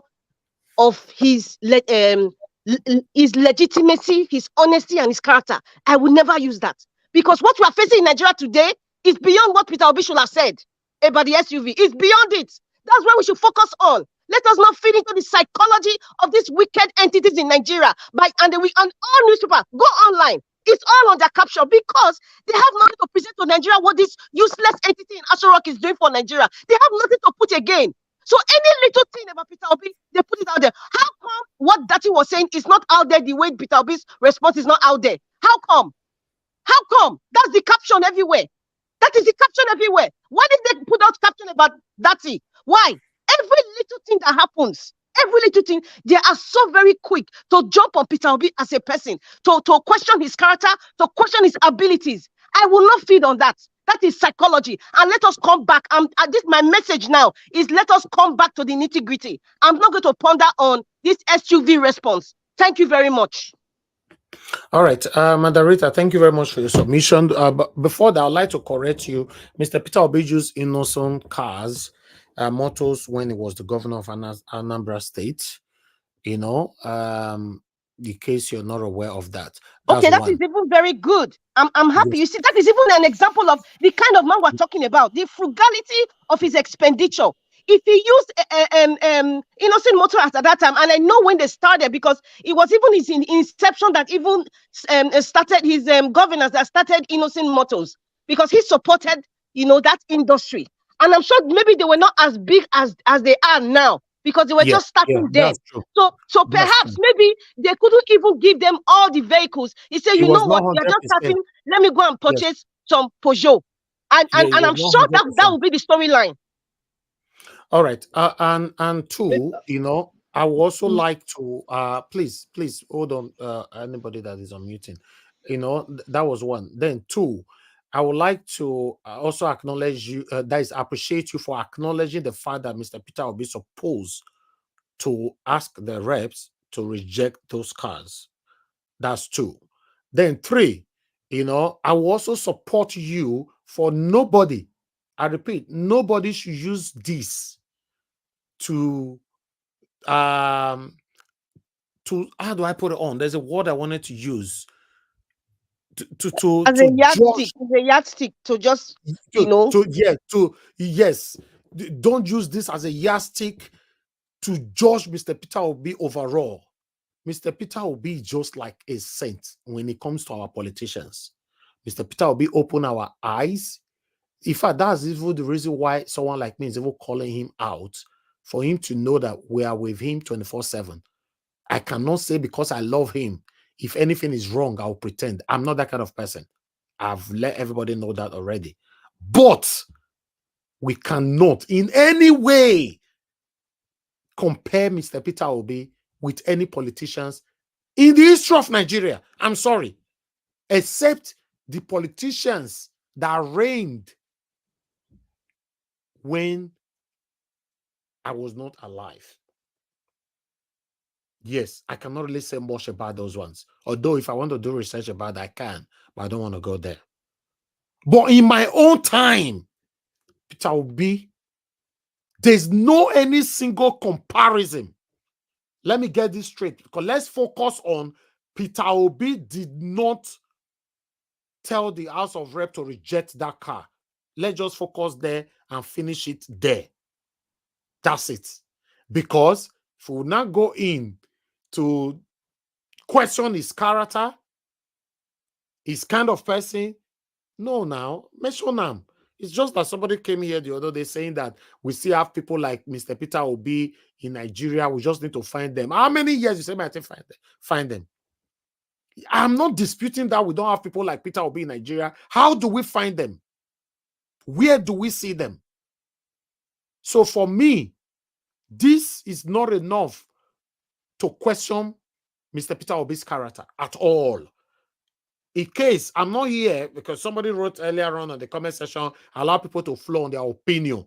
of his legitimacy, his honesty, and his character. I will never use that, because what we are facing in Nigeria today is beyond what Peter Obi should have said about the SUV. It's beyond it. That's where we should focus on. Let us not feed into the psychology of these wicked entities in Nigeria. And all newspapers go online. It's all on their caption, because they have nothing to present to Nigeria what this useless entity in Aso Rock is doing for Nigeria. They have nothing to put again. So any little thing about Peter Obi, they put it out there. How come what Dati was saying is not out there the way Peter Obi's response is not out there? How come? How come? That's the caption everywhere. That is the caption everywhere. Why did they put out caption about Dati? Why? Every little thing that happens, every little thing, they are so very quick to jump on Peter Obi as a person, to question his character, to question his abilities. I will not feed on that. That is psychology. And let us come back. My message now is, let us come back to the nitty-gritty. I'm not going to ponder on this SUV response. Thank you very much. All right, Madarita, thank you very much for your submission. But before that, I'd like to correct you. Mr. Peter Obi used innocent cars, motors, when he was the governor of Anambra State. In case you're not aware of that. Okay, that is even very good. I'm happy. You see, that is even an example of the kind of man we're talking about, the frugality of his expenditure. If he used innocent motor at that time, and I know when they started, because it was even his inception that even started his governors that started innocent motors, because he supported, that industry. And I'm sure maybe they were not as big as they are now, because they were just starting then. So perhaps maybe they couldn't even give them all the vehicles. He said, you know what, you're just starting, let me go and purchase some Peugeot. And I'm sure that will be the storyline. All right. And two, I would also like to please hold on, anybody that is unmuting. That was one. Then two, I would like to also acknowledge you, that is, appreciate you for acknowledging the fact that Mr. Peter will be supposed to ask the reps to reject those cars. That's two. Then three, I will also support you for nobody. I repeat, nobody should use this to how do I put it on? There's a word I wanted to use. As a yardstick to just yes. Don't use this as a yardstick to judge Mr. Peter Obi overall. Mr. Peter Obi is just like a saint when it comes to our politicians. Mr. Peter Obi open our eyes. In fact, that's even the reason why someone like me is even calling him out, for him to know that we are with him 24/7. I cannot say because I love him, if anything is wrong, I'll pretend. I'm not that kind of person. I've let everybody know that already. But we cannot in any way compare Mr. Peter Obi with any politicians in the history of Nigeria. I'm sorry. Except the politicians that reigned when I was not alive. Yes, I cannot really say much about those ones. Although if I want to do research about that, I can, but I don't want to go there. But in my own time, Peter Obi, there's no any single comparison. Let me get this straight, because let's focus on Peter Obi did not tell the House of Rep to reject that car. Let's just focus there and finish it there. That's it. Because if we now go in to question his character, his kind of person, no, now, mention them. It's just that somebody came here the other day saying that we still have people like Mr. Peter Obi in Nigeria. We just need to find them. How many years you say I think find them? I'm not disputing that we don't have people like Peter Obi in Nigeria. How do we find them? Where do we see them? So for me, this is not enough to question Mr. Peter Obi's character at all. In case I'm not here because somebody wrote earlier on in the comment section, allow people to flow on their opinion.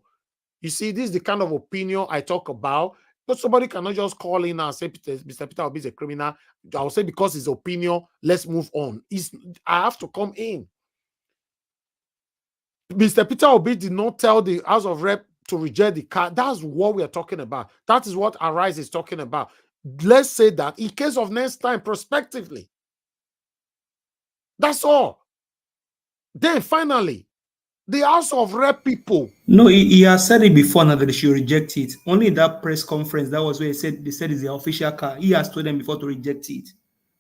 You see, this is the kind of opinion I talk about. But somebody cannot just call in and say Mr. Peter Obi is a criminal. I will say because his opinion, let's move on. I have to come in. Mr. Peter Obi did not tell the House of Rep to reject the car. That's what we are talking about. That is what Arise is talking about. Let's say that in case of next time, prospectively. That's all. Then finally, the House of Rep people. No, he has said it before now that they should reject it. Only in that press conference, that was where they said it's the official car. He has told them before to reject it.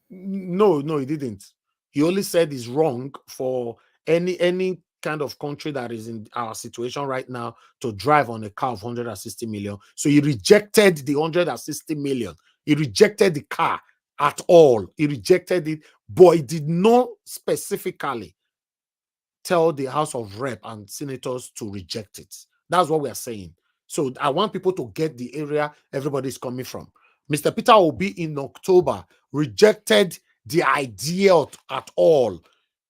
No, he didn't. He only said it's wrong for any kind of country that is in our situation right now to drive on a car of 160 million. So he rejected the 160 million. He rejected the car at all. He rejected it, but he did not specifically tell the House of Rep and senators to reject it. That's what we are saying. So I want people to get the area everybody is coming from. Mr. Peter Obi in October rejected the idea at all.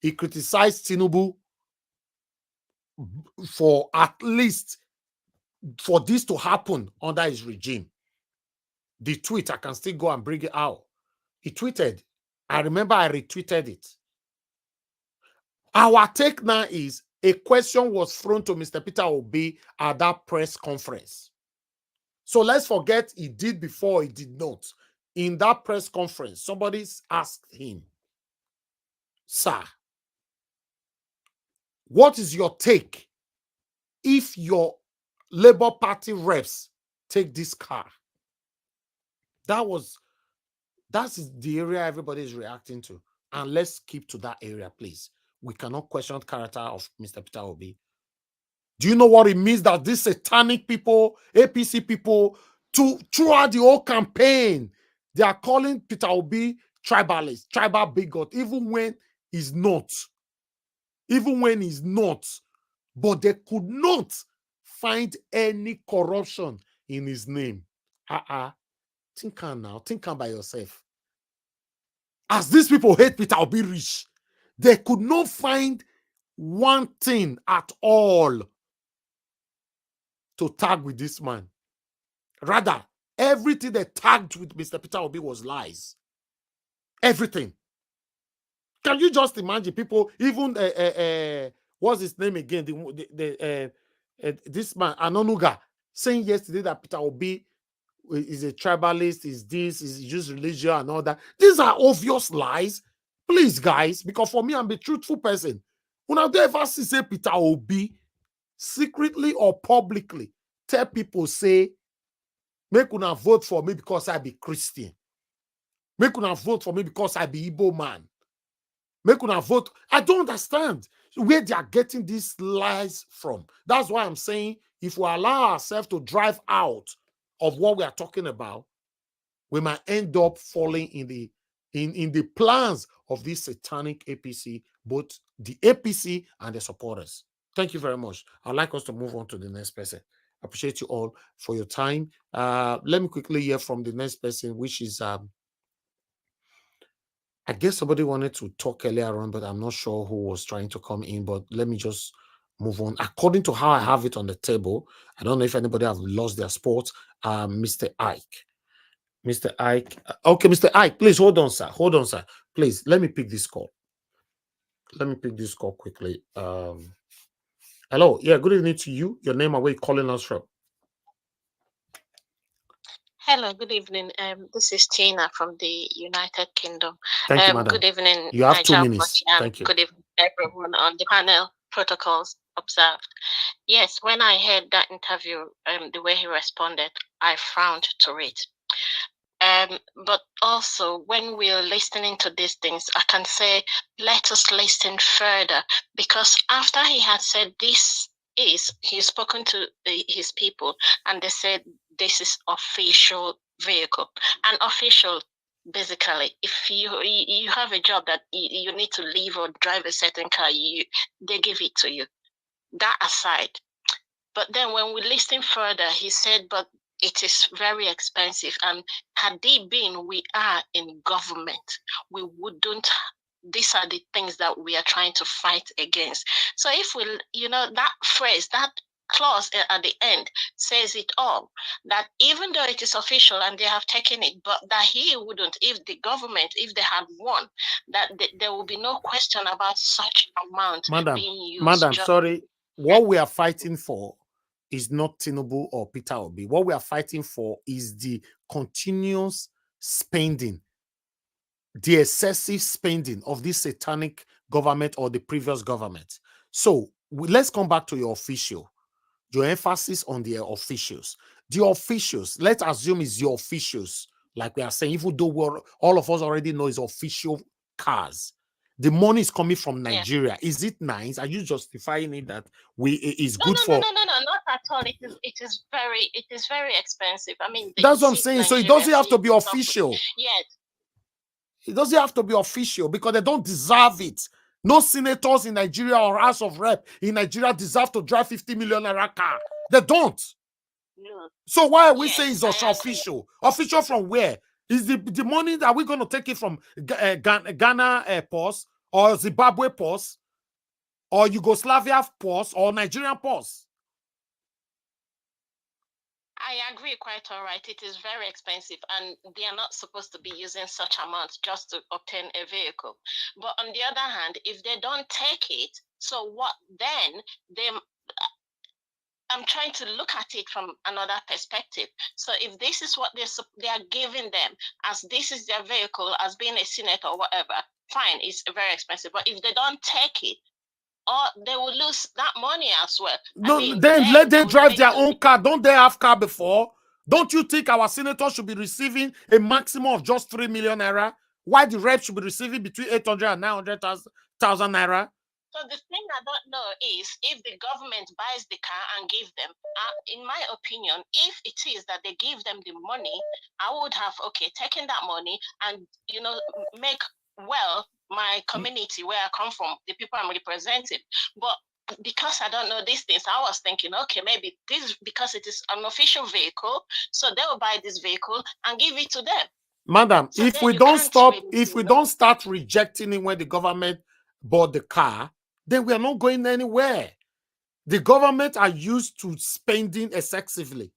He criticized Tinubu for at least for this to happen under his regime. The tweet, I can still go and bring it out. He tweeted, I remember I retweeted it. Our take now is a question was thrown to Mr. Peter Obi at that press conference. So let's forget he did before, he did not. In that press conference, somebody asked him, sir, what is your take if your Labour Party reps take this car? That's the area everybody is reacting to. And let's keep to that area, please. We cannot question the character of Mr. Peter Obi. Do you know what it means that these satanic people, APC people, throughout the whole campaign, they are calling Peter Obi tribalist, tribal bigot, even when he's not. Even when he's not. But they could not find any corruption in his name. Think on now. Think on by yourself. As these people hate Peter Obi rich, they could not find one thing at all to tag with this man. Rather, everything they tagged with Mr. Peter Obi was lies. Everything. Can you just imagine people, even, what's his name again? This man, Anonuga, saying yesterday that Peter Obi is a tribalist, is this, is just religion and all that. These are obvious lies. Please, guys, because for me, I'm a truthful person. When I ever see say Peter Obi secretly or publicly tell people, say, make una vote for me because I be Christian. Make una vote for me because I be Igbo man. Make una vote. I don't understand where they are getting these lies from. That's why I'm saying if we allow ourselves to drive out of what we are talking about, we might end up falling in the plans of this satanic APC, both the APC and the supporters. Thank you very much. I'd like us to move on to the next person. I appreciate you all for your time. Let me quickly hear from the next person, which is, I guess somebody wanted to talk earlier on, but I'm not sure who was trying to come in, but let me just move on. According to how I have it on the table, I don't know if anybody have lost their spot. Mr. Ike. Mr. Ike. Okay, Mr. Ike, please hold on, sir. Hold on, sir. Please, let me pick this call. Let me pick this call quickly. Hello. Yeah, good evening to you. Your name and where you calling us from? Hello, good evening. This is Tina from the United Kingdom. Thank you, madam. Good evening. You have 2 minutes. Thank you. Good evening, everyone on the panel. Protocols observed. Yes, when I heard that interview, the way he responded, I frowned to it. But also, when we're listening to these things, I can say, let us listen further, because after he had said this he's spoken to his people, and they said this is official vehicle, and official Basically, if you have a job that you need to leave or drive a certain car, they give it to you. That aside, but then when we listen further, he said, but it is very expensive. And had they been, we are in government, we wouldn't. These are the things that we are trying to fight against. So if we, that phrase, that clause at the end says it all, that even though it is official and they have taken it, but that he wouldn't, if the government, if they had won, that there will be no question about such amount being used. Madam, sorry, what we are fighting for is not Tinubu or Peter Obi. What we are fighting for is the continuous spending, the excessive spending of this satanic government or the previous government. So let's come back to your official. Your emphasis on the officials. The officials, let's assume it's your officials, like we are saying, even though all of us already know it's official cars. The money is coming from Nigeria. Yeah. Is it nice? Are you justifying it that it's good for? No, not at all. It is very expensive. I mean, that's what I'm saying. So it doesn't have to be official. Yes. It doesn't have to be official because they don't deserve it. No senators in Nigeria or House of Rep in Nigeria deserve to drive 50 million naira car. They don't. No. So why are we saying it's official? Official from where? Is the money that we're going to take it from Ghana post or Zimbabwe post or Yugoslavia post or Nigerian post? I agree, quite all right. It is very expensive, and they are not supposed to be using such amounts just to obtain a vehicle. But on the other hand, if they don't take it, so what then? I'm trying to look at it from another perspective. So if this is what they are giving them, as this is their vehicle, as being a senator or whatever, fine, it's very expensive. But if they don't take it, or they will lose that money as well. No, then let them drive their own car. Don't they have car before? Don't you think our senators should be receiving a maximum of just 3 million naira? Why the rep should be receiving between 800 and 900,000 naira? So the thing I don't know is if the government buys the car and gives them, in my opinion, if it is that they give them the money, I would have, taken that money and, make my community where I come from, the people I'm representing. But because I don't know these things, I was thinking, maybe this, because it is an official vehicle, so they will buy this vehicle and give it to them. Madam, so if we don't stop, if we don't start rejecting it when the government bought the car, then we are not going anywhere. The government are used to spending excessively.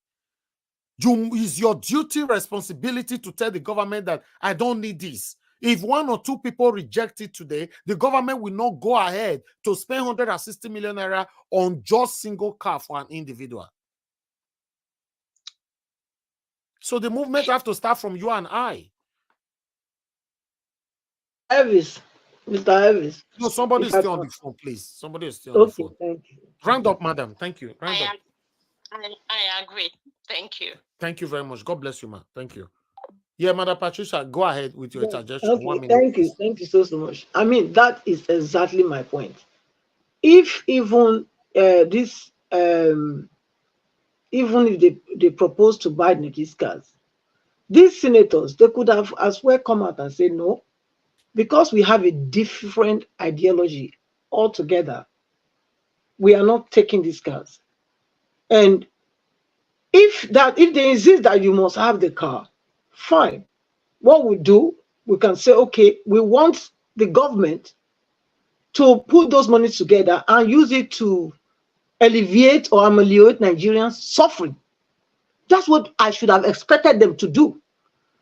It's your duty, responsibility to tell the government that I don't need this. If 1 or 2 people reject it today, the government will not go ahead to spend 160 million naira on just single car for an individual. So the movement have to start from you and I. Elvis, Mr. Elvis. No, somebody is still on the phone, please. Somebody is still on the phone. Thank you. Round up, madam. Thank you. Round up. I agree. Thank you. Thank you very much. God bless you, ma. Thank you. Yeah, Madam Patricia, go ahead with your suggestion. Okay, 1 minute. Thank you so much. I mean, that is exactly my point. If even this, even if they propose to buy these cars, these senators, they could have as well come out and say no, because we have a different ideology altogether. We are not taking these cars. And if they insist that you must have the car, fine. What we do, we can say, okay, we want the government to put those monies together and use it to alleviate or ameliorate Nigerians' suffering. That's what I should have expected them to do.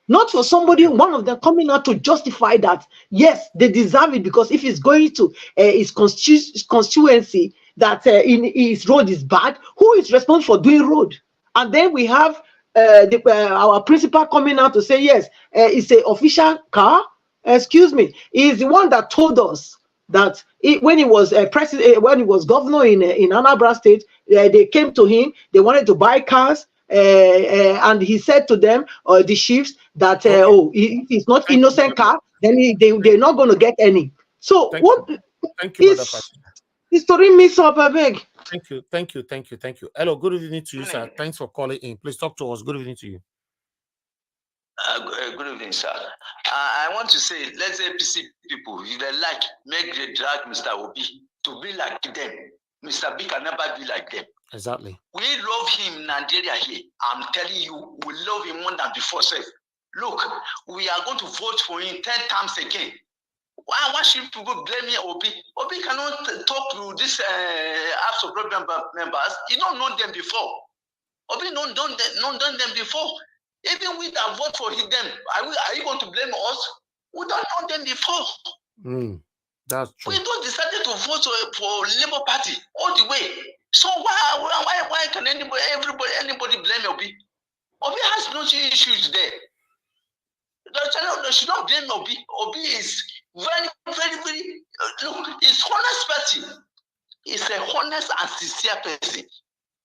Not for somebody, one of them coming out to justify that, yes, they deserve it, because if it's going to his constituency, that in his road is bad, who is responsible for doing road? And then we have our principal coming out to say, yes, it's an official car. Excuse me, he's the one that told us that when he was president, when he was governor in Anambra State, they came to him, they wanted to buy cars, and he said to them, the chiefs, that if it's not innocent car, then they're not going to get any. So thank you, history mix up, I beg. Thank you. Hello, good evening to you, sir. Thanks for calling in. Please talk to us. Good evening to you. Good evening, sir. I want to say, let's say PC people, if they like, make the drag Mr. Obi to be like them. Mr. B can never be like them. Exactly. We love him in Nigeria here. I'm telling you, we love him more than before. Self. Look, we are going to vote for him 10 times again. Why should people blame me, Obi? Obi cannot talk to this House of members. He don't know them before. Obi don't know them before. Even we that vote for them, are you going to blame us? We don't know them before. That's true. We don't decided to vote for Labour Party all the way. So why can anybody blame Obi? Obi has no issues there. They should not blame Obi. Obi is very, look, he's honest person. He's a honest and sincere person.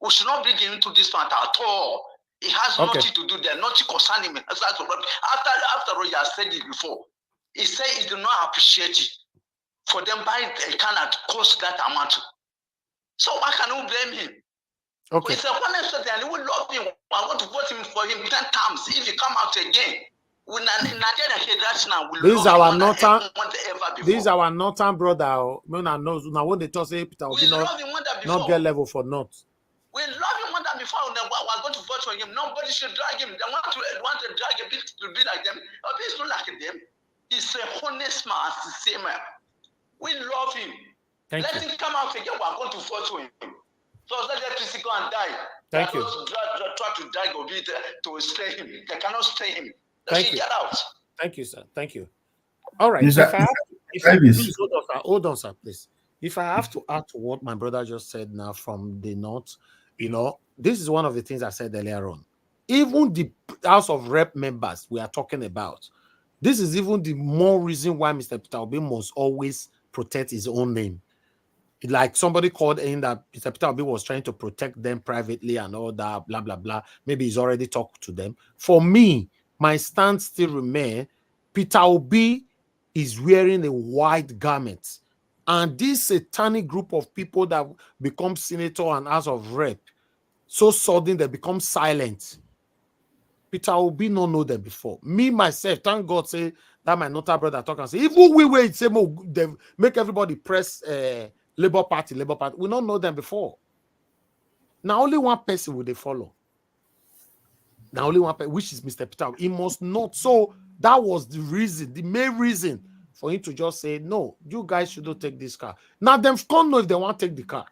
We should not bring him into this matter at all. He has nothing to do there, nothing concerning him. After all, he has said it before. He said he did not appreciate it for them buying a can that cost that amount. So why can we blame him? Okay. It's a honest person and we love him. I want to vote him for him 10 times. If he come out again, this is our northern brother. Now when they talk say Peter Obi not get level for north. We love him more than before. We're going to vote for him. Nobody should drag him. They want to drag a bit to be like them. Obi is not like them. He's a honest man, sincere man. We love him. Let him come out again. We're going to vote for him. So let the PC go and die. Thank you. Try to drag Obi to stay him. They cannot stay him. Thank you. Get out. Thank you, sir. Thank you. All right. Please hold on, sir, please. If I have to add to what my brother just said now from the north, this is one of the things I said earlier on. Even the House of Rep members we are talking about, this is even the more reason why Mr. Peter Obi must always protect his own name. Like somebody called in that Mr. Peter Obi was trying to protect them privately and all that, blah, blah, blah. Maybe he's already talked to them. For me, my stance still remains, Peter Obi is wearing a white garment. And this satanic group of people that become senator and House of Rep, so sudden they become silent. Peter Obi no know them before. Me, myself, thank God, say that my notable brother talk and say, even we wait, say, they make everybody press Labour Party. We don't know them before. Now only one person will they follow. Now only one person, which is Mr. Peter. He must not. So that was the reason, the main reason for him to just say, no, you guys shouldn't take this car. Now them can't know if they want to take the car.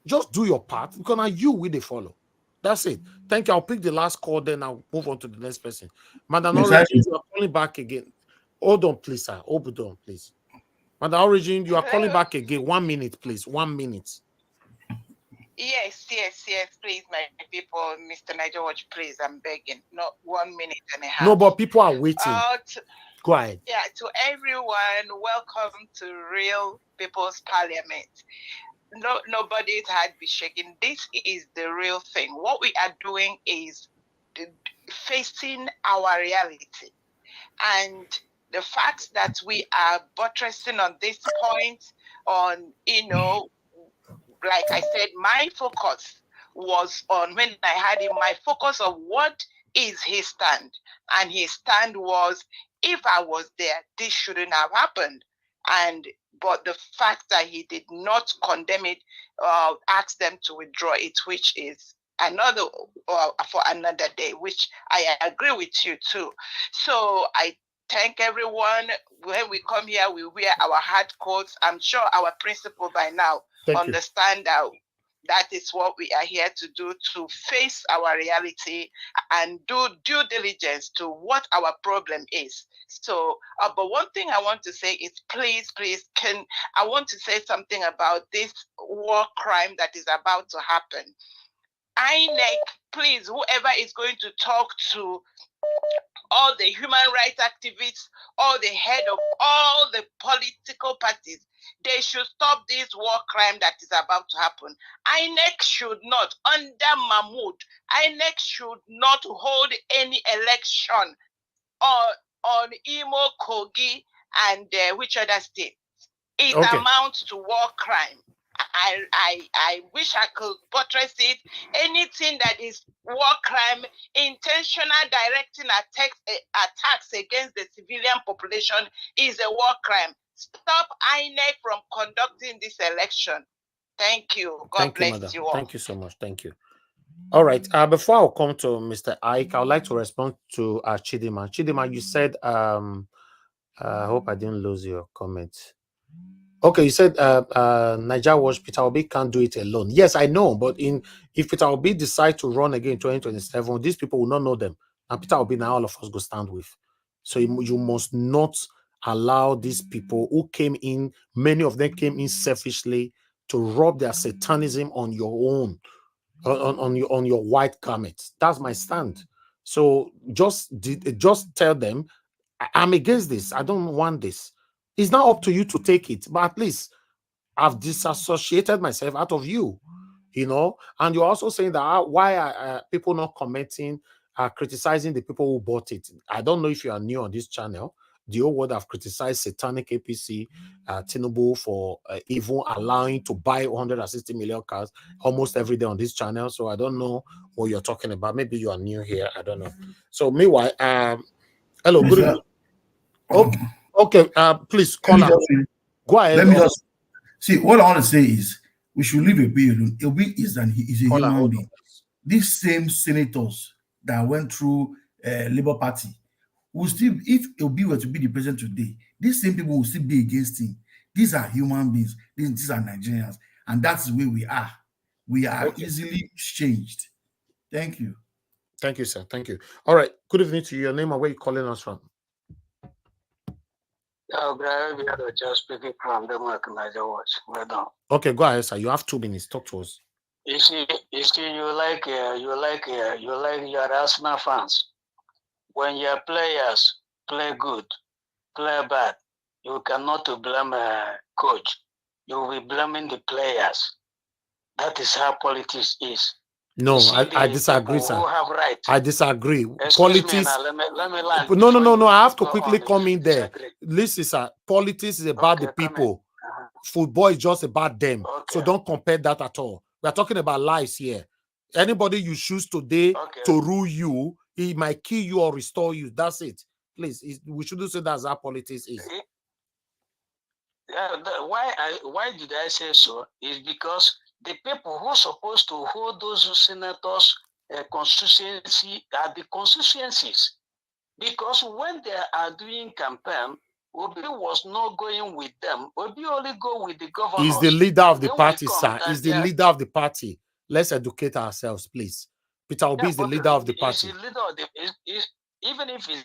Just do your part because now you will they follow. That's it. Thank you. I'll pick the last call, then I'll move on to the next person. Madam Origin, you are calling back again. Hold on, please, sir. Hold on, please. Madam Origin, you are calling back again. 1 minute, please. 1 minute. Yes, please, my people. Mr. Niger Watch, please, I'm begging. Not 1 minute and a half. No, but people are waiting. Go ahead. Yeah, to everyone, welcome to Real People's Parliament. Nobody's heart be shaking. This is the real thing. What we are doing is facing our reality. And the fact that we are buttressing on this point on, like I said, my focus was on, when I had him, my focus of what is his stand. And his stand was, if I was there, this shouldn't have happened. But the fact that he did not condemn it, ask them to withdraw it, which is another for another day, which I agree with you too. So I thank everyone. When we come here, we wear our hard coats. I'm sure our principal by now understand that is what we are here to do, to face our reality and do due diligence to what our problem is. So, but one thing I want to say is, please, I want to say something about this war crime that is about to happen. INEC, please, whoever is going to talk to all the human rights activists, all the head of all the political parties, they should stop this war crime that is about to happen. INEC should not, under Mahmoud, INEC should not hold any election on Imo, Kogi, and which other state. It amounts to war crime. I wish I could buttress it. Anything that is war crime, intentional directing attacks against the civilian population is a war crime. Stop INEC from conducting this election. Thank you. God bless madam. you all. Thank you so much. Thank you. All right. Before I come to Mr. Ike, I would like to respond to Chidima. Chidima, you said, I hope I didn't lose your comment. Okay, you said Niger Watch Peter Obi can't do it alone. Yes, I know, but if Peter Obi decide to run again in 2027, these people will not know them. And Peter Obi now all of us go stand with. So you must not allow these people who came in, many of them came in selfishly to rub their satanism on your own, on your white garments. That's my stand. So just tell them, I'm against this. I don't want this. It's not up to you to take it, but at least I've disassociated myself out of you, and you're also saying that why are people not commenting, criticizing the people who bought it. I don't know if you are new on this channel. The whole world have criticized satanic APC, Tinubu for even allowing to buy 160 million cars almost every day on this channel. So I don't know what you're talking about. Maybe you are new here. I don't know. So meanwhile, hello, good evening. Okay, please call out. Go ahead. Let me just see. What I want to say is we should leave Obi alone. Obi is a human being. These same senators that went through Labour Party will still, if Obi were to be the president today, these same people will still be against him. These are human beings. These are Nigerians, and that's where we are. We are easily changed. Thank you. Thank you, sir. Thank you. All right. Good evening to you. Your name and where you calling us from? We are just speaking from Denmark, Niger Watch. Well done. Okay, go ahead, sir. You have 2 minutes. Talk to us. You see, you like your Arsenal fans. When your players play good, play bad, you cannot blame a coach. You will be blaming the players. That is how politics is. No, I disagree, sir. Who have right. I disagree. Politics. Let me land. No. I have to quickly come in there. Listen, sir. Politics is about the people. Football is just about them. So don't compare that at all. We are talking about lives here. Anybody you choose today to rule you, he might kill you or restore you. That's it. Please, we shouldn't say that's how politics is. Why did I say so? Is because the people who are supposed to hold those senators' constituency are the constituencies. Because when they are doing campaign, Obi was not going with them. Obi only go with the governors. He's the leader of the party, sir. He's the leader of the party. Let's educate ourselves, please. Peter Obi is the leader of the party. He's the leader of the, even if he's,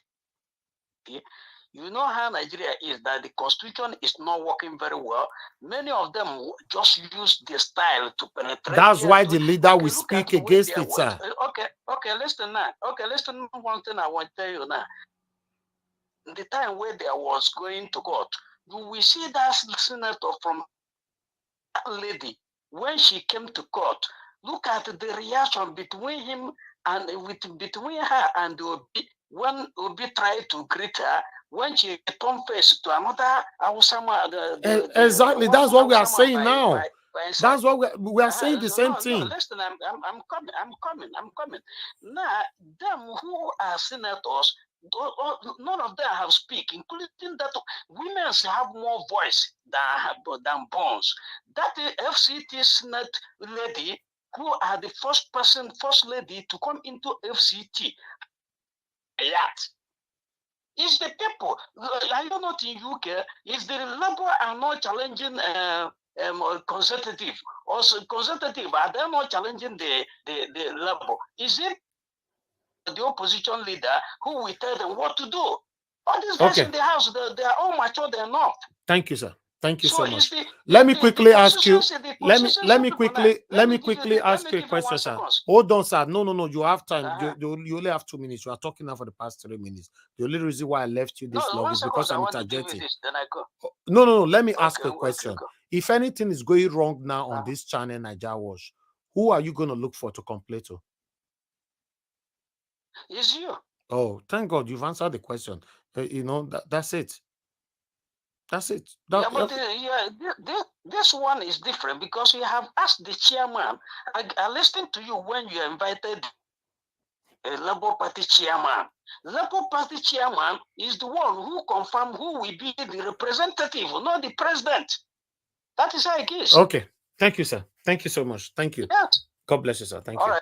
you know how Nigeria is, that the constitution is not working very well. Many of them just use the style to penetrate. That's why the leader will speak against it, sir. Okay, listen now. Okay, listen, one thing I want to tell you now. The time where there was going to court, you will see that senator from that lady when she came to court. Look at the reaction between him and between her and Obi. When Obi tried to greet her, when she turned face to another, exactly. That's what we are saying now. That's what we are saying the same thing. No, listen, I'm coming. Now, them who are senators, none of them have speak, including that women have more voice than bones. That FCT Senate lady, who are the first lady to come into FCT. It's the people. I don't know in UK, it's the Labour are not challenging conservative. Also conservative, are they not challenging the Labour? Is it the opposition leader who will tell them what to do? All these guys in the house, they are all matured enough. Thank you, sir. Thank you so much. Let me quickly ask you. Let me quickly ask you a question, sir. Hold on, sir. No. You have time. You only have 2 minutes. You are talking now for the past 3 minutes. The only reason why I left you this long is because I'm interjecting. No. Let me ask a question. If anything is going wrong now on this channel, Niger Watch, who are you going to look for to complain to? It's you. Oh, thank God you've answered the question. That's it. That's it. Yeah, but this one is different because you have asked the chairman. I listened to you when you invited a Labour Party chairman. Labour Party chairman is the one who confirmed who will be the representative, not the president. That is how it is. Okay. Thank you, sir. Thank you so much. Thank you. Yes. God bless you, sir. Thank All you. right.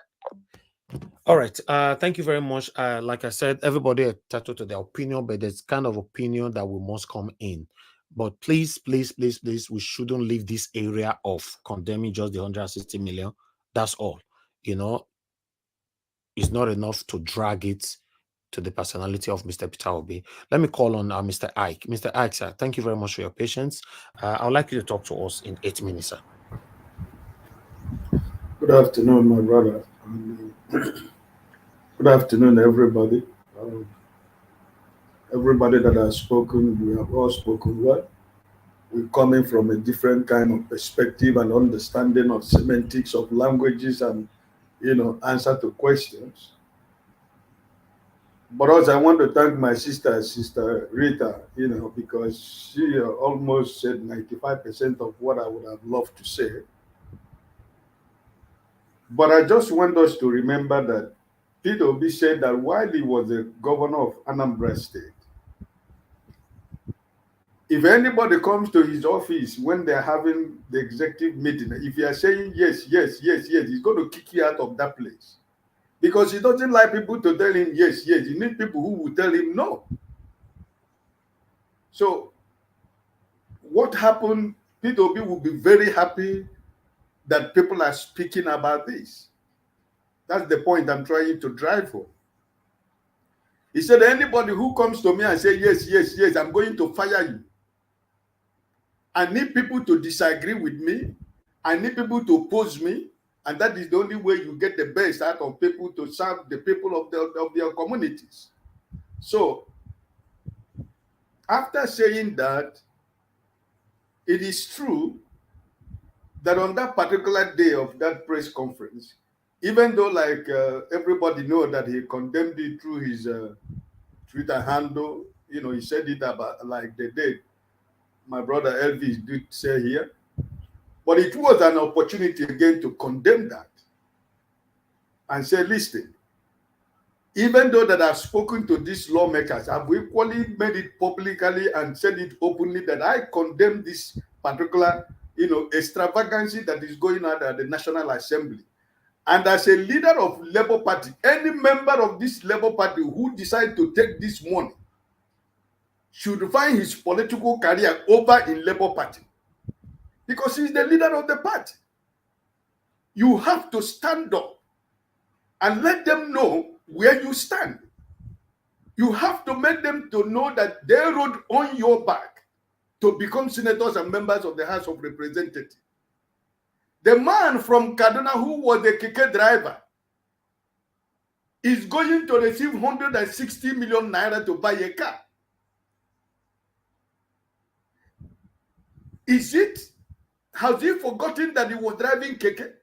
All right. Thank you very much. Like I said, everybody is entitled to their opinion, but there's kind of opinion that we must come in. But please, please, please, please, we shouldn't leave this area of condemning just the 160 million. That's all. You know, it's not enough to drag it to the personality of Mr. Peter Obi. Let me call on Mr. Ike. Mr. Ike, sir, thank you very much for your patience. I would like you to talk to us in 8 minutes, sir. Good afternoon, my brother. Good afternoon, everybody. Everybody that has spoken, we have all spoken well. We're coming from a different kind of perspective and understanding of semantics of languages and, answer to questions. But also, I want to thank my Sister Rita, because she almost said 95% of what I would have loved to say. But I just want us to remember that Peter Obi said that while he was the governor of Anambra State, if anybody comes to his office when they're having the executive meeting, if you are saying yes, yes, yes, yes, he's going to kick you out of that place. Because he doesn't like people to tell him yes, yes. He needs people who will tell him no. So what happened, Peter Obi will be very happy that people are speaking about this. That's the point I'm trying to drive for. He said, anybody who comes to me and say, yes, yes, yes, I'm going to fire you. I need people to disagree with me. I need people to oppose me. And that is the only way you get the best out of people to serve the people of their communities. So, after saying that, it is true that on that particular day of that press conference, even though everybody know that he condemned it through his Twitter handle, he said it about like the day my brother Elvis did say here. But it was an opportunity again to condemn that and say, listen, even though that I've spoken to these lawmakers, I've equally made it publicly and said it openly that I condemn this particular, extravagancy that is going on at the National Assembly. And as a leader of Labour Party, any member of this Labour Party who decide to take this money should find his political career over in Labour Party. Because he's the leader of the party. You have to stand up and let them know where you stand. You have to make them to know that they rode on your back to become senators and members of the House of Representatives. The man from Kaduna who was the keke driver is going to receive 160 million naira to buy a car. Has he forgotten that he was driving keke?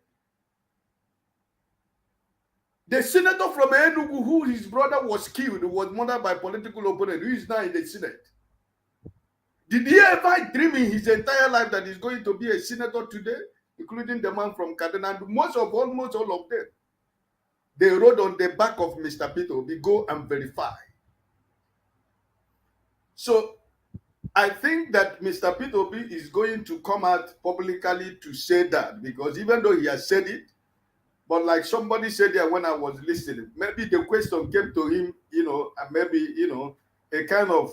The senator from Enugu, who his brother was killed, was murdered by political opponent, who is now in the Senate. Did he ever dream in his entire life that he's going to be a senator today, including the man from Kaduna? And almost all of them, they rode on the back of Mr. Peter Obi. Go and verify. So I think that Mr. Peter Obi is going to come out publicly to say that, because even though he has said it, but like somebody said there when I was listening, maybe the question came to him, and maybe, a kind of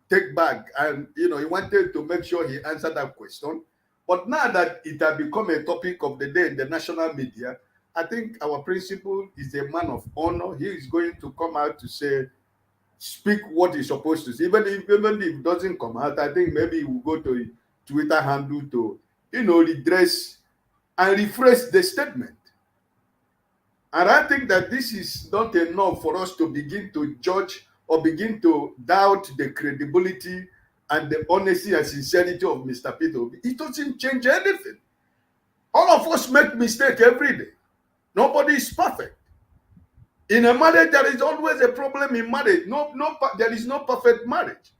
take back, and, he wanted to make sure he answered that question. But now that it has become a topic of the day in the national media, I think our principal is a man of honor. He is going to come out to speak what he's supposed to say. Even if it doesn't come out, I think maybe he will go to a Twitter handle to, redress and rephrase the statement. And I think that this is not enough for us to begin to judge or begin to doubt the credibility and the honesty and sincerity of Mr. Peter Obi. It doesn't change anything. All of us make mistakes every day. Nobody is perfect. In a marriage, there is always a problem in marriage. There is no perfect marriage.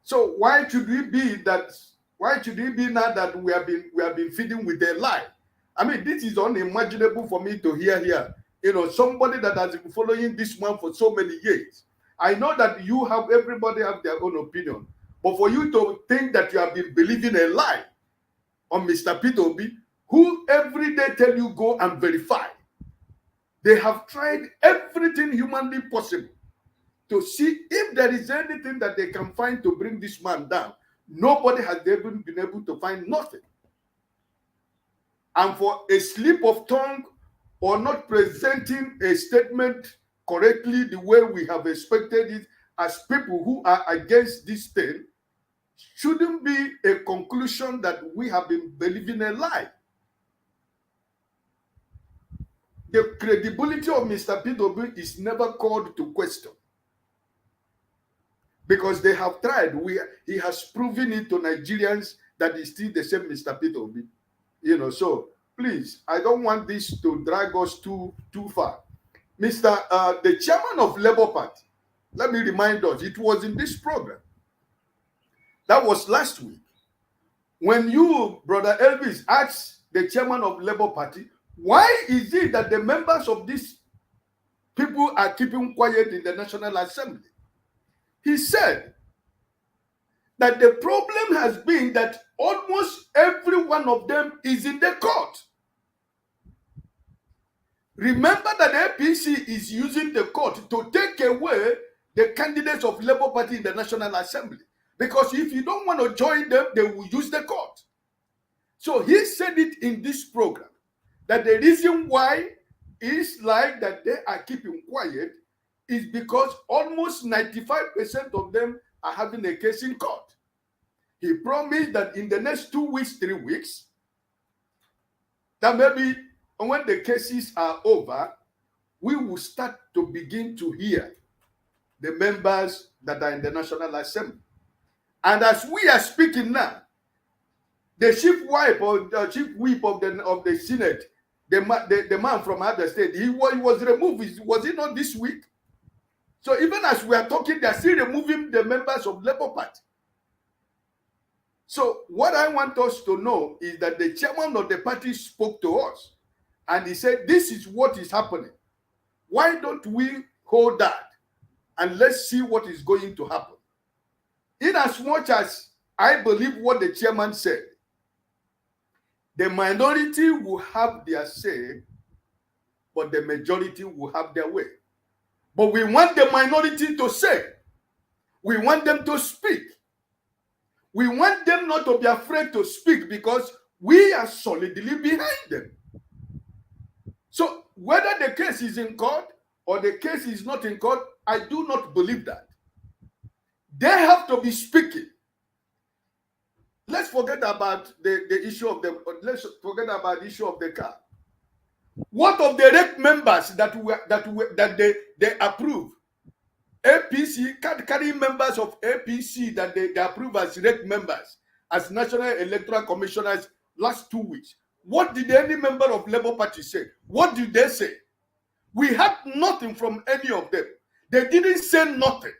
So why should we be that? Why should we be now that we have been feeding with a lie? I mean, this is unimaginable for me to hear here. You know, somebody that has been following this man for so many years. I know that everybody have their own opinion, but for you to think that you have been believing a lie on Mr. Peter Obi, who every day tell you go and verify. They have tried everything humanly possible to see if there is anything that they can find to bring this man down. Nobody has even been able to find nothing. And for a slip of tongue or not presenting a statement correctly the way we have expected it as people who are against this thing, shouldn't be a conclusion that we have been believing a lie. The credibility of Mr. Peter Obi is never called to question. Because they have tried. He has proven it to Nigerians that he's still the same Mr. Peter Obi. You know, so please, I don't want this to drag us too far. The chairman of Labour Party, let me remind us, it was in this program. That was last week. When you, Brother Elvis, asked the chairman of Labour Party, why is it that the members of these people are keeping quiet in the National Assembly? He said that the problem has been that almost every one of them is in the court. Remember that APC is using the court to take away the candidates of Labour Party in the National Assembly. Because if you don't want to join them, they will use the court. So he said it in this program, that the reason why it's like that they are keeping quiet is because almost 95% of them are having a case in court. He promised that in the next 2 weeks, 3 weeks, that maybe when the cases are over, we will start to begin to hear the members that are in the National Assembly. And as we are speaking now, the chief whip of the Senate, the man from other state, he was removed. Was it not this week? So even as we are talking, they are still removing the members of Labour Party. So what I want us to know is that the chairman of the party spoke to us and he said, this is what is happening. Why don't we hold that and let's see what is going to happen? In as much as I believe what the chairman said, the minority will have their say, but the majority will have their way. But we want the minority to say. We want them to speak. We want them not to be afraid to speak because we are solidly behind them. So whether the case is in court or the case is not in court, I do not believe that. They have to be speaking. Let's forget about the issue of the car. What of the REC members that they approve? APC, carrying members of APC that they approve as REC members, as National Electoral Commissioners last 2 weeks. What did any member of Labour Party say? What did they say? We had nothing from any of them. They didn't say nothing.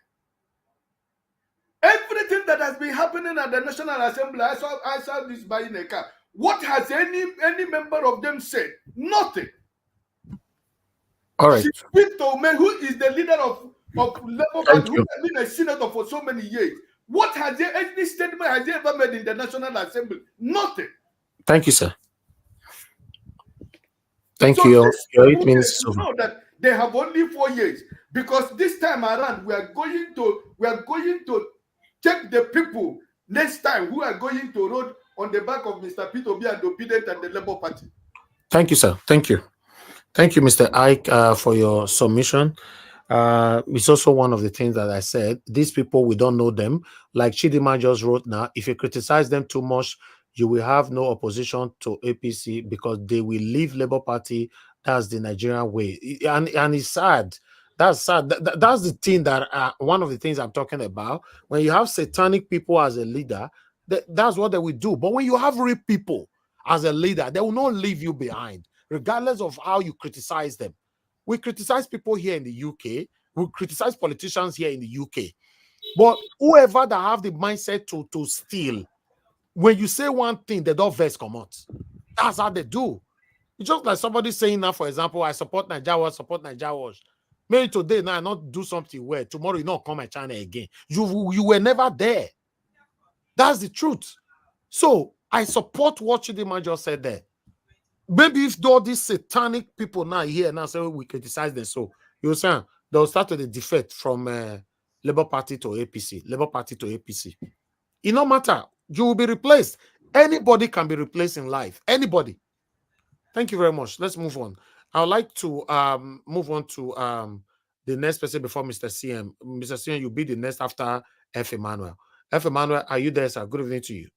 Everything that has been happening at the National Assembly, I saw this by INEC. What has any member of them said? Nothing. All right. Victor Omen, who is the leader of Labour Party, who has been a senator for so many years, what has any statement has he ever made in the National Assembly? Nothing. Thank you, sir. Thank you. It means so. Know that they have only 4 years, because this time around we are going to check the people next time who are going to road on the back of Mr. Peter Obi and Opident and the Labour Party. Thank you, sir. Thank you. Thank you, Mr. Ike, for your submission. It's also one of the things that I said. These people, we don't know them. Like Chidima just wrote now, if you criticize them too much, you will have no opposition to APC because they will leave Labour Party. That's the Nigerian way. And it's sad. That's sad. That's the thing that one of the things I'm talking about. When you have satanic people as a leader, that's what they will do. But when you have real people as a leader, they will not leave you behind, regardless of how you criticize them. We criticize people here in the UK. We criticize politicians here in the UK. But whoever that have the mindset to steal, when you say one thing, they don't vex come out. That's how they do. It's just like somebody saying now, for example, I support Nigerians, support Nigerians. Maybe today now I not do something well. Tomorrow you not come my channel again. You were never there. That's the truth. So I support what Chidinma just said there. Maybe if all these satanic people now here now say we criticize them, so you'll say they'll start to the defect from Labour Party to APC, Labour Party to APC. It no matter. You will be replaced. Anybody can be replaced in life. Anybody. Thank you very much. Let's move on. I would like to move on to the next person before Mr. CM. Mr. CM, you'll be the next after F. Emmanuel. F. Emmanuel, are you there, sir? Good evening to you.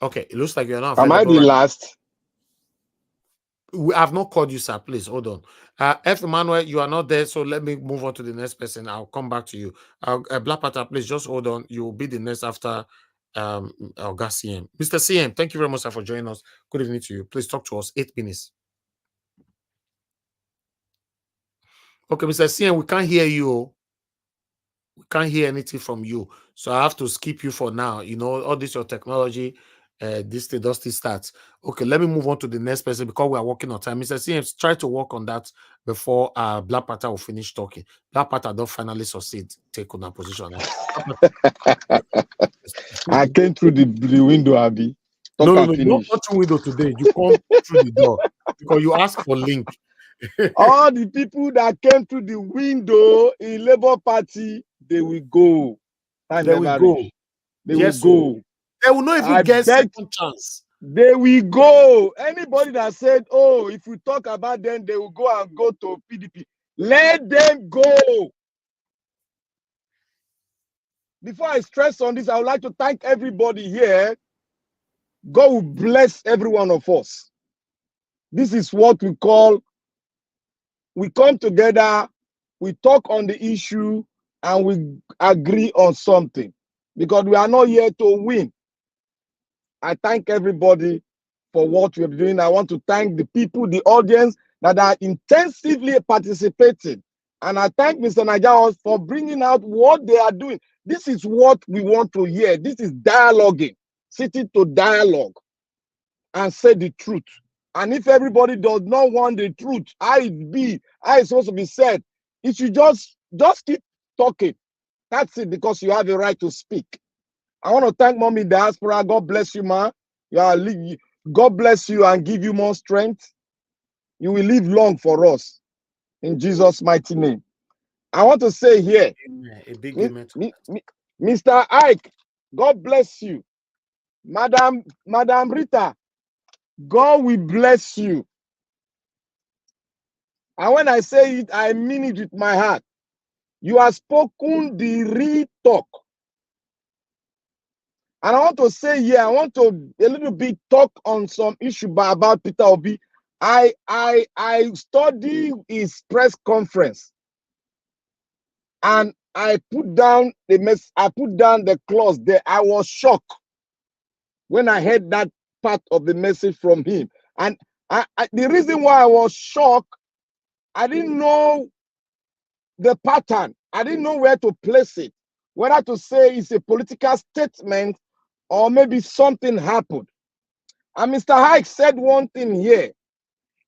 Okay, it looks like you're not available. Am I the last? We have not called you, sir. Please hold on. F. Emmanuel, you are not there, so let me move on to the next person. I'll come back to you. Black Panther, please just hold on. You will be the next after Oga CM. Mr. CM, thank you very much, sir, for joining us. Good evening to you. Please talk to us. 8 minutes. Okay, Mr. CM, we can't hear you. We can't hear anything from you, so I have to skip you for now. You know, all this your technology. This thing does still start. Okay, let me move on to the next person because we are working on time. Mr. CM, try to work on that before Black Panther will finish talking. Black Panther don't finally succeed, take on a position. I came through the window, Abby. No, you don't come through window today. You come through the door because you ask for link. All the people that came through the window in Labour Party, they will go. They will go. They will go. They will not even get second chance. They will go. Anybody that said, oh, if we talk about them, they will go and go to PDP. Let them go. Before I stress on this, I would like to thank everybody here. God will bless every one of us. This is what we call, we come together, we talk on the issue, and we agree on something. Because we are not here to win. I thank everybody for what we are doing. I want to thank the people, the audience that are intensively participating. And I thank Mr. Nigerians for bringing out what they are doing. This is what we want to hear. This is dialoguing, sitting to dialogue and say the truth. And if everybody does not want the truth, how it's supposed to be said, it should just keep talking. That's it, because you have a right to speak. I want to thank Mommy Diaspora. God bless you, ma. God bless you and give you more strength. You will live long for us. In Jesus' mighty name. I want to say here, Mr. Ike, God bless you. Madam Rita, God will bless you. And when I say it, I mean it with my heart. You have spoken the real talk. And I want to say here, I want to a little bit talk on some issue about Peter Obi. I studied his press conference, and I put down the clause there. I was shocked when I heard that part of the message from him. And the reason why I was shocked, I didn't know the pattern. I didn't know where to place it, whether to say it's a political statement or maybe something happened. And Mr. Hike said one thing here.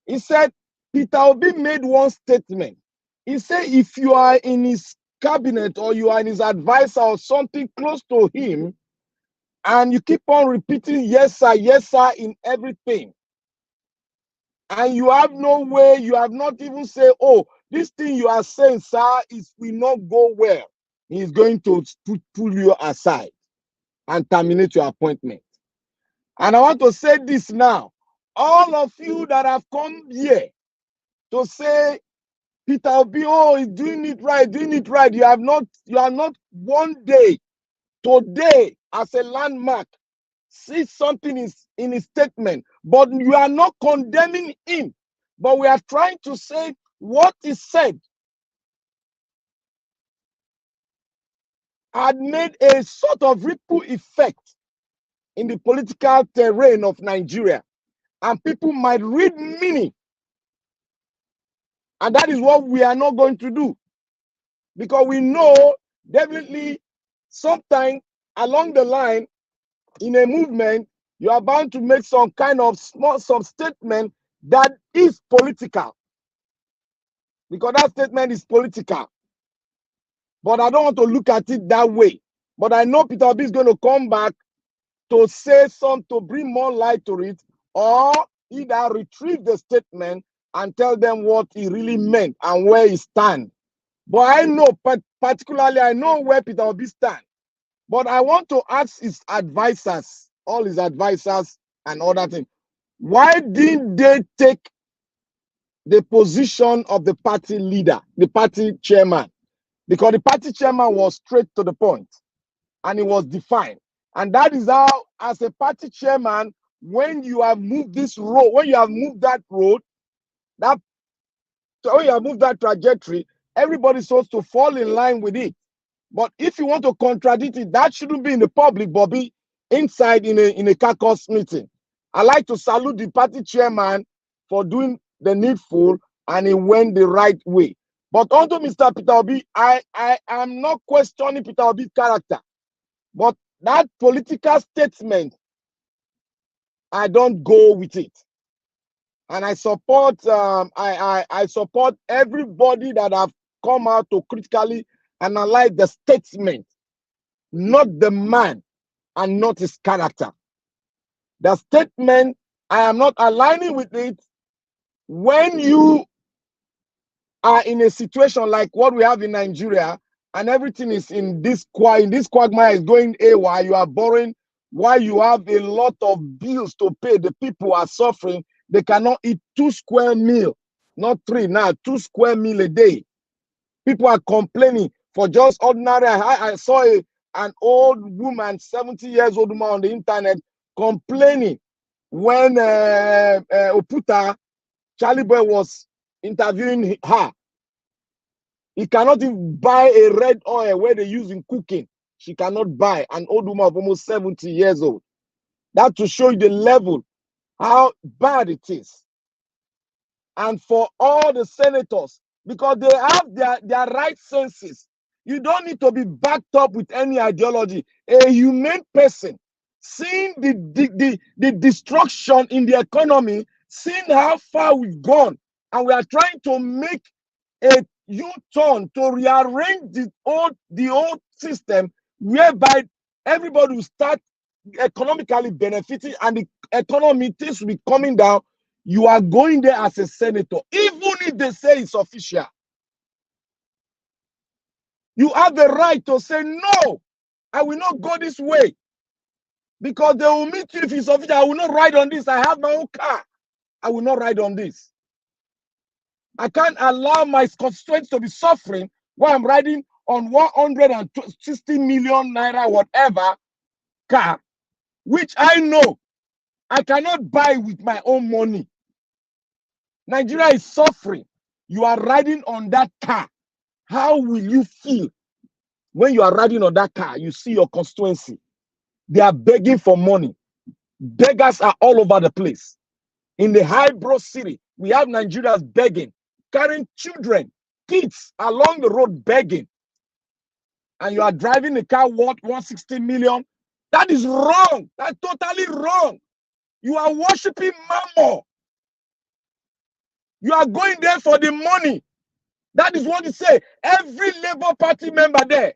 He said, Peter Obi made one statement. He said, if you are in his cabinet or you are in his advisor or something close to him, and you keep on repeating yes sir in everything, and you have no way, you have not even say, oh, this thing you are saying, sir, will not go well. He is going to pull you aside and terminate your appointment. And I want to say this now. All of you that have come here to say Peter Obi, oh, he's doing it right. You are not one day, today, as a landmark, see something in his statement, but you are not condemning him. But we are trying to say what is said had made a sort of ripple effect in the political terrain of Nigeria. And people might read meaning. And that is what we are not going to do. because we know definitely sometime along the line in a movement, you are bound to make some kind of some statement that is political, because that statement is political. But I don't want to look at it that way. But I know Peter Obi is going to come back to say something, to bring more light to it, or either retrieve the statement and tell them what he really meant and where he stands. But I know, particularly, I know where Peter Obi stands. But I want to ask his advisors, all his advisors and other things, why didn't they take the position of the party leader, the party chairman? Because the party chairman was straight to the point and it was defined. And that is how, as a party chairman, when you have moved this road, when you have moved that road, when you have moved that trajectory, everybody's supposed to fall in line with it. But if you want to contradict it, that shouldn't be in the public, but be inside in a caucus meeting. I like to salute the party chairman for doing the needful, and it went the right way. But onto Mr. Peter Obi, I am not questioning Peter Obi's character, but that political statement, I don't go with it. And I support I support everybody that have come out to critically analyze the statement, not the man and not his character. The statement, I am not aligning with it. When you are in a situation like what we have in Nigeria, and everything is in this quagmire is going AY, you are borrowing, while you have a lot of bills to pay, the people are suffering. They cannot eat 2 square meal, not 3 now, 2 square meal a day. People are complaining for just ordinary. I saw an old woman, 70 years old woman on the internet complaining when Oputa, Charlie Boy was interviewing her. He cannot even buy a red oil where they use in cooking. She cannot buy, an old woman of almost 70 years old. That to show you the level, how bad it is. And for all the senators, because they have their right senses. You don't need to be backed up with any ideology. A humane person, seeing the destruction in the economy, seeing how far we've gone, and we are trying to make a U-turn to rearrange the old system, whereby everybody will start economically benefiting and the economy things will be coming down. You are going there as a senator, even if they say it's official. You have the right to say, no, I will not go this way. Because they will meet you if it's official. I will not ride on this. I have my own car. I will not ride on this. I can't allow my constituents to be suffering while I'm riding on 160 million naira, whatever, car, which I know I cannot buy with my own money. Nigeria is suffering. You are riding on that car. How will you feel when you are riding on that car? You see your constituency. They are begging for money. Beggars are all over the place. In the high-brow city, we have Nigerians begging, carrying children, kids along the road begging. And you are driving a car worth 160 million. That is wrong. That's totally wrong. You are worshiping Mammon. You are going there for the money. That is what it says. Every Labour Party member there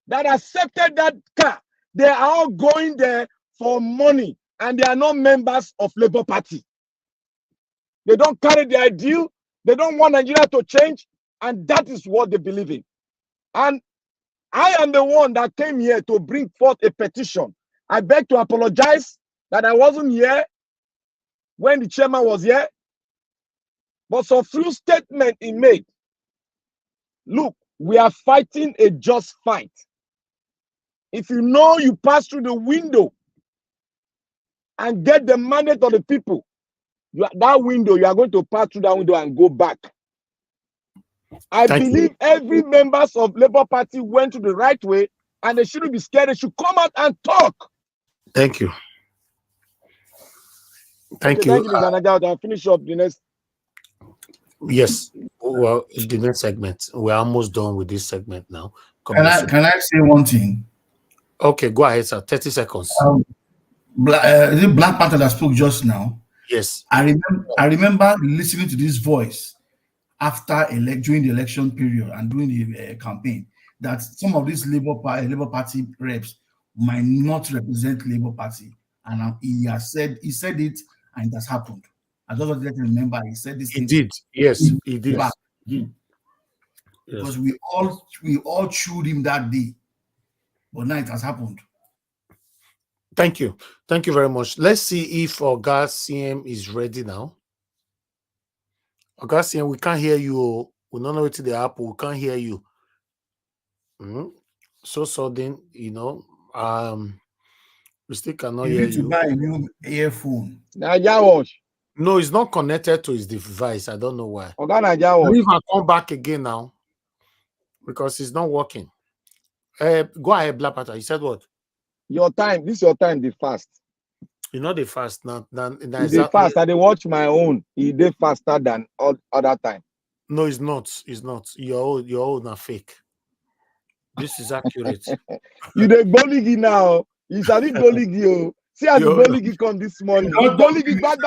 that accepted that car, they are all going there for money, and they are not members of Labour Party. They don't carry the ideal. They don't want Nigeria to change, and that is what they believe in. And I am the one that came here to bring forth a petition. I beg to apologize that I wasn't here when the chairman was here, but some few statements he made. Look, we are fighting a just fight. If you know you pass through the window and get the mandate of the people, that window, you are going to pass through that window and go back. I believe every members of Labour Party went to the right way, and they shouldn't be scared. They should come out and talk. Thank you. Thank you. Thank you, Mr. Nagai. I'll finish up the next. Yes. Well, the next segment. We're almost done with this segment now. Can I say one thing? Okay, go ahead, sir. 30 seconds. Is it Black Panther that spoke just now? Yes. I remember listening to this voice after during the election period and during the campaign, that some of these Labour Party reps might not represent Labour Party, and he said it, and it has happened. I just want to let you remember he said this. He did. Yes, he did. Back. Because we all chewed him that day, but now it has happened. Thank you very much. Let's see if Oga CM is ready now. Oga CM, we can't hear you. We don't know what the Apple. We can't hear you. So sudden, we still cannot hear you. You need to buy a new earphone. No, it's not connected to his device. I don't know why. Leave and come back again now, because it's not working. Go ahead, Black Panther. You said what? Your time. This is your time. The fast. You know the fast now. The fast. I watch my own. He did faster than all other time. No, it's not. It's not. Your own are fake. This is accurate. You the goligi now. You started goligi. See how the goligi come this morning. Goligi back.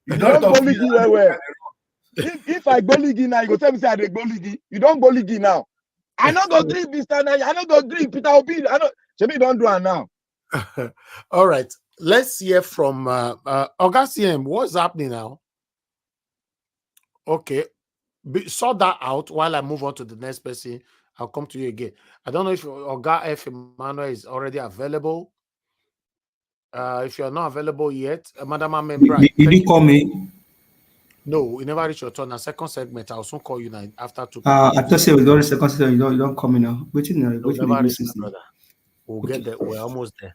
You don't goligi well. If I goligi now, you go tell me say I the goligi. You don't goligi now. I don't go drink this time. I don't go drink Peter Obi. I don't. Maybe don't do it now. All right. Let's hear from Oga CM. What's happening now? Okay. Sort that out while I move on to the next person. I'll come to you again. I don't know if Oga F. Emmanuel is already available. If you're not available yet, Madam Membra. Did you call me? No, we never reached your turn. A second segment, I'll soon call you now after 2 I thought we got a second segment. You don't call me now. We'll never reach, brother. We'll get there. We're almost there.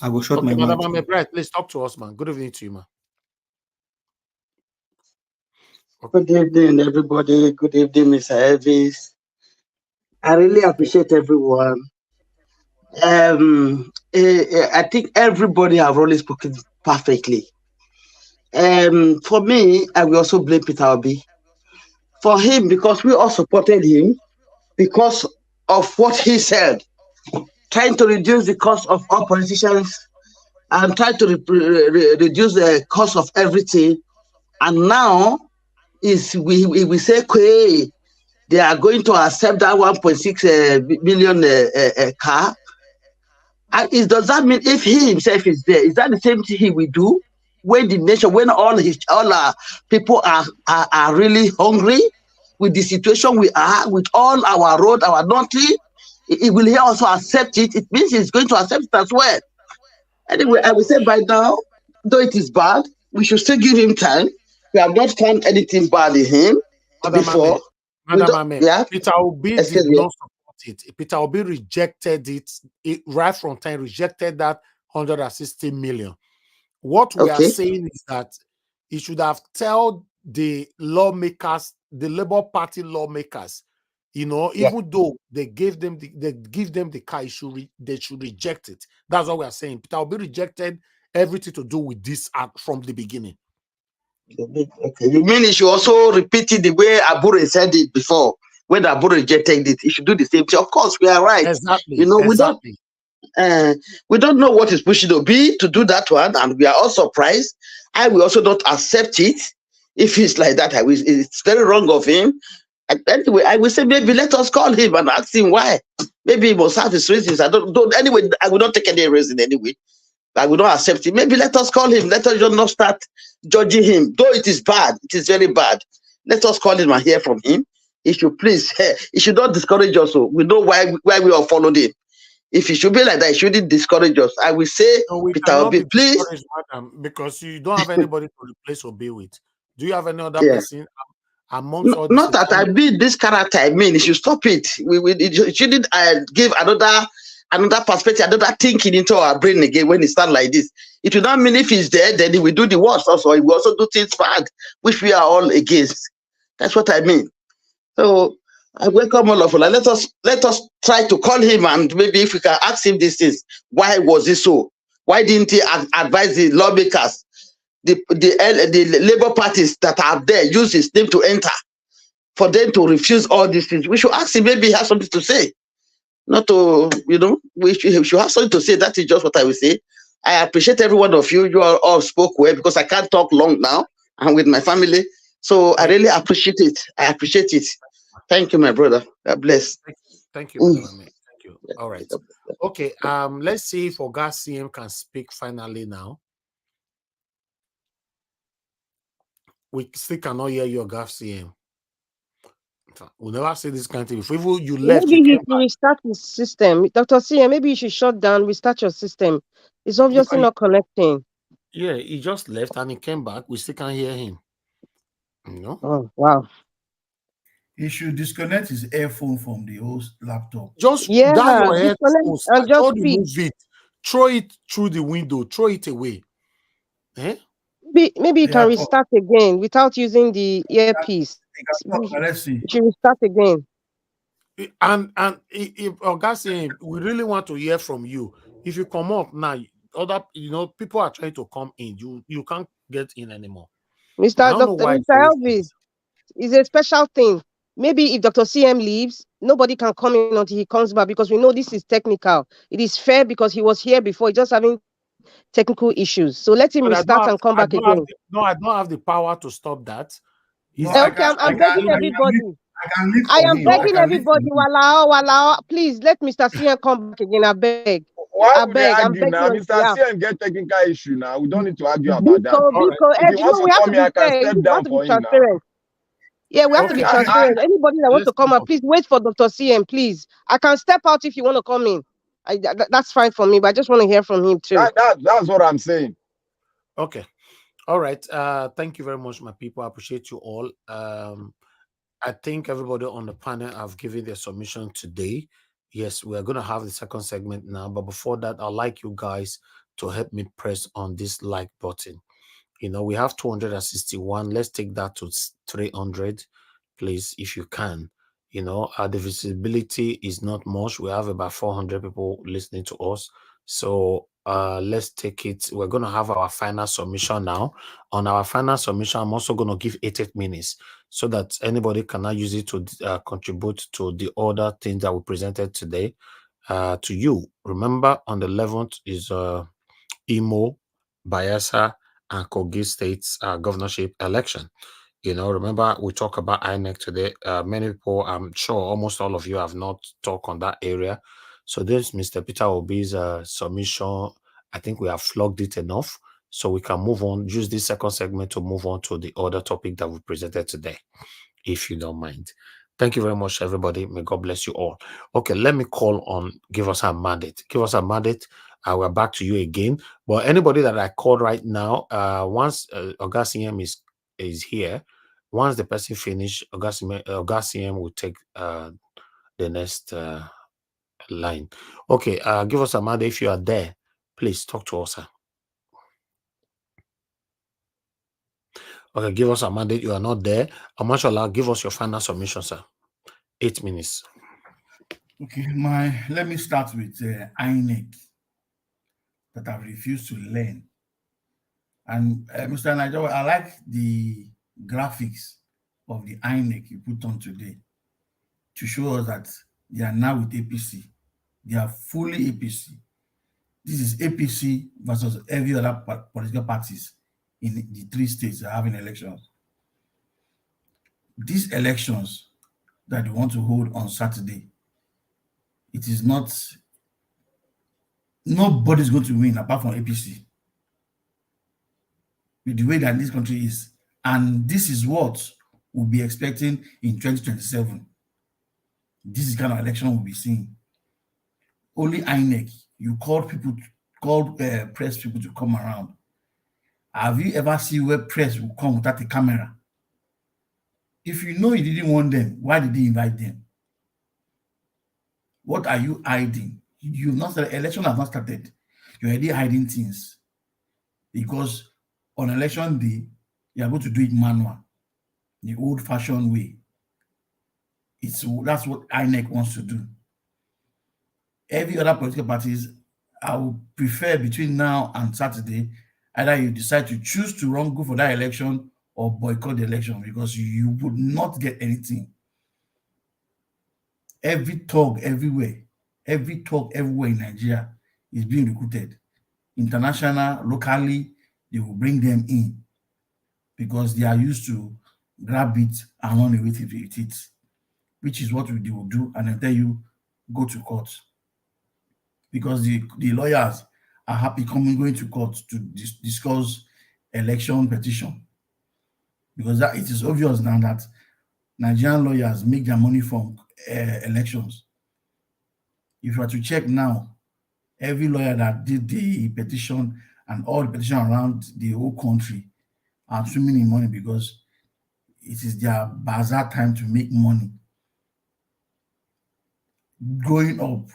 I will shut my Madam mouth. Membra, please talk to us, man. Good evening to you, man. Good evening, everybody. Good evening, Mr. Elvis. I really appreciate everyone. I think everybody have really spoken perfectly. For me, I will also blame Peter Obi. For him, because we all supported him because of what he said, trying to reduce the cost of all politicians and trying to reduce the cost of everything. And now we say, okay, they are going to accept that 1.6 million car. And does that mean if he himself is there, is that the same thing he will do when the nation, when all our people are really hungry with the situation we are, with all our road, our nothing? Will he also accept it? It means he's going to accept it as well. Anyway, I will say by now, though it is bad, we should still give him time. We have not found anything bad in him before. Peter Obi did not support it. Peter Obi rejected it right from time, rejected that 160 million. What we are saying is that he should have told the lawmakers, the Labour Party lawmakers, even though they give them the car, they should reject it. That's what we are saying. Peter Obi rejected everything to do with this act from the beginning. Okay. You mean he should also repeat it the way Abure said it before? When Abure rejected it, he should do the same thing. Of course, we are right. Exactly. We don't know what is pushing Obi to do that one, and we are all surprised. I will also not accept it. If it's like that, it's very wrong of him. Anyway, I will say maybe let us call him and ask him why. Maybe he must have his reasons. Anyway, I will not take any reason anyway. I will not accept it. Maybe let us call him. Let us just not start judging him. Though it is bad, it is very bad. Let us call him and hear from him. He should please, he should not discourage us. We know why we all followed him. If he should be like that, he shouldn't discourage us. I will say, Peter Obi, please. Madam, because you don't have anybody to replace Obi with. Do you have any other person amongst all not that I be this character. I mean, he should stop it. It shouldn't give another perspective, another thinking into our brain again when it starts like this. It will not mean if he's there, then he will do the worst also. He will also do things bad, which we are all against. That's what I mean. So I welcome all of you. Let us try to call him, and maybe if we can ask him these things. Why was it so? Why didn't he advise the lawmakers the Labour parties that are there use his name to enter, for them to refuse all these things. We should ask him, maybe he has something to say. Not to, we should have something to say. That is just what I will say. I appreciate every one of you. You all spoke well, because I can't talk long now. I'm with my family. So I really appreciate it. I appreciate it. Thank you, my brother. God bless. Thank you, Brother Rami. Thank you. All right. Okay. Let's see if Oga CM can speak finally now. We still cannot hear you, Oga CM. We'll never say this kind of thing. If you left, maybe you you should restart the system. Dr. CM, maybe you should shut down, restart your system. It's obviously not connecting. Yeah, he just left and he came back. We still can't hear him. Oh, wow. He should disconnect his earphone from the whole laptop. Just down your head and just remove it. Throw it through the window. Throw it away. Maybe you can restart again without using the earpiece. Let's see. You should restart again. And if Oga saying we really want to hear from you, if you come up now, other people are trying to come in. You can't get in anymore. Mr. Elvis, is a special thing. Maybe if Dr. CM leaves, nobody can come in until he comes back, because we know this is technical. It is fair because he was here before, just having technical issues. So let him restart and come back again. I don't have the power to stop that. Okay, I'm begging everybody. I am begging everybody. Walao, please let Mr. CM come back again. I beg. Why would they argue now? Mr. CM get technical issue now. We don't need to argue about that. If he wants to come here, I can step down for him now. Yeah, we have to be transparent. Anybody that wants to come up, please wait for Dr. CM, please. I can step out if you want to come in. That's fine for me, but I just want to hear from him too. That's what I'm saying. Okay. All right. Thank you very much, my people. I appreciate you all. I think everybody on the panel have given their submission today. Yes, we are going to have the second segment now. But before that, I'd like you guys to help me press on this like button. We have 261. Let's take that to 300, please, if you can. The visibility is not much. We have about 400 people listening to us. So let's take it. We're going to have our final submission now. On our final submission, I'm also going to give 8 minutes so that anybody cannot use it to contribute to the other things that we presented today to you. Remember, on the 11th is Imo, Bayelsa, and Kogi State's governorship election. Remember, we talk about INEC today. Many people, I'm sure almost all of you have not talked on that area. So this Mr. Peter Obi's submission, I think we have flogged it enough. So we can move on, use this second segment to move on to the other topic that we presented today, if you don't mind. Thank you very much, everybody. May God bless you all. Okay, let me call on Give Us a Mandate. Give Us a Mandate. We're back to you again. But anybody that I called right now, once Oga CM is here, once the person finish, Oga CM will take the next line. Okay, Give Us a Mandate. If you are there, please talk to us, sir. Okay, Give Us a Mandate. You are not there. Amashola, give us your final submission, sir. 8 minutes. Okay, let me start with INEC that I've refused to learn. And Mr. Nigeria, I like the graphics of the INEC you put on today to show us that they are now with APC. They are fully APC. This is APC versus every other political parties in the 3 states that are having elections. These elections that they want to hold on Saturday, it is not, nobody's going to win apart from APC with the way that this country is. And this is what we'll be expecting in 2027. This is kind of election we'll be seeing. Only INEC, you called press people to come around. Have you ever seen where press will come without a camera? If you know you didn't want them, why did you invite them? What are you hiding? You've not started, election has not started. You're already hiding things. Because on election day, you are going to do it manual, the old-fashioned way. That's what INEC wants to do. Every other political parties, I would prefer between now and Saturday, Either you decide to choose to go for that election or boycott the election, because you would not get anything. Every talk everywhere in Nigeria is being recruited. International, locally, they will bring them in because they are used to grab it and run away with it, which is what they will do, and then tell you, go to court. Because the lawyers are happy going to court to discuss election petition. Because that it is obvious now that Nigerian lawyers make their money from elections. If you are to check now, every lawyer that did the petition and all the petition around the whole country are swimming in money because it is their bazaar time to make money. Growing up,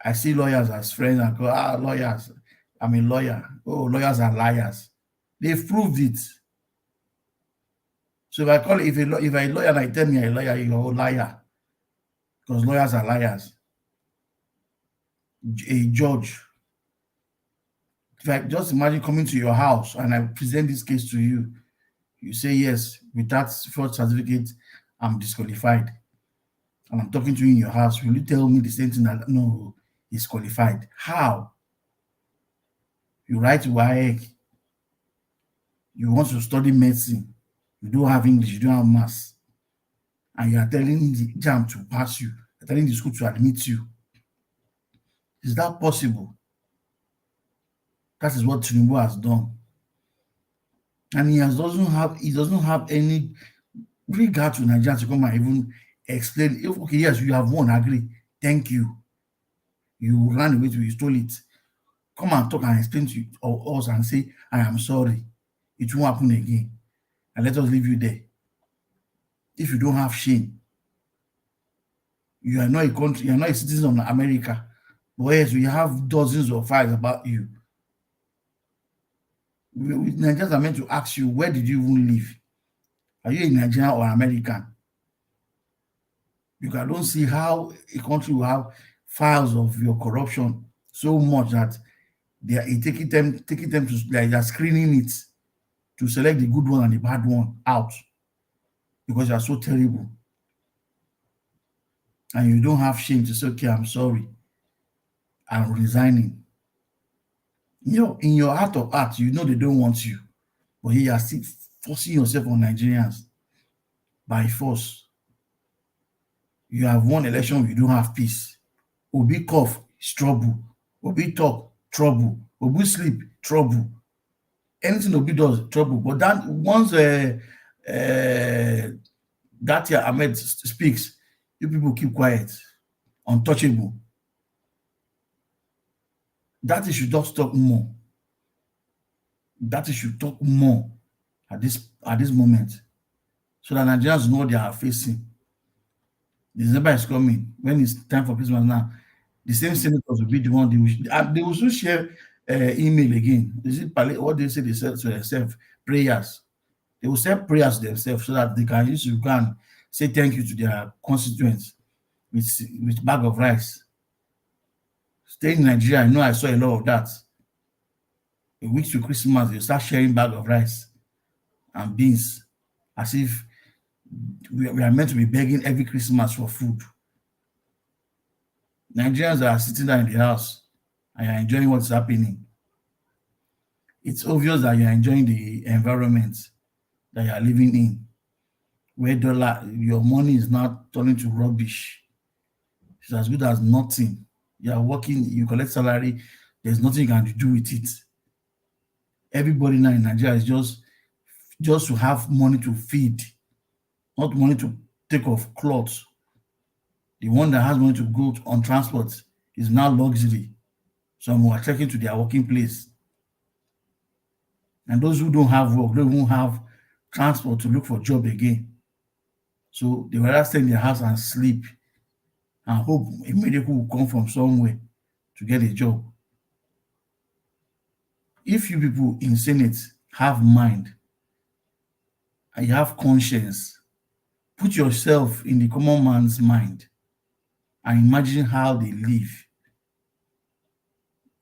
I see lawyers as friends and go, lawyers, I'm a lawyer. Oh, lawyers are liars. They've proved it. So if I call it, if a lawyer and I tell me a lawyer, you're a liar. Because lawyers are liars. A judge, if I just imagine coming to your house and I present this case to you, you say yes, with that fraud certificate, I'm disqualified. And I'm talking to you in your house, will you tell me the same thing that no, he's qualified? How? You write to INEC, you want to study medicine, you don't have English, you don't have maths, and you are telling the JAM to pass you, you're telling the school to admit you. Is that possible? That is what Tinubu has done. And he doesn't have any regard to Nigerians to come and even explain. If, okay, yes, you have won, agree, thank you. You ran away you stole it. Come and talk and explain to us and say, I am sorry. It won't happen again. And let us leave you there. If you don't have shame, you are not a country, you are not a citizen of America. But yes, we have dozens of files about you. Nigerians are meant to ask you, where did you even live? Are you a Nigerian or American? Because I don't see how a country will have files of your corruption so much that they are taking them to, they are screening it to select the good one and the bad one out because you are so terrible. And you don't have shame to say, okay, I'm sorry, I'm resigning. You know, in your heart of heart, you know they don't want you, but you are still forcing yourself on Nigerians by force. You have won election, you don't have peace. Obi cough, it's trouble. Obi talk, trouble. Obi sleep, trouble. Anything Obi does, trouble. But that once that year Ahmed speaks, you people keep quiet, untouchable. That is should just talk more. That is should talk more at this moment, so that Nigerians know what they are facing. December is coming. When it's time for Christmas now, the same senators will be the one they will soon share email again. Is it what they say they said to themselves? Prayers. They will send prayers to themselves so that they can use to go and say thank you to their constituents with bag of rice. Staying in Nigeria, I know I saw a lot of that. A week to Christmas, they start sharing bag of rice and beans as if we are meant to be begging every Christmas for food. Nigerians are sitting there in the house and you're enjoying what's happening. It's obvious that you're enjoying the environment that you're living in, where your money is not turning to rubbish. It's as good as nothing. You are working, you collect salary, there's nothing you can do with it. Everybody now in Nigeria is just to have money to feed, not money to take off clothes. The one that has money to go on transport is now luxury. Some who are trekking to their working place. And those who don't have work, don't even have transport to look for a job again. So they will rather stay in their house and sleep and hope a miracle will come from somewhere to get a job. If you people in Senate have mind and you have conscience, put yourself in the common man's mind and imagine how they live.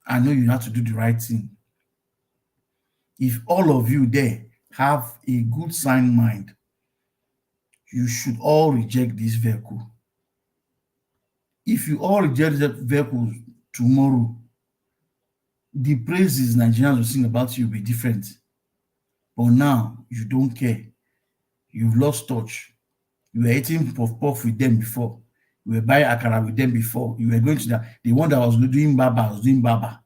I know you have to do the right thing. If all of you there have a good sound mind, you should all reject this vehicle. If you all reject the vehicle tomorrow, the praises Nigerians will sing about you will be different. But now you don't care. You've lost touch. You were eating puff puff with them before. You were buying akara with them before. You were going to the one that was doing baba was doing baba.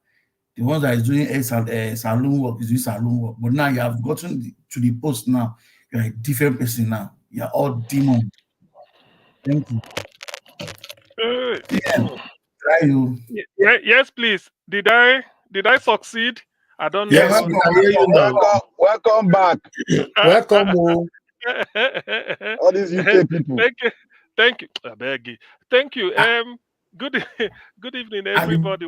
The one that is doing saloon work is doing saloon work. But now you have gotten to the post now. You're a different person now. You're all demons. Thank you. Yeah, try you. Yes, please. Did I succeed? I don't Yeah, Yes, know. we can hear you now. welcome back. Welcome, oh. All these UK people. Thank you. Thank you. I beg you. Thank you. Good good evening, everybody.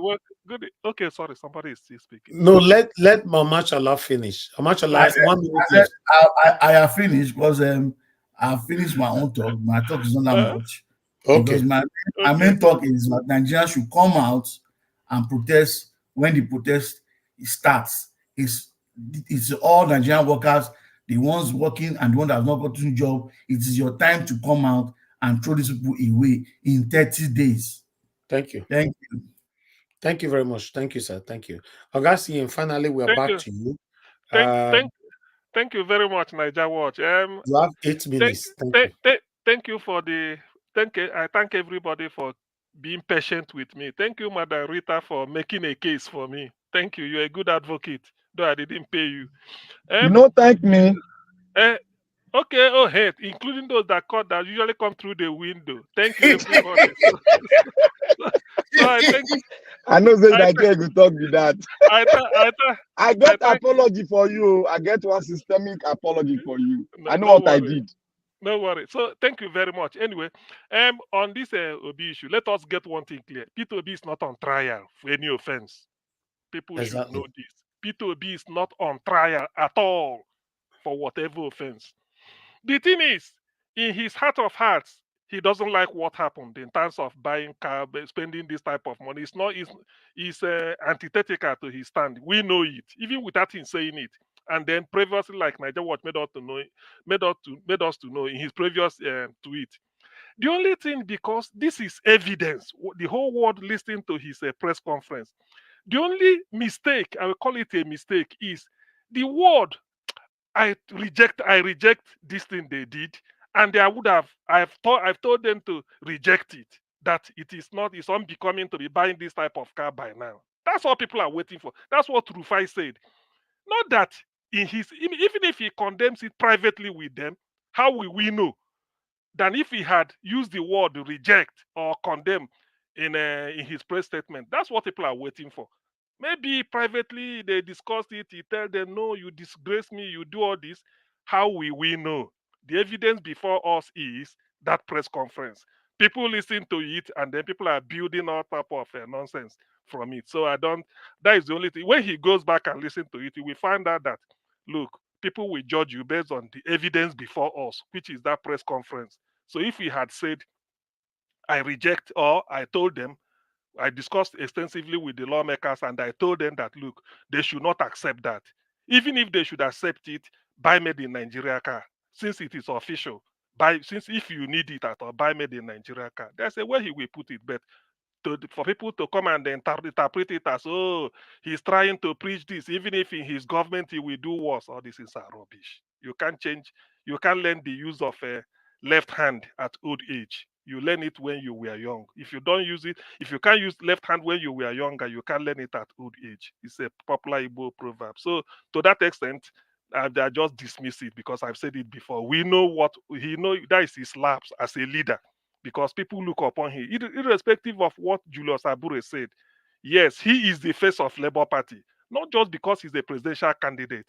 Okay, sorry, somebody is still speaking. No, let Mama Chala finish. Mama Chala, 1 minute I said left. I have finished because I finished my own talk. My talk is not that much. Because Okay. my main talk is that Nigerians should come out and protest when the protest starts. It's all Nigerian workers, the ones working and the one that has not gotten a job. It is your time to come out and throw these people away in 30 days. Thank you. Thank you. Thank you very much. Thank you, sir. Thank you. Augustine, and finally, we are Thank back you. to you. Thank you very much, Niger Watch. You have 8 minutes. Thank you for the I thank everybody for being patient with me. Thank you, Madam Rita, for making a case for me. Thank you. You're a good advocate, though I didn't pay you. You know, thank me. Okay, oh hey, including those that usually come through the window. Thank you, everybody. So I think I know say Nigeria go talk with that. I get apology for you. I get one systemic apology for you. I know no what I worry. did. No worry. So thank you very much. Anyway, on this Obi issue, let us get one thing clear. Peter Obi is not on trial for any offense. People should know this. Peter Obi is not on trial at all for whatever offense. The thing is, in his heart of hearts, he doesn't like what happened in terms of buying car, spending this type of money. It's not. It's antithetical to his stand. We know it, even without him saying it. And then previously, like Niger Watch made us to know in his previous tweet. The only thing, because this is evidence, the whole world listening to his press conference. The only mistake, I will call it a mistake, is the word I reject this thing they did, and I've told them to reject it. That it's unbecoming to be buying this type of car by now. That's what people are waiting for. That's what Rufai said. Not that even if he condemns it privately with them, how will we know? Than if he had used the word reject or condemn in his press statement. That's what people are waiting for. Maybe privately they discussed it. He tell them, no, you disgrace me, you do all this. How will we know? The evidence before us is that press conference. People listen to it, and then people are building all type of nonsense from it. So that is the only thing. When he goes back and listen to it, he will find out that, look, people will judge you based on the evidence before us, which is that press conference. So if he had said, I reject, or I told them, I discussed extensively with the lawmakers and I told them that, look, they should not accept that. Even if they should accept it, buy made in Nigeria car, since it is official. Since if you need it at all, buy made in Nigeria car. That's a way he will put it. But for people to come and interpret it as, oh, he's trying to preach this, even if in his government he will do worse. All this is rubbish. You can't learn the use of a left hand at old age. You learn it when you were young. If you don't use it, if you can't use left hand when you were younger, you can't learn it at old age. It's a popular Igbo proverb. So to that extent, I just dismiss it because I've said it before. We know what he know, that is his lapse as a leader, because people look upon him, irrespective of what Julius Abure said. Yes, he is the face of Labour Party, not just because he's a presidential candidate,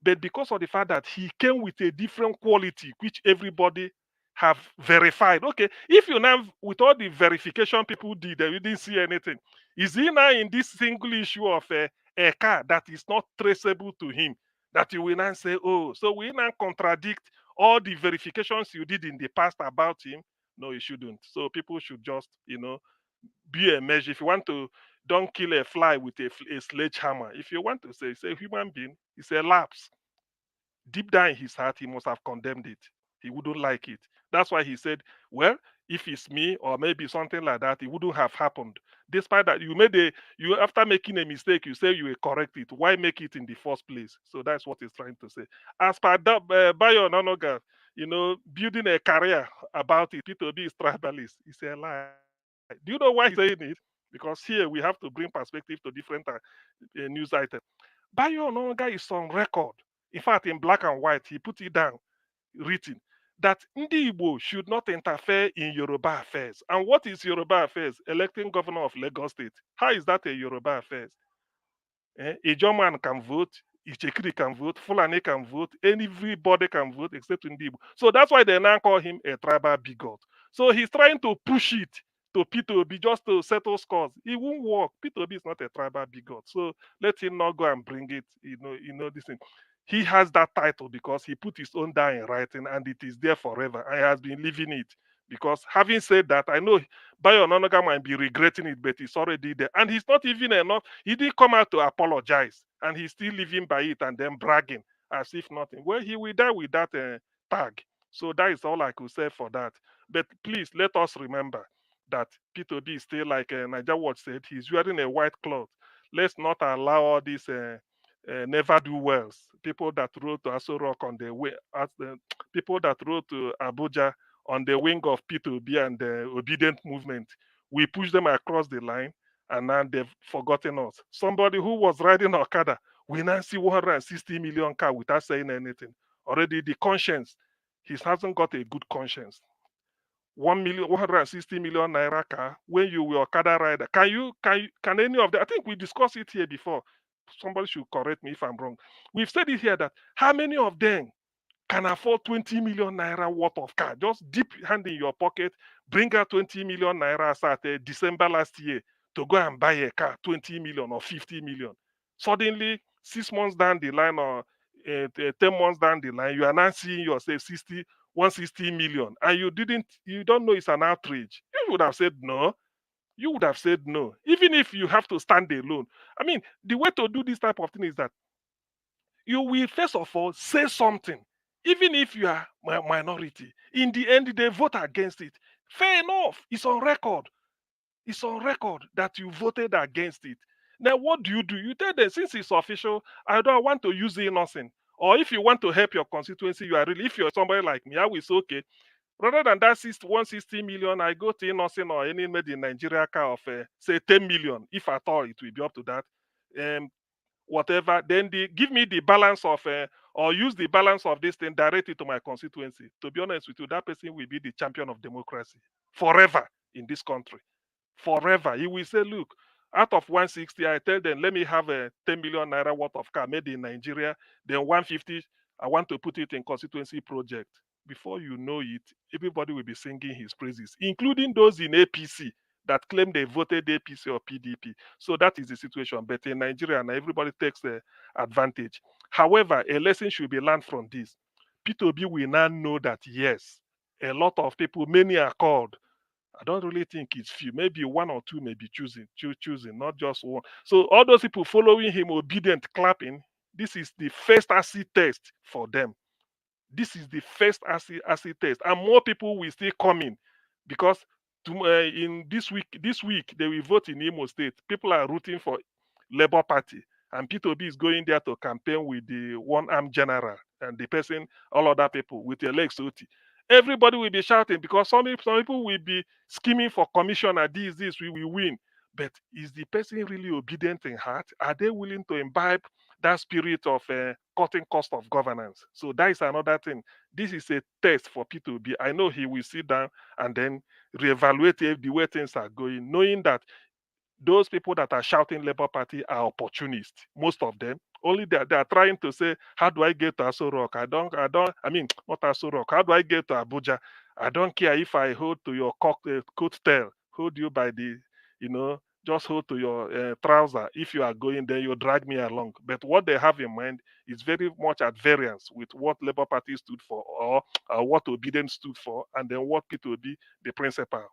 but because of the fact that he came with a different quality, which everybody have verified. Okay, if you now, with all the verification people did, and you didn't see anything, is he now in this single issue of a car that is not traceable to him, that you will now say, oh, so we now contradict all the verifications you did in the past about him? No, you shouldn't. So people should just, be a measure. If you want to don't kill a fly with a sledgehammer. If you want to say human being, it's a lapse. Deep down in his heart, he must have condemned it. He wouldn't like it. That's why he said, well, if it's me or maybe something like that, it wouldn't have happened. Despite that, you after making a mistake, you say you will correct it. Why make it in the first place? So that's what he's trying to say. As per Bayo Nonoga, building a career about it, P2B is tribalist. It's a lie. Do you know why he's saying it? Because here we have to bring perspective to different news items. Bayo Nonoga is on record. In fact, in black and white, he put it down, written, that Ndi Igbo should not interfere in Yoruba affairs. And what is Yoruba affairs? Electing governor of Lagos State. How is that a Yoruba affairs? A German can vote, Ichekiri can vote, Fulani can vote, everybody can vote except Ndi Igbo. So that's why they now call him a tribal bigot. So he's trying to push it to P2B just to settle scores. It won't work. P2B is not a tribal bigot. So let him not go and bring it, this thing. He has that title because he put his own down in writing and it is there forever. And he has been living it. Because having said that, I know Bayo Ononuga might be regretting it, but it's already there. And he's not even enough. He didn't come out to apologize. And he's still living by it and then bragging as if nothing. Well, he will die with that tag. So that is all I could say for that. But please, let us remember that P2B is still, like Niger Watch said, he's wearing a white cloth. Let's not allow all these never do wells. People that rode to Aso Rock on the way, people that rode to Abuja on the wing of P2B and the obedient movement. We push them across the line and now they've forgotten us. Somebody who was riding Okada, we now see 160 million car without saying anything. Already the conscience, he hasn't got a good conscience. 160 million naira car when you were Okada rider. Can any of them? I think we discussed it here before. Somebody should correct me if I'm wrong. We've said it here that how many of them can afford 20 million naira worth of car? Just dip hand in your pocket, bring out 20 million naira as at December last year to go and buy a car, 20 million or 50 million. Suddenly, 6 months down the line or 10 months down the line, you are now seeing yourself 160 million, and you don't know it's an outrage. You would have said no. You would have said no, even if you have to stand alone. I mean, the way to do this type of thing is that you will first of all say something, even if you are minority. In the end, they vote against it. Fair enough. It's on record. It's on record that you voted against it. Now, what do? You tell them, since it's official, I don't want to use it, nothing. Or if you want to help your constituency, if you're somebody like me, I will say, okay, rather than that 160 million, I go to nothing or any made in Nigeria car of, say, 10 million. If at all, it will be up to that. Whatever, then give me the balance of or use the balance of this thing, direct it to my constituency. To be honest with you, that person will be the champion of democracy forever in this country. Forever. He will say, look, out of 160, I tell them, let me have a 10 million naira worth of car made in Nigeria. Then 150, I want to put it in constituency project. Before you know it, everybody will be singing his praises, including those in APC that claim they voted APC or PDP. So that is the situation. But in Nigeria, now everybody takes the advantage. However, a lesson should be learned from this. P2B will now know that, yes, a lot of people, many are called. I don't really think it's few. Maybe one or two may be choosing, not just one. So all those people following him, obedient, clapping, this is the first acid test for them. This is the first acid test, and more people will still come in because in this week they will vote in Imo State. People are rooting for Labour Party, and P2B is going there to campaign with the one-armed general and the person, all other people with their legs OT. Everybody will be shouting because some people will be scheming for commissioner. This we will win. But is the person really obedient in heart? Are they willing to imbibe that spirit of cutting cost of governance? So that is another thing. This is a test for P2B. I know he will sit down and then reevaluate the way things are going, knowing that those people that are shouting Labour Party are opportunists, most of them. Only they are trying to say, how do I get to Aso Rock? I mean, not Aso Rock. How do I get to Abuja? I don't care if I hold to your coat tail, hold you by the, just hold to your trouser. If you are going there, you drag me along. But what they have in mind is very much at variance with what Labour Party stood for or what obedience stood for, and then what P2B, the principal,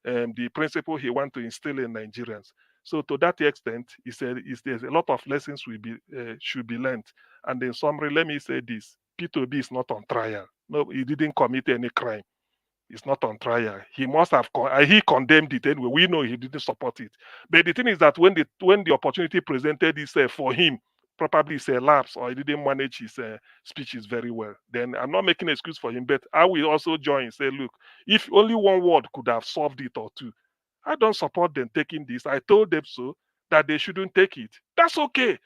the principle he want to instill in Nigerians. So to that extent, he said there's a lot of lessons should be learned. And in summary, let me say this: P2B is not on trial. No, he didn't commit any crime. It's not on trial. He must have he condemned it anyway. We know he didn't support it. But the thing is that when the opportunity presented itself for him, probably it's a lapse or he didn't manage his speeches very well. Then I'm not making an excuse for him, but I will also join and say, look, if only one word could have solved it or two, I don't support them taking this. I told them so that they shouldn't take it. That's okay.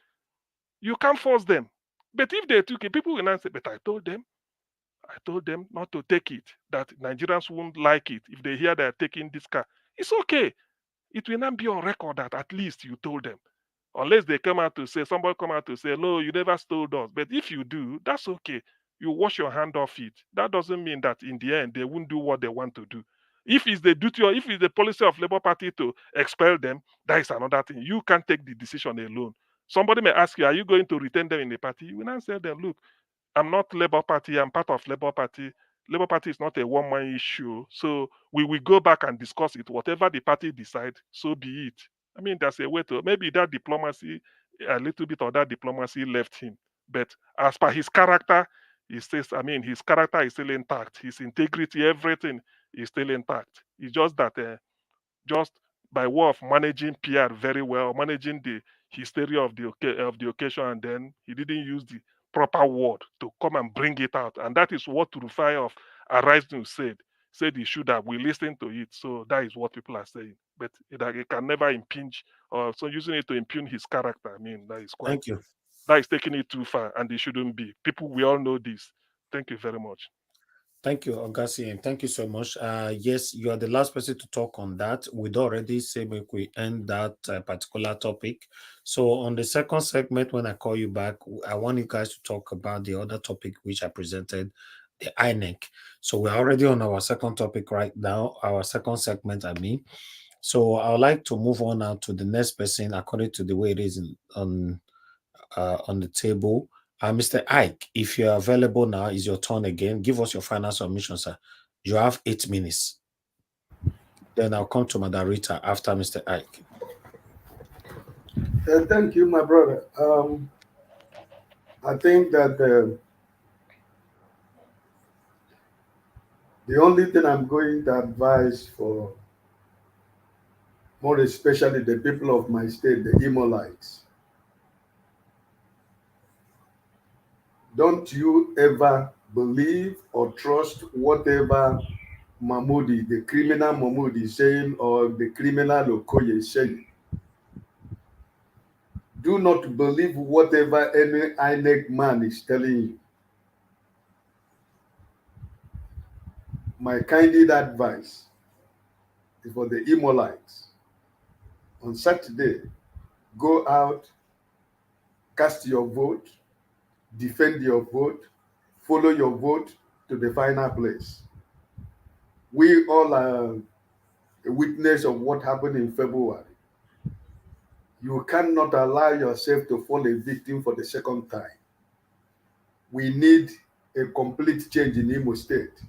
You can't force them. But if they took it, people will not say, but I told them not to take it, that Nigerians won't like it if they hear they're taking this car. It's okay. It will not be on record that at least you told them. Unless they somebody come out to say, no, you never stole us. But if you do, that's okay. You wash your hand off it. That doesn't mean that in the end they won't do what they want to do. If it's the duty or if it's the policy of Labour Party to expel them, that is another thing. You can't take the decision alone. Somebody may ask you, are you going to retain them in the party? You will not say them, look, I'm not Labour Party. I'm part of Labour Party. Labour Party is not a one-man issue. So we will go back and discuss it. Whatever the party decide, so be it. I mean, there's a way to maybe that diplomacy, a little bit of that diplomacy left him. But as per his character, his character is still intact. His integrity, everything is still intact. It's just that just by way of managing PR very well, managing the hysteria of the occasion, and then he didn't use the proper word to come and bring it out. And that is what Rufai of Arise News said he should have. We listened to it. So that is what people are saying. But it can never impinge, or so using it to impugn his character. I mean, that is quite. Thank you. That is taking it too far, and it shouldn't be. People, we all know this. Thank you very much. Thank you, Augustine, and thank you so much. Yes, you are the last person to talk on that. We'd already say we end that particular topic. So on the second segment, when I call you back, I want you guys to talk about the other topic which I presented, the INEC. So we're already on our second topic right now, our second segment, I mean. So I would like to move on now to the next person according to the way it is on the table. Mr. Ike, if you're available now, is your turn again. Give us your final submission, sir. You have 8 minutes. Then I'll come to Madam Rita after Mr. Ike. Thank you, my brother. I think that the only thing I'm going to advise for, more especially the people of my state, the Imolites, don't you ever believe or trust whatever Mahmoudi, the criminal Mahmoudi is saying, or the criminal Okoye is saying. Do not believe whatever any INEC man is telling you. My candid advice is for the Imolites. On Saturday, go out, cast your vote, defend your vote, follow your vote to the final place. We all are a witness of what happened in February. You cannot allow yourself to fall a victim for the second time. We need a complete change in Imo State.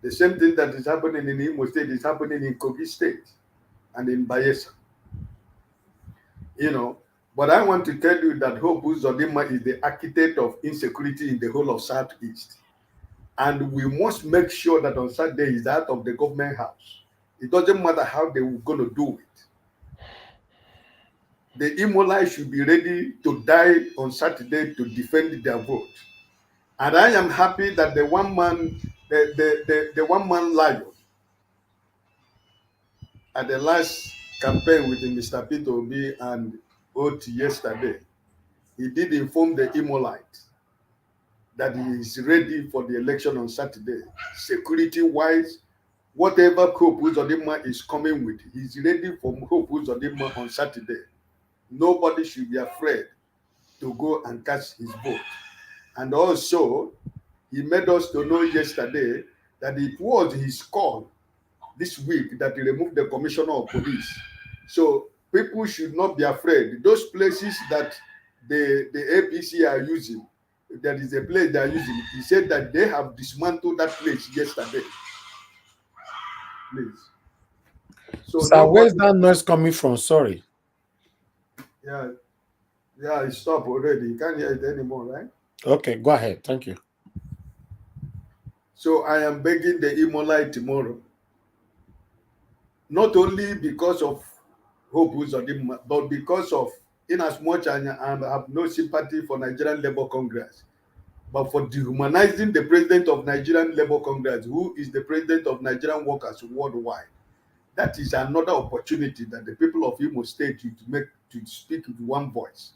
The same thing that is happening in Imo State is happening in Kogi State and in Bayelsa. But I want to tell you that Hope Uzodinma is the architect of insecurity in the whole of Southeast. And we must make sure that on Saturday he's out of the government house. It doesn't matter how they were going to do it. The Imolites should be ready to die on Saturday to defend their vote. And I am happy that the one man lion at the last campaign with Mr. Peter Obi and Oti yesterday, he did inform the Imolite that he is ready for the election on Saturday. Security-wise, whatever Hope Uzodinma is coming with, he's ready for Hope Uzodinma on Saturday. Nobody should be afraid to go and cast his vote. And also, he made us to know yesterday that it was his call this week that he removed the commissioner of police. So people should not be afraid. Those places that the APC are using, that is a place they are using. He said that they have dismantled that place yesterday. Please. So where's that noise coming from? Sorry. Yeah, yeah, it stopped already. You can't hear it anymore, right? Okay, go ahead. Thank you. So I am begging the Imolite tomorrow, not only because of Hope Uzodinma, but because of, in as much as I have no sympathy for Nigerian Labour Congress, but for dehumanizing the president of Nigerian Labour Congress, who is the president of Nigerian workers worldwide. That is another opportunity that the people of Imo State to speak with one voice.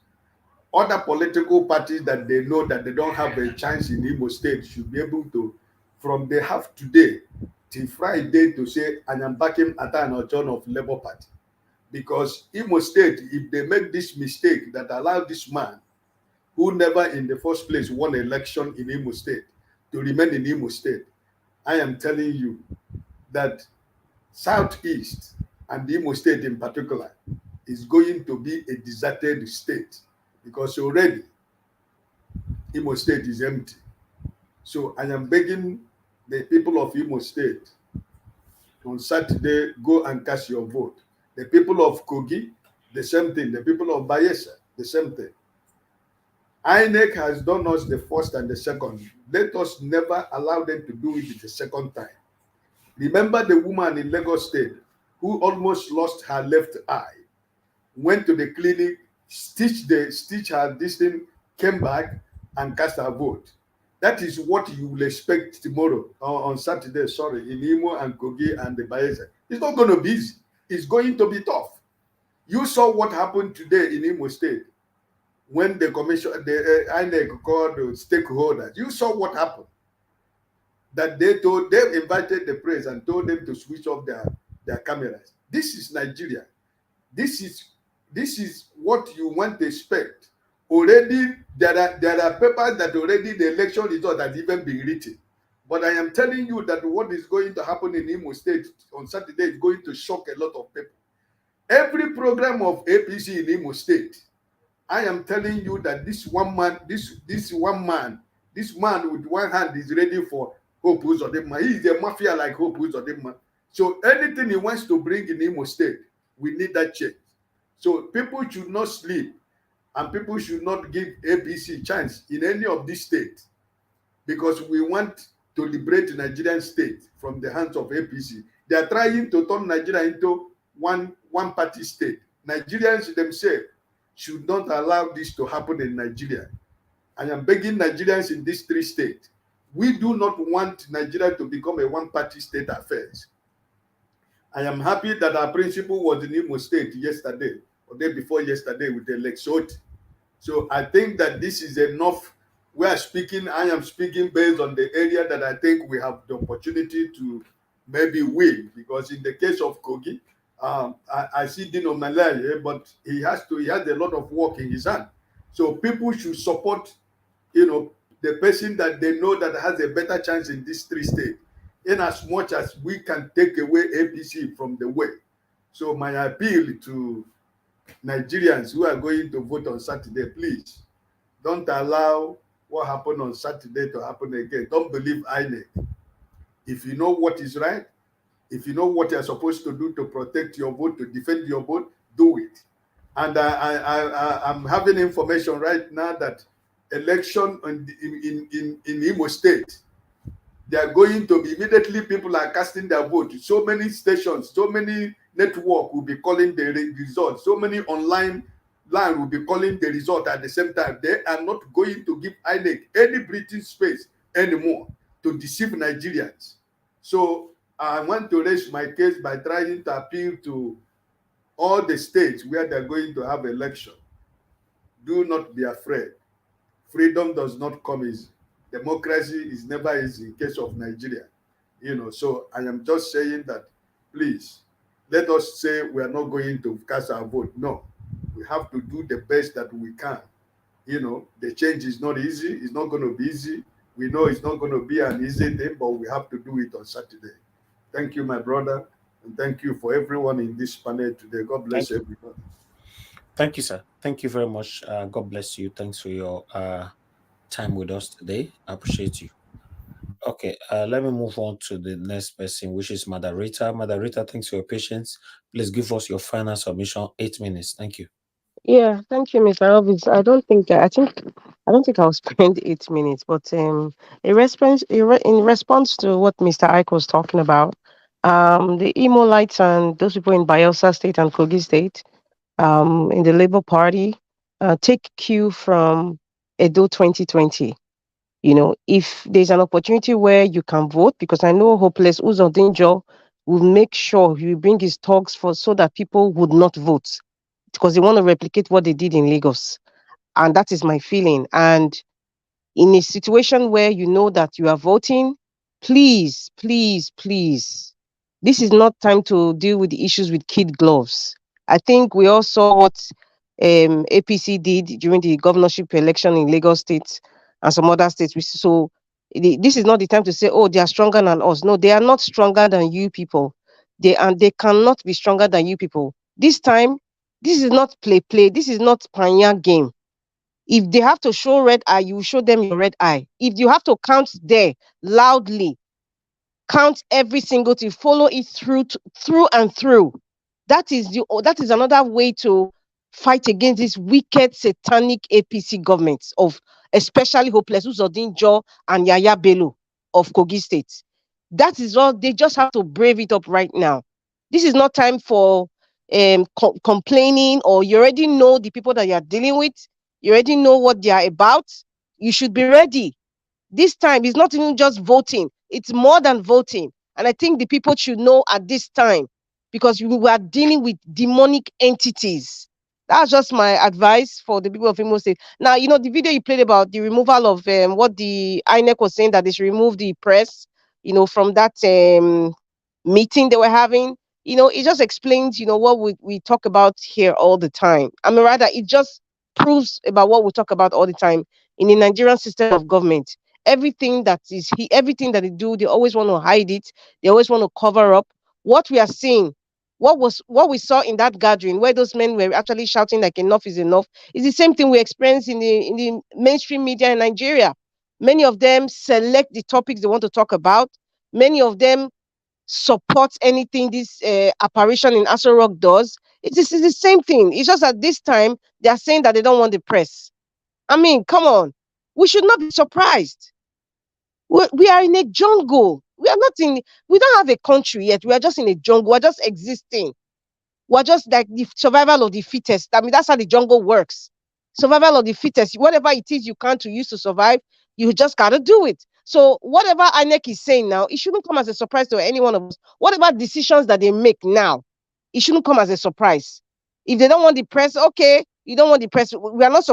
Other political parties that they know that they don't have a chance in Imo State should be able to, from they have today till Friday, to say, I am backing Atan Ojon of Labour Party. Because Imo State, if they make this mistake that allow this man, who never in the first place won an election in Imo State, to remain in Imo State, I am telling you that Southeast and Imo State in particular is going to be a deserted state, because already Imo State is empty. So I am begging the people of Imo State, on Saturday, go and cast your vote. The people of Kogi, the same thing. The people of Bayelsa, the same thing. INEC has done us the first and the second. Let us never allow them to do it the second time. Remember the woman in Lagos State who almost lost her left eye, went to the clinic, stitched her this thing, came back and cast her vote. That is what you will expect tomorrow, on Saturday, sorry, in Imo and Kogi and the Bayelsa. It's not going to be easy. It's going to be tough. You saw what happened today in Imo State when the INEC called the stakeholders. You saw what happened. That they invited the press and told them to switch off their cameras. This is Nigeria. This is what you want to expect. Already there are papers that already the election result has even been written. But I am telling you that what is going to happen in Imo State on Saturday is going to shock a lot of people. Every program of APC in Imo State, I am telling you that this man with one hand is ready for Hope Uzodinma. He is a mafia like Hope Uzodinma. So anything he wants to bring in Imo State, we need that change. So people should not sleep, and people should not give APC chance in any of these states, because we want to liberate the Nigerian state from the hands of APC. They are trying to turn Nigeria into one party state. Nigerians themselves should not allow this to happen in Nigeria. I am begging Nigerians in these three states. We do not want Nigeria to become a one-party state affairs. I am happy that our principal was in Imo State yesterday, or day before yesterday, with the Lexot. So I think that this is enough. I am speaking based on the area that I think we have the opportunity to maybe win. Because in the case of Kogi, I see Dino Malaya, but he has a lot of work in his hand. So people should support, the person that they know that has a better chance in these three states, in as much as we can take away APC from the way. So my appeal to Nigerians who are going to vote on Saturday, please don't allow what happened on Saturday to happen again. Don't believe INEC. If you know what is right, if you know what you're supposed to do to protect your vote, to defend your vote, do it. And I'm having information right now that election in Imo State, they are going to be, immediately people are casting their vote. So many stations, so many network will be calling the result. So many online line will be calling the result at the same time. They are not going to give INEC any breathing space anymore to deceive Nigerians. So I want to raise my case by trying to appeal to all the states where they're going to have election. Do not be afraid. Freedom does not come easy. Democracy is never easy in case of Nigeria. So I am just saying that, please, let us say we are not going to cast our vote. No, we have to do the best that we can. The change is not easy. It's not going to be easy. We know it's not going to be an easy thing, but we have to do it on Saturday. Thank you, my brother, and thank you for everyone in this panel today. God bless everybody. Thank you, sir. Thank you very much. God bless you. Thanks for your time with us today. I appreciate you. Okay, let me move on to the next person, which is Madarita. Madarita, thanks for your patience. Please give us your final submission, 8 minutes. Thank you. Yeah, thank you, Mr. Elvis. I don't think I'll spend 8 minutes, but in response to what Mr. Ike was talking about, the Imolites and those people in Bielsa State and Kogi State, in the Labour Party, take cue from Edo 2020. You know, if there's an opportunity where you can vote, because I know Hopeless Uzodinjo will make sure he will bring his talks for so that people would not vote because they want to replicate what they did in Lagos. And that is my feeling. And in a situation where you know that you are voting, please, please, please, this is not time to deal with the issues with kid gloves. I think we all saw what APC did during the governorship election in Lagos State and some other states. So this is not the time to say, oh, they are stronger than us. No, they are not stronger than you people. They cannot be stronger than you people. This time, this is not play. This is not pioneer game. If they have to show red eye, you show them your red eye. If you have to count there loudly, count every single thing, follow it through and through. That is another way to fight against this wicked satanic APC governments of especially Hopeless Uzodinjo and Yaya Bello of Kogi State. That is all. They just have to brave it up right now. This is not time for complaining, or you already know the people that you are dealing with. You already know what they are about. You should be ready. This time it's not even just voting, it's more than voting. And I think the people should know at this time, because we are dealing with demonic entities. That's just my advice for the people of Imo State. Now, you know, the video you played about the removal of what the INEC was saying, that they should remove the press, you know, from that meeting they were having. You know, it just explains, you know, what we talk about here all the time. I mean, rather, it just proves about what we talk about all the time in the Nigerian system of government. Everything that they do, they always want to hide it. They always want to cover up what we are seeing. What we saw in that gathering where those men were actually shouting like enough is enough is the same thing we experience in the mainstream media in Nigeria. Many of them select the topics they want to talk about. Many of them support anything this apparition in Aso Rock does. It's the same thing. It's just at this time they are saying that they don't want the press. I mean, come on. We should not be surprised. We are in a jungle. We don't have a country yet. We are just in a jungle. We're just existing. We're just like the survival of the fittest. I mean, that's how the jungle works. Survival of the fittest. Whatever it is you can to use to survive, you just gotta do it. So whatever INEC is saying now, it shouldn't come as a surprise to any one of us. Whatever decisions that they make now, it shouldn't come as a surprise. If they don't want the press, okay, you don't want the press. We are not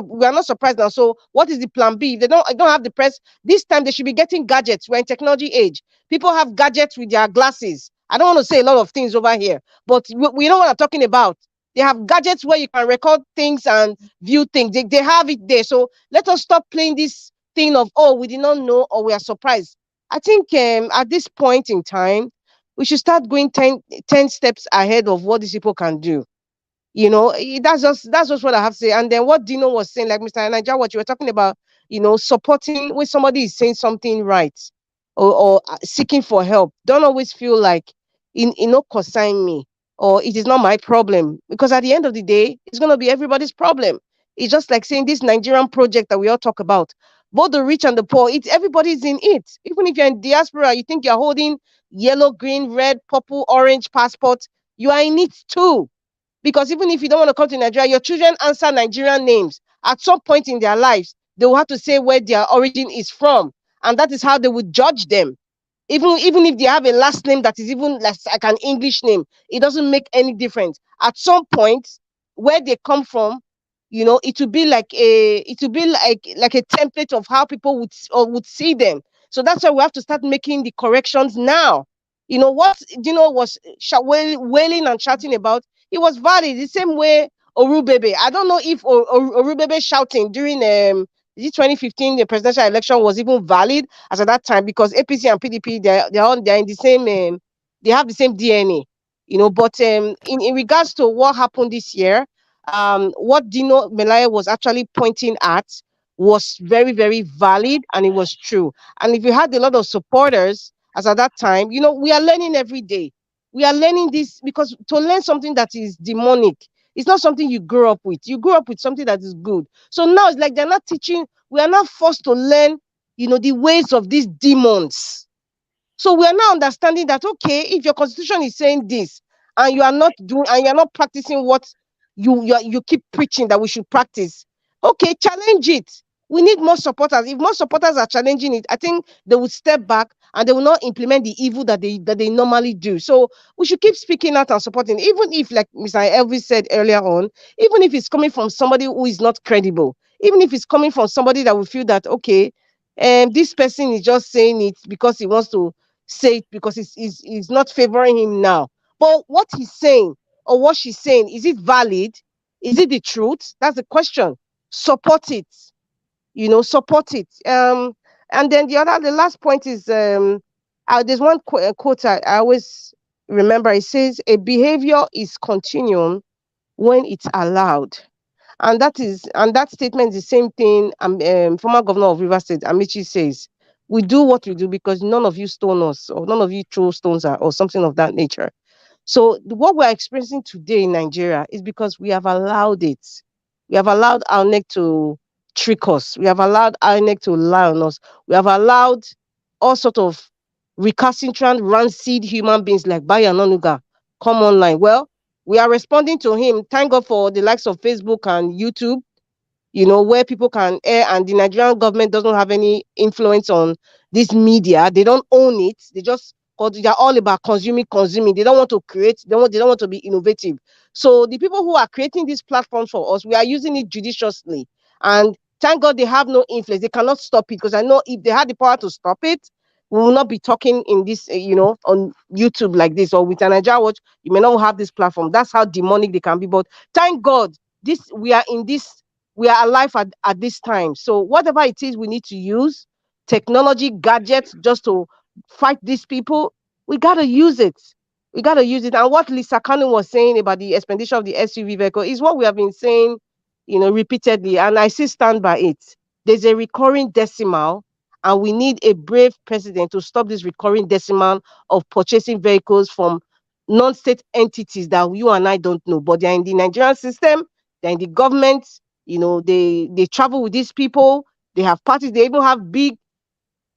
surprised now. So what is the plan B? If they don't have the press, this time they should be getting gadgets. We're in technology age. People have gadgets with their glasses. I don't want to say a lot of things over here, but we know what I'm talking about. They have gadgets where you can record things and view things. They have it there. So let us stop playing this thing of, oh, we did not know or we are surprised. I think at this point in time, we should start going 10 steps ahead of what these people can do. You know, that's just what I have to say. And then what Dino was saying, like Mr. Niger, what you were talking about, you know, supporting when somebody is saying something right, or seeking for help. Don't always feel like consign me, or it is not my problem, because at the end of the day, it's gonna be everybody's problem. It's just like saying this Nigerian project that we all talk about. Both the rich and the poor, everybody's in it. Even if you're in diaspora, you think you're holding yellow, green, red, purple, orange passport, you are in it too. Because even if you don't want to come to Nigeria, your children answer Nigerian names. At some point in their lives, they will have to say where their origin is from. And that is how they would judge them. Even if they have a last name that is even less like an English name, it doesn't make any difference. At some point, where they come from, you know, it will be like a template of how people would see them. So that's why we have to start making the corrections now. You know what was wailing and shouting about? It was valid the same way Orubebe. I don't know if Orubebe shouting during the 2015 the presidential election was even valid as at that time, because APC and PDP they're in the same they have the same DNA, you know. But in regards to what happened this year, what Dino Melaya was actually pointing at was very, very valid, and it was true. And if you had a lot of supporters as at that time, you know, we are learning every day. We are learning this, because to learn something that is demonic, It's not something you grow up with. You grew up with something that is good. So now it's like they're not teaching, we are not forced to learn, the ways of these demons. So we are now understanding that, okay, if your constitution is saying this and you are not doing, and you're not practicing what you keep preaching that we should practice, okay, challenge it. We need more supporters. If more supporters are challenging it, I think they will step back and they will not implement the evil that they normally do. So we should keep speaking out and supporting, even if, like Mr. Elvis said earlier on, even if it's coming from somebody who is not credible, even if it's coming from somebody that will feel that, okay, this person is just saying it because he wants to say it, because it's not favoring him now. But what he's saying or what she's saying, is it valid? Is it the truth? That's the question. Support it, support it. And then the last point is, there's one quote I always remember. It says, a behavior is continuum when it's allowed. And that statement is the same thing former governor of Rivers State, Amici, says. We do what we do because none of you stone us, or none of you throw stones or something of that nature. So what we're experiencing today in Nigeria is because we have allowed it. We have allowed our neck to trick us. We have allowed our neck to lie on us. We have allowed all sort of recalcitrant, rancid human beings like Bayananuga come online. Well, we are responding to him. Thank God for the likes of Facebook and YouTube, where people can air, and the Nigerian government doesn't have any influence on this media. They don't own it. Because they're all about consuming. They don't want to create. They don't want to be innovative. So the people who are creating these platforms for us, we are using it judiciously. And thank God they have no influence. They cannot stop it, because I know if they had the power to stop it, we will not be talking in this, on YouTube like this, or with an Nigeria Watch. You may not have this platform. That's how demonic they can be. But thank God, we are alive at this time. So whatever it is we need to use, technology, gadgets, just to fight these people, we got to use it. We got to use it. And what Lisa Kanu was saying about the expenditure of the SUV vehicle is what we have been saying, repeatedly. And I still stand by it. There's a recurring decimal, and we need a brave president to stop this recurring decimal of purchasing vehicles from non-state entities that you and I don't know, but they're in the Nigerian system, they're in the government. They travel with these people. They have parties. They even have big,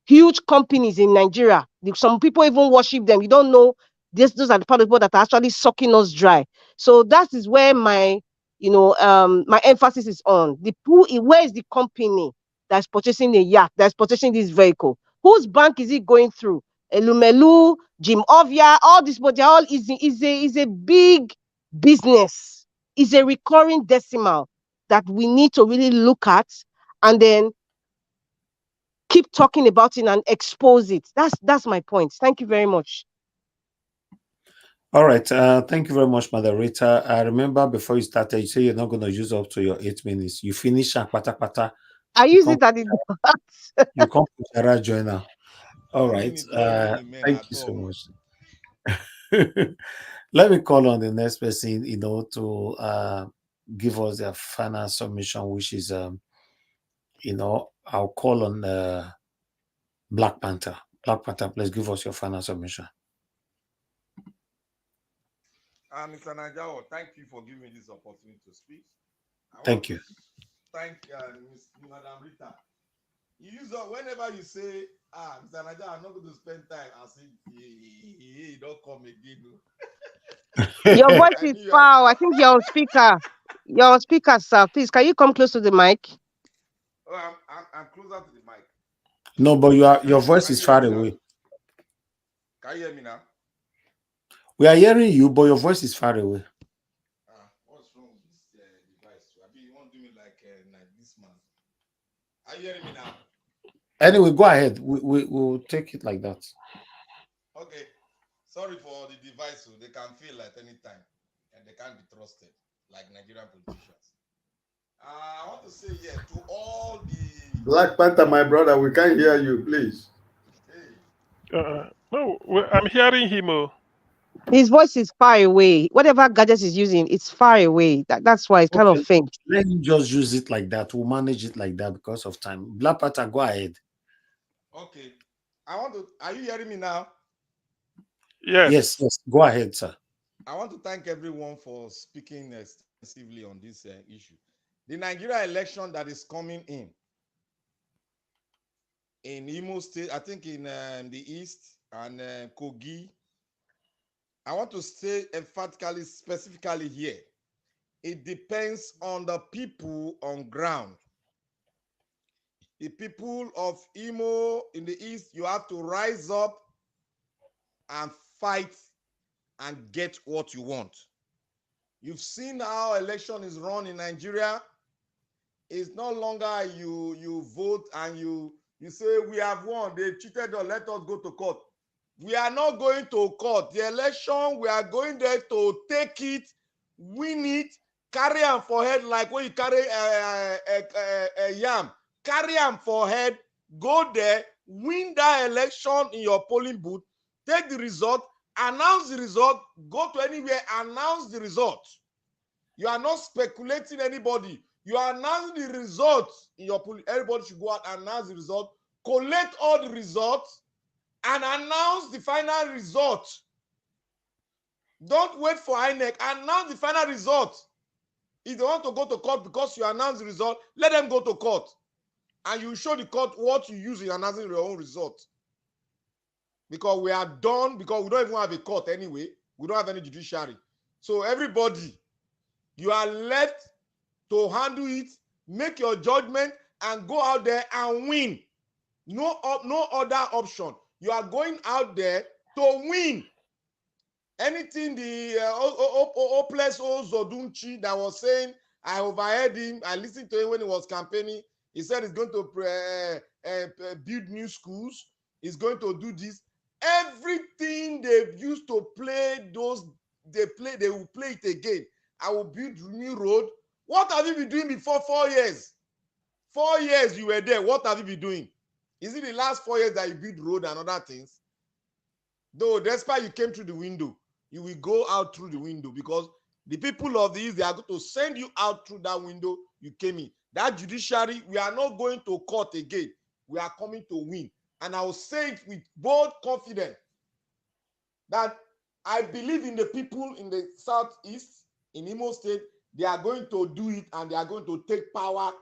huge companies in Nigeria. Some people even worship them. You don't know those are the part of people that are actually sucking us dry. So that is where my emphasis is on. Where is the company that's purchasing a yacht, that's purchasing this vehicle? Whose bank is it going through? Elumelu, Jim Ovia, all this, but they're all is a big business. It's a recurring decimal that we need to really look at, and then keep talking about it and expose it. That's my point. Thank you very much. All right. Thank you very much, moderator. I remember before you started, you say you're not going to use up to your 8 minutes. You finish pata. I use it at the you come to Jara joiner. All right. Thank you so much. Let me call on the next person, to give us their final submission, which is, I'll call on Black Panther. Black Panther, please give us your final submission. Mr. Najawo, thank you for giving me this opportunity to speak. Thank you. Thank Madam Rita. Whenever you say, Mr. Najawo, I'm not going to spend time, I say, hey, don't come again. Your voice is foul. I think you're on speaker. You're on speaker, sir. Please, can you come close to the mic? Oh, I'm closer to the mic. No, but your voice is far away. Can you hear me now? We are hearing you, but your voice is far away. What's wrong with this device? You want to do me like this man? Are you hearing me now? Anyway, go ahead. We'll take it like that. Okay. Sorry for the device. So they can fail at any time, and they can't be trusted like Nigerian politicians. I want to say to all the Black Panther, my brother, we can't hear you, please. No, I'm hearing him. His voice is far away. Whatever gadget he's using, it's far away. That's why it's kind of faint. Let him just use it like that. We'll manage it like that because of time. Black Panther, go ahead. Okay. Are you hearing me now? Yes. Yes. Go ahead, sir. I want to thank everyone for speaking intensively on this issue. The Nigeria election that is coming in Imo State, I think in the East and Kogi, I want to say emphatically, specifically here, it depends on the people on ground. The people of Imo in the East, you have to rise up and fight and get what you want. You've seen how election is run in Nigeria. It's no longer you vote and you say we have won, they cheated us, let us go to court. We are not going to court. The election, we are going there to take it, win it, carry am for head like when you carry a yam. Carry am for head, go there, win that election in your polling booth, take the result, announce the result, go to anywhere, announce the result. You are not speculating anybody. You are announcing the results in your polling. Everybody should go out and announce the result, collect all the results, and announce the final result. Don't wait for INEC. Announce the final result. If they want to go to court because you announce the result, let them go to court. And you show the court what you use in announcing your own result. Because we are done, because we don't even have a court anyway. We don't have any judiciary. So everybody, you are left to handle it, make your judgment, and go out there and win. No other option. You are going out there to win. Anything the hopeless Zodunchi that was saying, I overheard him, I listened to him when he was campaigning. He said he's going to build new schools. He's going to do this. Everything they've used to play those, they will play it again. I will build new road. What have you been doing before 4 years? 4 years you were there. What have you been doing? Is it the last 4 years that you build road and other things? Though, despite you came through the window, you will go out through the window because the people of the East, they are going to send you out through that window you came in. That judiciary, we are not going to court again. We are coming to win. And I will say it with bold confidence that I believe in the people in the Southeast, in Imo State, they are going to do it and they are going to take power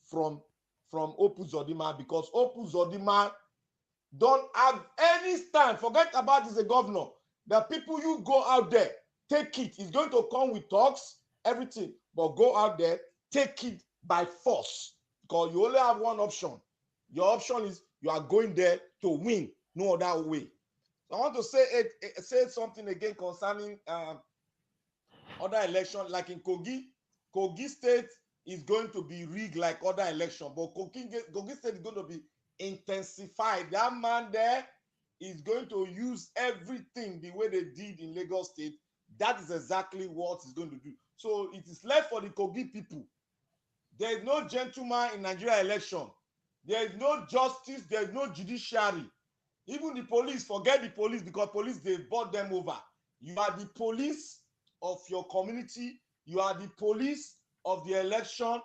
from Opu Zodima because Opu Zodima don't have any stand. Forget about he's a governor. The people you go out there, take it. It's going to come with talks, everything. But go out there, take it by force. Because you only have one option. Your option is you are going there to win. No other way. So I want to say something again concerning other elections. Like in Kogi State is going to be rigged like other elections. But Kogi State is going to be intensified. That man there is going to use everything the way they did in Lagos State. That is exactly what he's going to do. So it is left for the Kogi people. There is no gentleman in Nigeria election. There is no justice. There is no judiciary. Even the police, forget the police because police, they bought them over. You are the police of your community. You are the police of the election.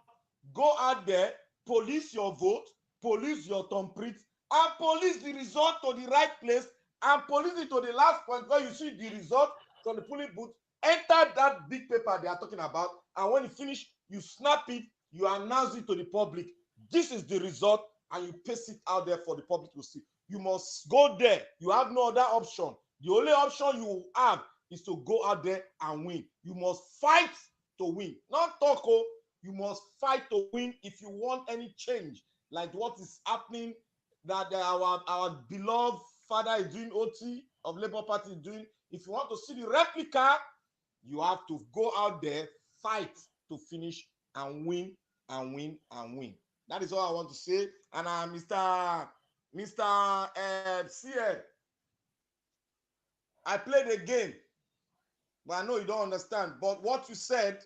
Go out there, police your vote, police your thumbprint, and police the result to the right place, and police it to the last point where you see the result from the polling booth. Enter that big paper they are talking about, and when you finish, you snap it, you announce it to the public. This is the result, and you paste it out there for the public to see. You must go there. You have no other option. The only option you have is to go out there and win. You must fight to win. Not talk, oh. You must fight to win if you want any change, like what is happening that our beloved father is doing, OT of Labour Party is doing. If you want to see the replica, you have to go out there, fight to finish and win and win and win. That is all I want to say. And Mr. CL, I played a game, but I know you don't understand. But what you said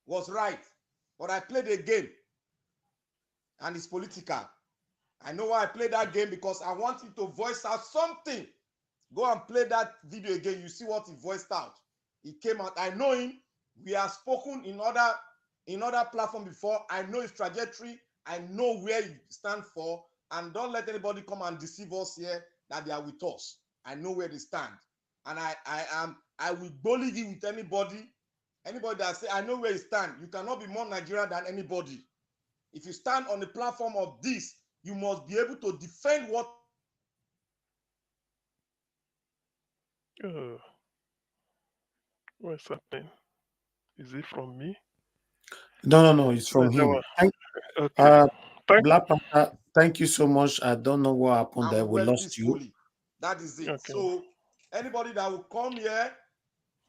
was right. But I played a game, and it's political. I know why I played that game because I wanted to voice out something. Go and play that video again. You see what he voiced out. He came out. I know him. We have spoken in other platforms before. I know his trajectory. I know where he stands for. And don't let anybody come and deceive us here that they are with us. I know where they stand. And I will boldly deal with anybody Anybody that say, I know where you stand, you cannot be more Nigerian than anybody. If you stand on the platform of this, you must be able to defend what. What's happening? Is it from me? No, it's from him. Okay. Black Panther, thank you so much. I don't know what happened there. And We well lost you. peacefully. That is it. Okay. So anybody that will come here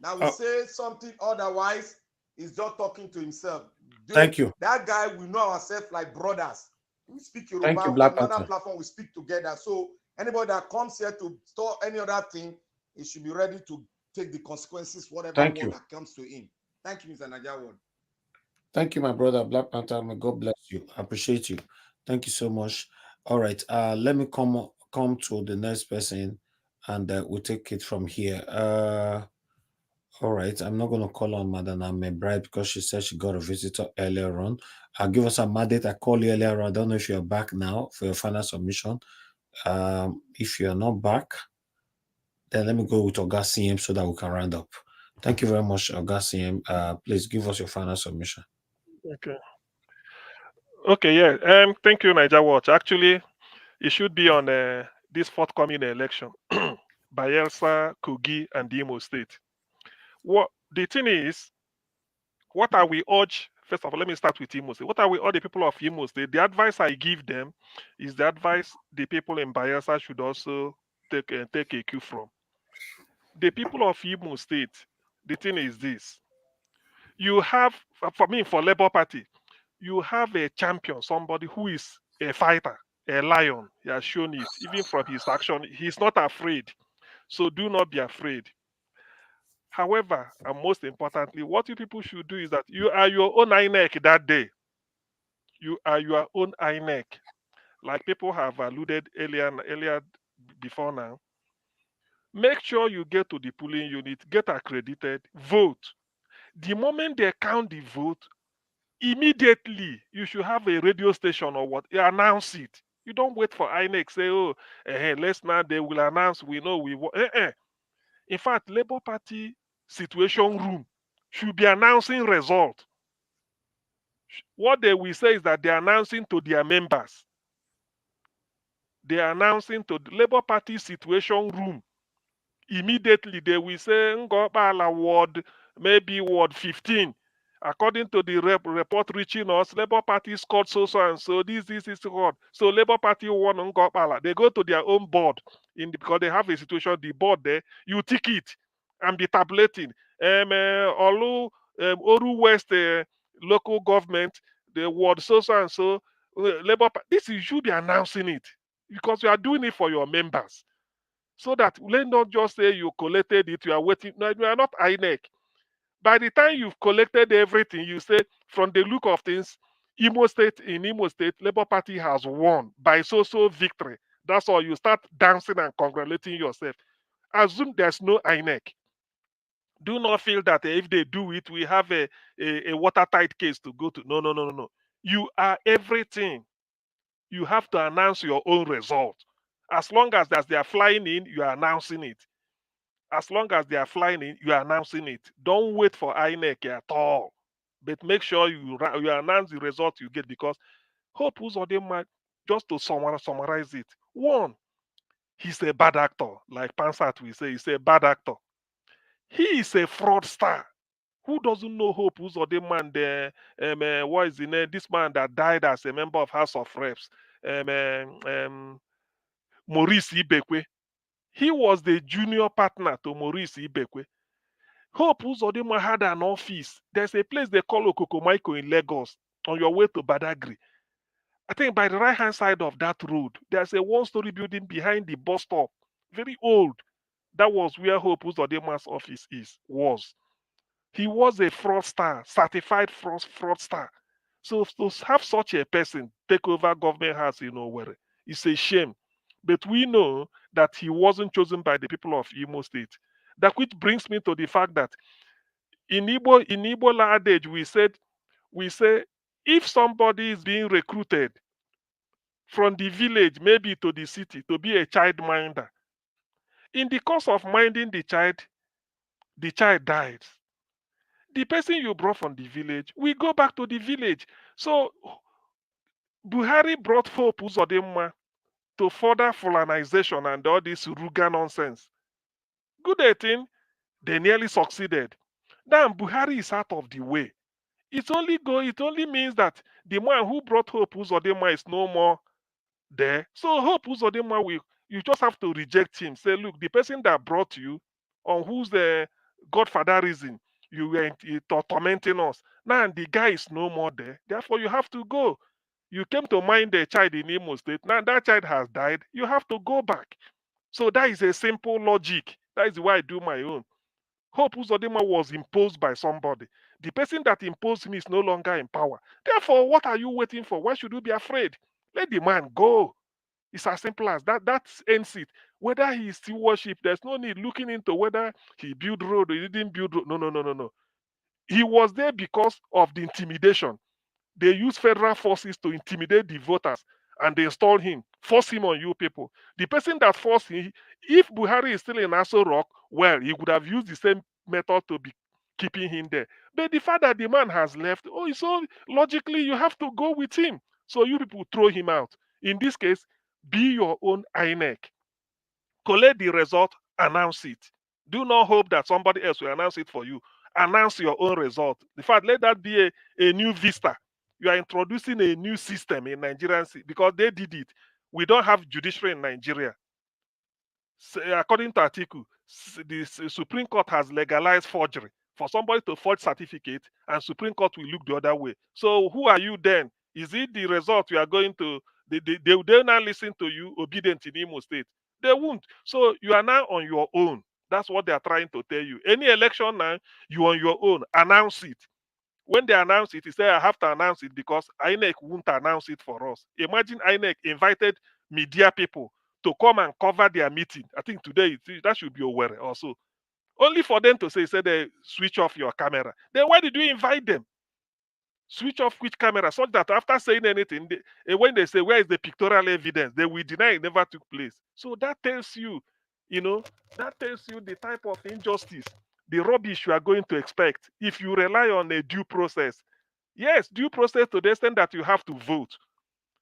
now will Oh. say something otherwise is just talking to himself. Thank you. That guy, we know ourselves like brothers. We speak Yoruba. Thank you, Black On another Panther. platform, we speak together. So anybody that comes here to store any other thing, he should be ready to take the consequences, whatever Thank word you. that comes to him. Thank you, Mr. Najawon. Thank you, my brother, Black Panther. May God bless you. I appreciate you. Thank you so much. All right. Let me come to the next person, and we'll take it from here. All right. I'm not gonna call on Madam Bride because she said she got a visitor earlier on. I'll give us a mandate. I called you earlier on. I don't know if you're back now for your final submission. If you're not back, then let me go with Oga CM so that we can round up. Thank you very much, Oga CM. Please give us your final submission. Okay. Okay, yeah. Thank you, Niger Watch. Actually, it should be on this forthcoming election, Bayelsa, Kogi, and Imo State. What the thing is, what are we urge? First of all, let me start with Imo State. What are we all the people of Imo State? The advice I give them is the advice the people in Bayelsa should also take a cue from. The people of Imo State. The thing is this: you have, for me, for Labour Party, you have a champion, somebody who is a fighter, a lion. He has shown it, even from his action. He's not afraid. So do not be afraid. However, and most importantly, what you people should do is that you are your own INEC that day. You are your own INEC. Like people have alluded earlier before now. Make sure you get to the polling unit, get accredited, vote. The moment they count the vote, immediately you should have a radio station or what, you announce it. You don't wait for INEC say, oh, let's now they will announce, we know we want. In fact, Labour Party situation room should be announcing result. What they will say is that they're announcing to their members. They're announcing to the Labour Party situation room. Immediately they will say Ngobala ward, maybe ward 15. According to the report reaching us, Labour Party scored so and so. This is what. So Labour Party won Ngobala. They go to their own board because they have a situation. The board there, you tick it and be tabulating. Oru West local government, the ward so and so. Labour. This you should be announcing it because you are doing it for your members. So that let not just say you collected it, you are waiting. No, you are not INEC. By the time you've collected everything, you say, from the look of things, in Imo State, Labour Party has won by so victory. That's all. You start dancing and congratulating yourself. Assume there's no INEC. Do not feel that if they do it, we have a watertight case to go to. No. You are everything. You have to announce your own result. As long as they are flying in, you are announcing it. As long as they are flying in, you are announcing it. Don't wait for INEC at all. But make sure you announce the result you get, because Hope Uzodinma, just to summarize it, one, he's a bad actor. Like Pansat will say, he's a bad actor. He is a fraudster. Who doesn't know Hope Uzodinma and what is the name? This man that died as a member of House of Reps, Maurice Ibekwe. He was the junior partner to Maurice Ibekwe. Hope Uzodinma had an office. There's a place they call Okokomaiko in Lagos on your way to Badagry. I think by the right-hand side of that road, there's a one-story building behind the bus stop. Very old. That was where Hope Uzodinma's office was. He was a fraudster, certified fraudster. So to have such a person take over government house in Owerri, it's a shame. But we know that he wasn't chosen by the people of Imo State. That which brings me to the fact that in Igbo adage, we say if somebody is being recruited from the village, maybe to the city, to be a child minder, in the course of minding the child dies. The person you brought from the village, we go back to the village. So Buhari brought Hope Uzodinma to further colonization and all this Ruga nonsense. Good 18, they nearly succeeded. Now Buhari is out of the way. It only means that the man who brought Hope Uzodinma is no more there. So Hope Uzodinma will, you just have to reject him. Say, look, the person that brought you, on whose godfather reason you were tormenting us. Now the guy is no more there. Therefore, you have to go. You came to mind a child in Imo State. Now that child has died. You have to go back. So that is a simple logic. That is why I do my own. Hope Uzodinma was imposed by somebody. The person that imposed him is no longer in power. Therefore, what are you waiting for? Why should you be afraid? Let the man go. It's as simple as that. That ends it. Whether he still worship, there's no need looking into whether he built road or he didn't build road. No. He was there because of the intimidation. They use federal forces to intimidate the voters and they install him, force him on you people. The person that forced him, if Buhari is still in Aso Rock, well, he would have used the same method to be keeping him there. But the fact that the man has left, so logically you have to go with him. So you people throw him out. In this case, be your own INEC. Collect the result, announce it. Do not hope that somebody else will announce it for you. Announce your own result. In fact, let that be a new vista. You are introducing a new system in Nigerian because they did it. We don't have judiciary in Nigeria. So, according to Atiku, the Supreme Court has legalized forgery. For somebody to forge certificate, and Supreme Court will look the other way. So who are you then? Is it the result you are going to? They will not listen to you, obedient in Imo State. They won't. So you are now on your own. That's what they are trying to tell you. Any election now, you on your own. Announce it. When they announce it, he said, I have to announce it because INEC won't announce it for us. Imagine INEC invited media people to come and cover their meeting. I think today that should be aware also. Only for them to say they switch off your camera. Then why did you invite them? Switch off which camera? So that after saying anything, when they say, where is the pictorial evidence? They will deny it never took place. So that tells you, that tells you the type of injustice, the rubbish you are going to expect if you rely on a due process. Yes, due process to the extent that you have to vote.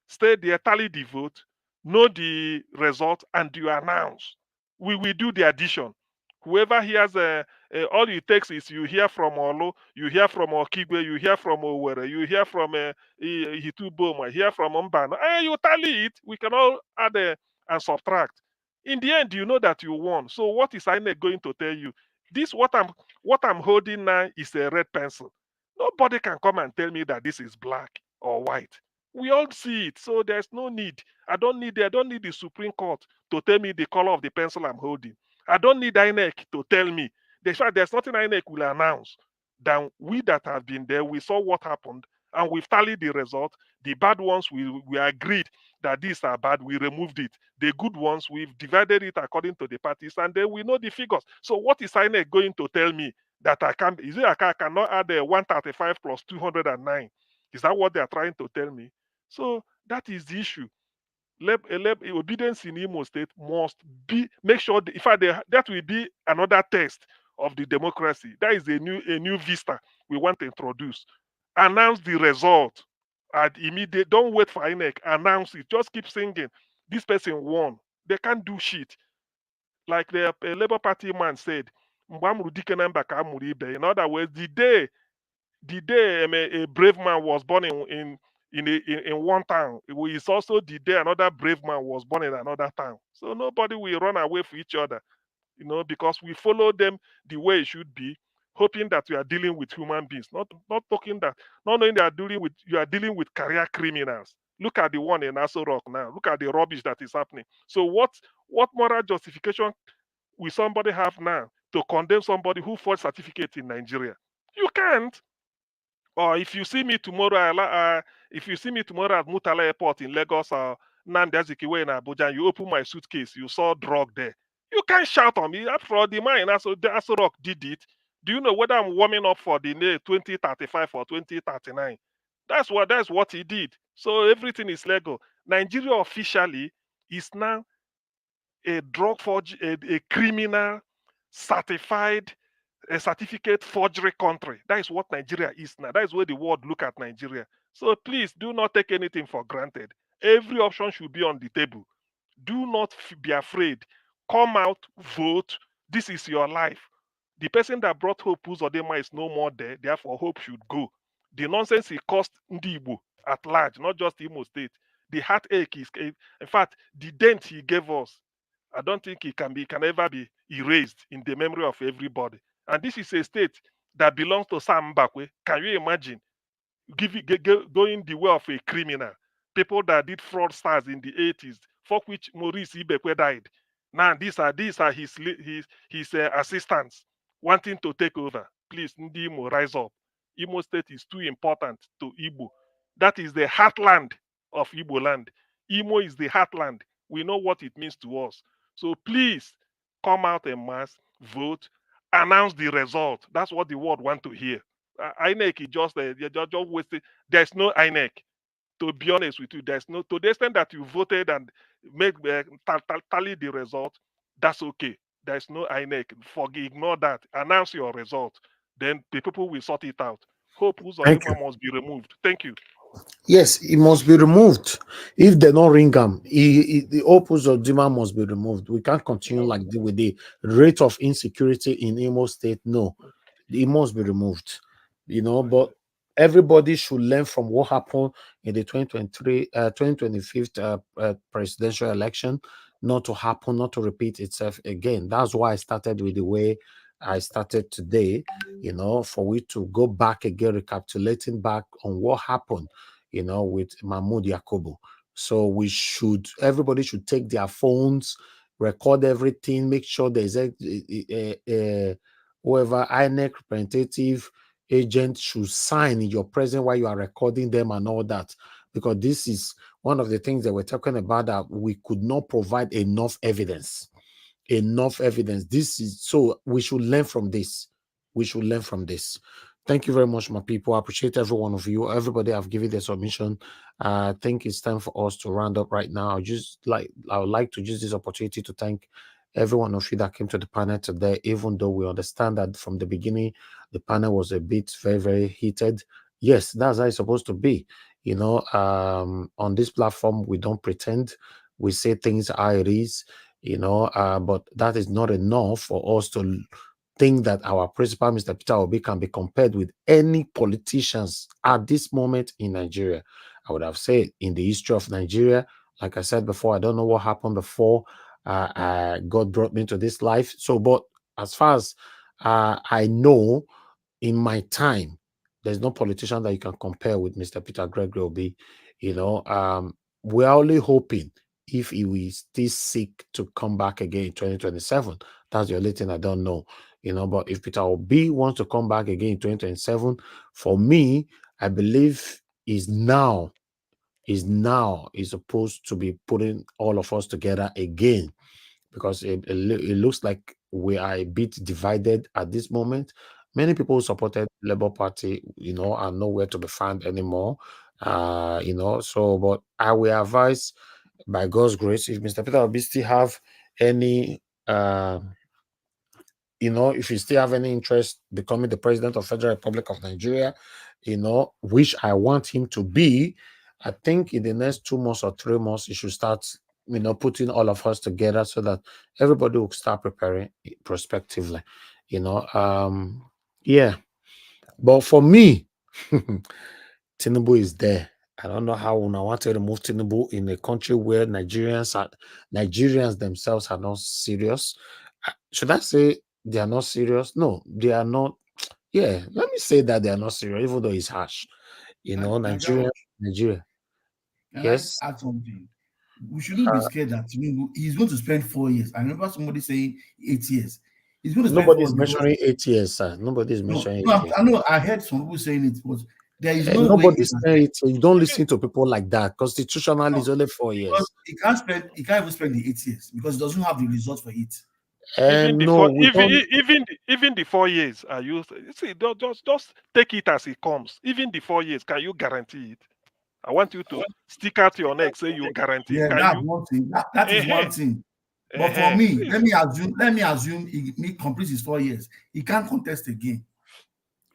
Stay there, tally the vote, know the result, and you announce. We will do the addition. Whoever hears, all it takes is you hear from Olo, you hear from Okigwe, you hear from Owere, you hear from Hituboma, hear from Mbano. You tally it. We can all add and subtract. In the end, you know that you won. So what is INEC going to tell you? This what I'm holding now is a red pencil. Nobody can come and tell me that this is black or white. We all see it, so there's no need. I don't need the Supreme Court to tell me the color of the pencil I'm holding. I don't need INEC to tell me. There's nothing INEC will announce. Then we that have been there, we saw what happened, and we've tallied the result. The bad ones, we agreed that these are bad. We removed it. The good ones, we've divided it according to the parties, and then we know the figures. So what is INEC going to tell me that I can't? Is it I cannot add 135 plus 209? Is that what they are trying to tell me? So that is the issue. Obedience in Imo State must be make sure that will be another test of the democracy. That is a new vista we want to introduce. Announce the result at immediate. Don't wait for INEC. Announce it. Just keep singing. This person won. They can't do shit. Like the Labour Party man said. In other words, the day a brave man was born in one town, it's also the day another brave man was born in another town. So nobody will run away from each other, because we follow them the way it should be, hoping that we are dealing with human beings, not knowing that you are dealing with career criminals. Look at the one in Aso Rock now. Look at the rubbish that is happening. So what moral justification will somebody have now to condemn somebody who forged certificate in Nigeria? You can't. Or if you see me tomorrow, if you see me tomorrow at Murtala Airport in Lagos or Nnamdi Azikiwe in Abuja, and you open my suitcase, you saw drug there. You can't shout on me. After all, the man in Aso Rock did it. Do you know whether I'm warming up for the 2035 or 2039? That's what he did. So everything is legal. Nigeria officially is now a drug forge, a criminal certified a certificate forgery country. That is what Nigeria is now. That is where the world look at Nigeria. So please do not take anything for granted. Every option should be on the table. Do not be afraid. Come out, vote. This is your life. The person that brought Hope Uzodinma is no more there. Therefore, Hope should go. The nonsense he caused Ndi Igbo at large, not just Imo State. The heartache is, in fact, the dent he gave us. I don't think it can ever be erased in the memory of everybody. And this is a state that belongs to Sam Mbakwe. Can you imagine going the way of a criminal? People that did fraudsters in the 80s, for which Maurice Ibekwe died. Now these are his assistants wanting to take over. Please, Ndi Imo, rise up. Imo State is too important to Igbo. That is the heartland of Igbo land. Imo is the heartland. We know what it means to us. So please come out en mass, vote, announce the result. That's what the world want to hear. INEC is just wasted. There's no INEC. To be honest with you, there's no, to the extent that you voted and make tally the result, that's okay. There's no INEC. Ignore that. Announce your result. Then the people will sort it out. Hope Thank you. Uzodinma must be removed. Thank you. Yes, it must be removed. If they don't ring him, the opus of demand must be removed. We can't continue like this with the rate of insecurity in Imo State. No, it must be removed. But everybody should learn from what happened in the 2025 presidential election, not to happen, not to repeat itself again. That's why I started with the way I started today, for we to go back again, recapitulating back on what happened, with Mahmoud Yakubu. So everybody should take their phones, record everything, make sure there's whoever INEC representative agent should sign in your presence while you are recording them and all that, because this is one of the things that we're talking about, that we could not provide enough evidence. This is, so we should learn from this. Thank you very much, my people. I appreciate every one of you. Everybody have given their submission. I think it's time for us to round up right now. I would like to use this opportunity to thank every one of you that came to the panel today, even though we understand that from the beginning, the panel was a bit very, very heated. Yes, that's how it's supposed to be. On this platform, we don't pretend. We say things how it is, but that is not enough for us to think that our principal, Mr. Peter Obi, can be compared with any politicians at this moment in Nigeria. I would have said in the history of Nigeria, like I said before, I don't know what happened before God brought me to this life. So, but as far as I know, in my time, there's no politician that you can compare with Mr. Peter Gregory Obi. We're only hoping if he will still seek to come back again in 2027. That's the only thing I don't know. But if Peter Obi wants to come back again in 2027, for me, I believe is supposed to be putting all of us together again, because it looks like we are a bit divided at this moment. Many people who supported Labour Party, are nowhere to be found anymore. So, but I will advise, by God's grace, if Mr. Peter Obi still have any if you still have any interest becoming the president of Federal Republic of Nigeria, which I want him to be, I think in the next 2 months or 3 months, he should start, putting all of us together so that everybody will start preparing prospectively, yeah. But for me, Tinubu is there. I don't know how I want to remove Tinubu in a country where Nigerians themselves are not serious. Should I say they are not serious? No, they are not. Yeah, let me say that they are not serious, even though it's harsh. Nigeria. Yes. I add something? We shouldn't be scared that he's going to spend 4 years. I remember somebody saying 8 years. He's going to spend 4 Nobody's years. mentioning 8 years, sir. Nobody's mentioning 8 years. I know. I heard some people saying it, but there is no way. Nobody's saying it. You don't listen to people like that. Constitutionally, it's only 4 years. He can't even spend the 8 years because he doesn't have the results for it. Even the 4 years are used. See, just take it as it comes. Even the 4 years, can you guarantee it? I want you to stick out your neck, say you guarantee. Yeah, can that's you? one thing. That is one thing. But for me, let me assume he completes his 4 years. He can't contest again.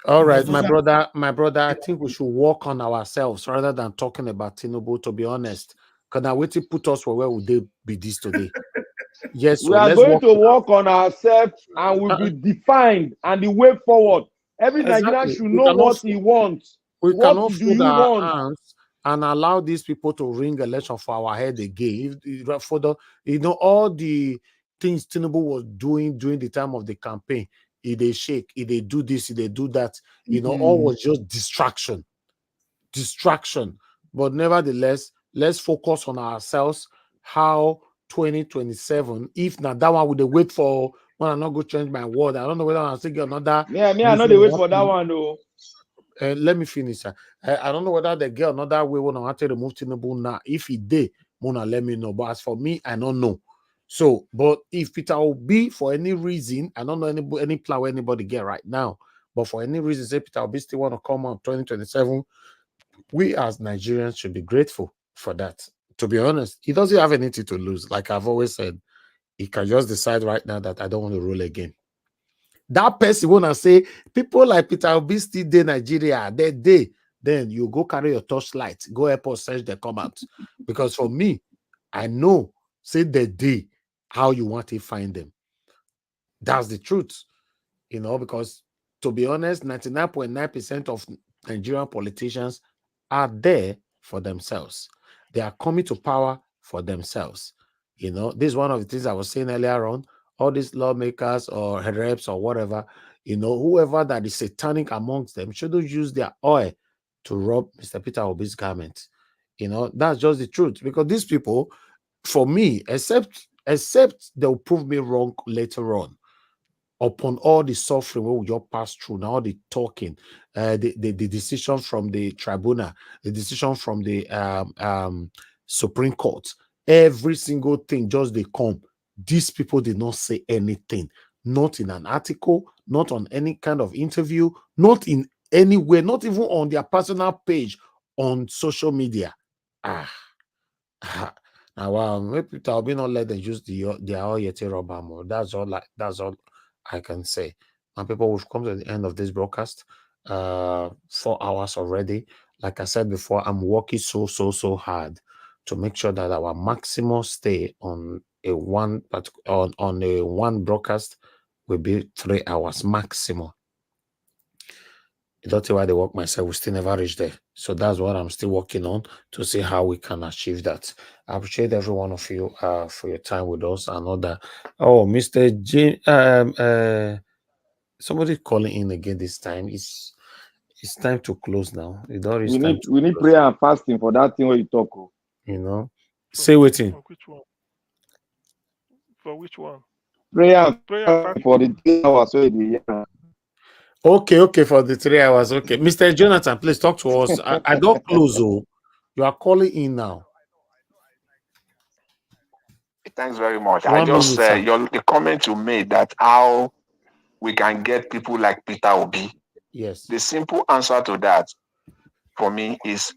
All right, my brother, I think we should work on ourselves rather than talking about Tinubu, to be honest. Because now wait to put us for where would they be this today? Yes, we are going to work on ourselves and we'll be defined and the way forward. Every Nigerian should know what he wants. We What cannot do fold you our want? hands and allow these people to ring election for our head again. For the, all the things Tinubu was doing during the time of the campaign, they shake, they do this, they do that, all was just distraction. But nevertheless, let's focus on ourselves. How 2027, if not that one, would they wait for when I'm not going to change my word? I don't know whether I'm still get another. Yeah, I know they wait for that one though. Let me finish. I don't know whether they get another way when I want to remove Tinubu now. If he did, Mona, let me know. But as for me, I don't know. So, but if Peter Obi, for any reason, I don't know any plan where anybody get right now, but for any reason, say Peter Obi still want to come on 2027, we as Nigerians should be grateful for that. To be honest, he doesn't have anything to lose. Like I've always said, he can just decide right now that I don't want to rule again. That person wanna say people like Peter Obi still in Nigeria, then you go carry your torchlight, go help us search the comments. Because for me, I know, say the day how you want to find them. That's the truth, because to be honest, 99.9% of Nigerian politicians are there for themselves. They are coming to power for themselves. This is one of the things I was saying earlier on. All these lawmakers or reps or whatever, whoever that is satanic amongst them shouldn't use their oil to rub Mr. Peter Obi's garment. That's just the truth. Because these people, for me, except they'll prove me wrong later on, upon all the suffering we will just pass through, now all the talking, the decision from the tribunal, the decision from the Supreme Court, every single thing just they come. These people did not say anything, not in an article, not on any kind of interview, not in any way, not even on their personal page on social media. Now, wow, maybe I'll be not let them use their all yeti rubber more. That's all I can say. And people, we've come to the end of this broadcast. 4 hours already. Like I said before, I'm working so hard to make sure that our maximum stay on a one broadcast will be 3 hours maximum. That's why they work myself, we still never reach there. So that's what I'm still working on to see how we can achieve that. I appreciate every one of you for your time with us. I know that. Oh, Mr. J, somebody calling in again this time. It's time to close now. We need prayer and fasting for that thing where you talk. Say waiting. For which one? For which one? Prayer for the 3 hours. Okay, for the 3 hours. Okay, Mr. Jonathan, please talk to us. I don't close. Oh, you are calling in now. Thanks very much. 1 I just minute, the comment you made that how we can get people like Peter Obi. Yes. The simple answer to that for me is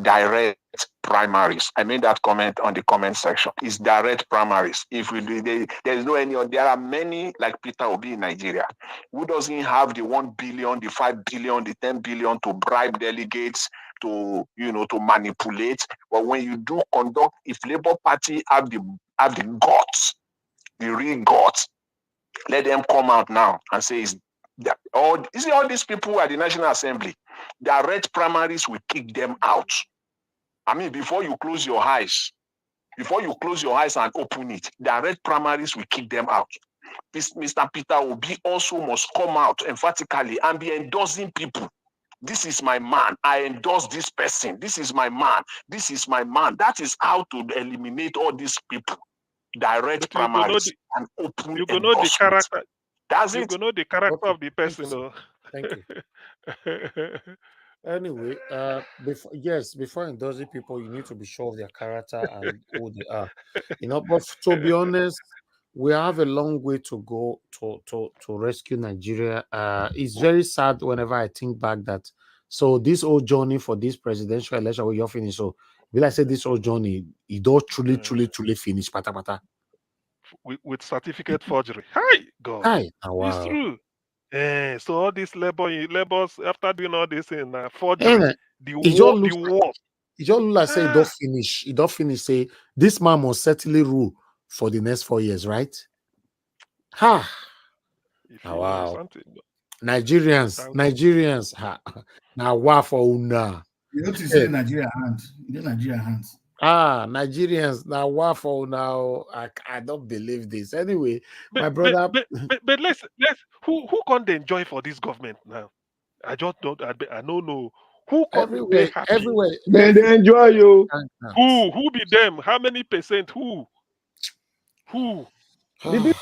direct primaries. I made that comment on the comment section. It's direct primaries. If we do, there's no any. There are many like Peter Obi in Nigeria who doesn't have the 1 billion, the 5 billion, the 10 billion to bribe delegates to manipulate. But when you do conduct, if Labour Party have the guts, the real guts, let them come out now and say all these people at the National Assembly, direct primaries will kick them out. I mean, before you close your eyes and open it, direct primaries will kick them out. Mr. Peter Obi also must come out emphatically and be endorsing people. This is my man. I endorse this person. This is my man. This is my man. That is how to eliminate all these people. Direct primaries and open you go know the character. That's you it. You know the character of the person. Thank you. Anyway, before endorsing people, you need to be sure of their character and who they are. But to be honest, we have a long way to go to rescue Nigeria. It's very sad whenever I think back that so this whole journey for this presidential election where you're finished. So will I say this whole journey, it don't truly finish pata pata. with certificate forgery. Hi, God. Hi. Oh, It's wow. true. So all these labors after doing all this in forgery, And the it just war, the looks like worst. it just looks like say it don't Ah, finish. It don't finish. Say this man must certainly rule for the next 4 years, right? Ha. if Oh, you know wow. something, Nigerians, without Nigerians. Ha. Now, wow for una. You know to see the Nigeria hands. You know Nigeria hands. Nigerians now wow for now. I don't believe this. Anyway, but my but brother, but but, but let's who can't enjoy for this government now? I just don't I don't know who can't be everywhere, happy. everywhere, Then they every enjoy you. Who be them? How many percent? Who? The big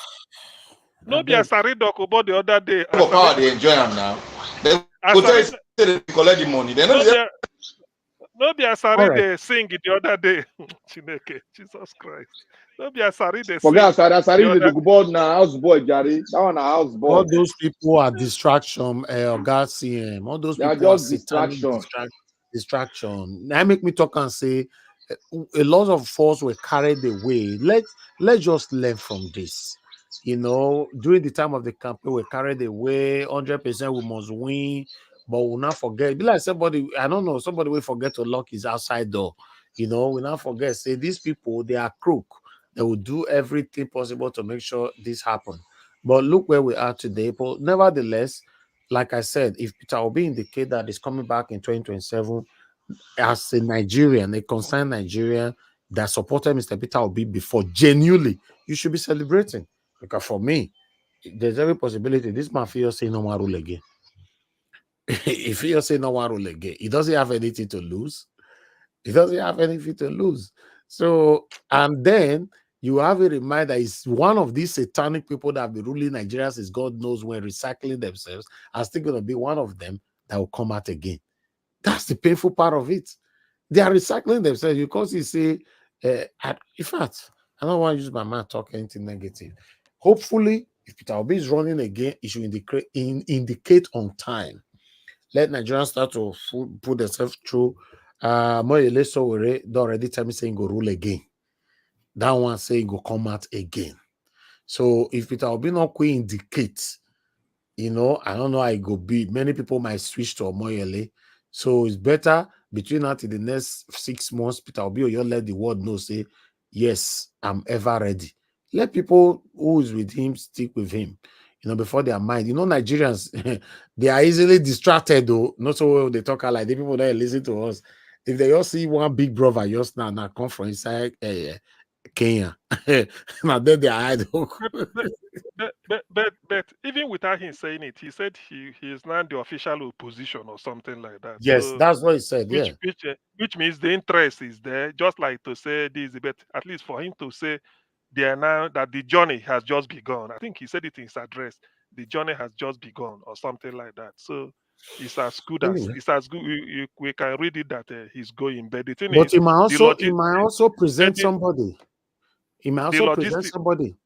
I No be beg. Asarido about the other day. of power they enjoy them now. They go tell you Asari say they collect the money. They know no they be All Asari right. they sing the other day. Chineke, Jesus Christ. No be Asari they forget sing the Asari other the day. board now house boy, Jerry. That one a house boy. All those people are distraction, God CM. All those They are people are just satanic distraction. distraction. Now make me talk and say a lot of us were carried away. Let's just learn from this. You know, during the time of the campaign, we carried away 100%. We must win, but we'll not forget. Be like somebody, I don't know, somebody will forget to lock his outside door. You know, we not forget. Say these people, they are crook. They will do everything possible to make sure this happens. But look where we are today. But nevertheless, like I said, if Peter Obi indicate that he's coming back in 2027 as a Nigerian, a concerned Nigerian that supported Mr. Peter Obi before, genuinely, you should be celebrating. Because for me, there's every possibility this man feels say no one rule again. If he say no one rule again, he doesn't have anything to lose. He doesn't have anything to lose. So, and then you have a reminder is one of these satanic people that have been ruling Nigeria since God knows when, recycling themselves, are still going to be one of them that will come out again. That's the painful part of it. They are recycling themselves because you say, in fact, I don't want to use my mouth talk anything negative. Hopefully, if Peter Obi is running again, it should indicate on time. Let Nigerians start to put themselves through. Moyele Sowore already tell me saying go rule again. That one saying go come out again. So if Peter Obi not quit indicate, you know, I don't know how it go be. Many people might switch to Omoyele. So it's better between now to the next 6 months, Peter Obi or you let the world know, say, yes, I'm ever ready. Let people who is with him stick with him, you know, before their mind. You know, Nigerians, they are easily distracted, though. Not so well they talk like the people that listen to us. If they all see one big brother just now come from inside Kenya, now then they are idle. But even without him saying it, he said he is now the official opposition or something like that. Yes, So that's what he said. Yeah. which means the interest is there, just like to say this, but at least for him to say they are now that the journey has just begun. I think he said it in his address. The journey has just begun or something like that. So it's as good as Anyway. it's as good. We can read it that he's going. But the thing But is, he might the also present somebody. He might also present logistics. somebody.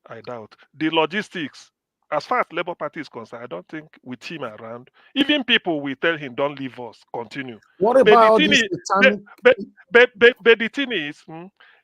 I doubt the logistics. As far as Labour Party is concerned, I don't think with him around, even people will tell him, "Don't leave us, continue." What But about the all thing these is, satanic? but the thing is,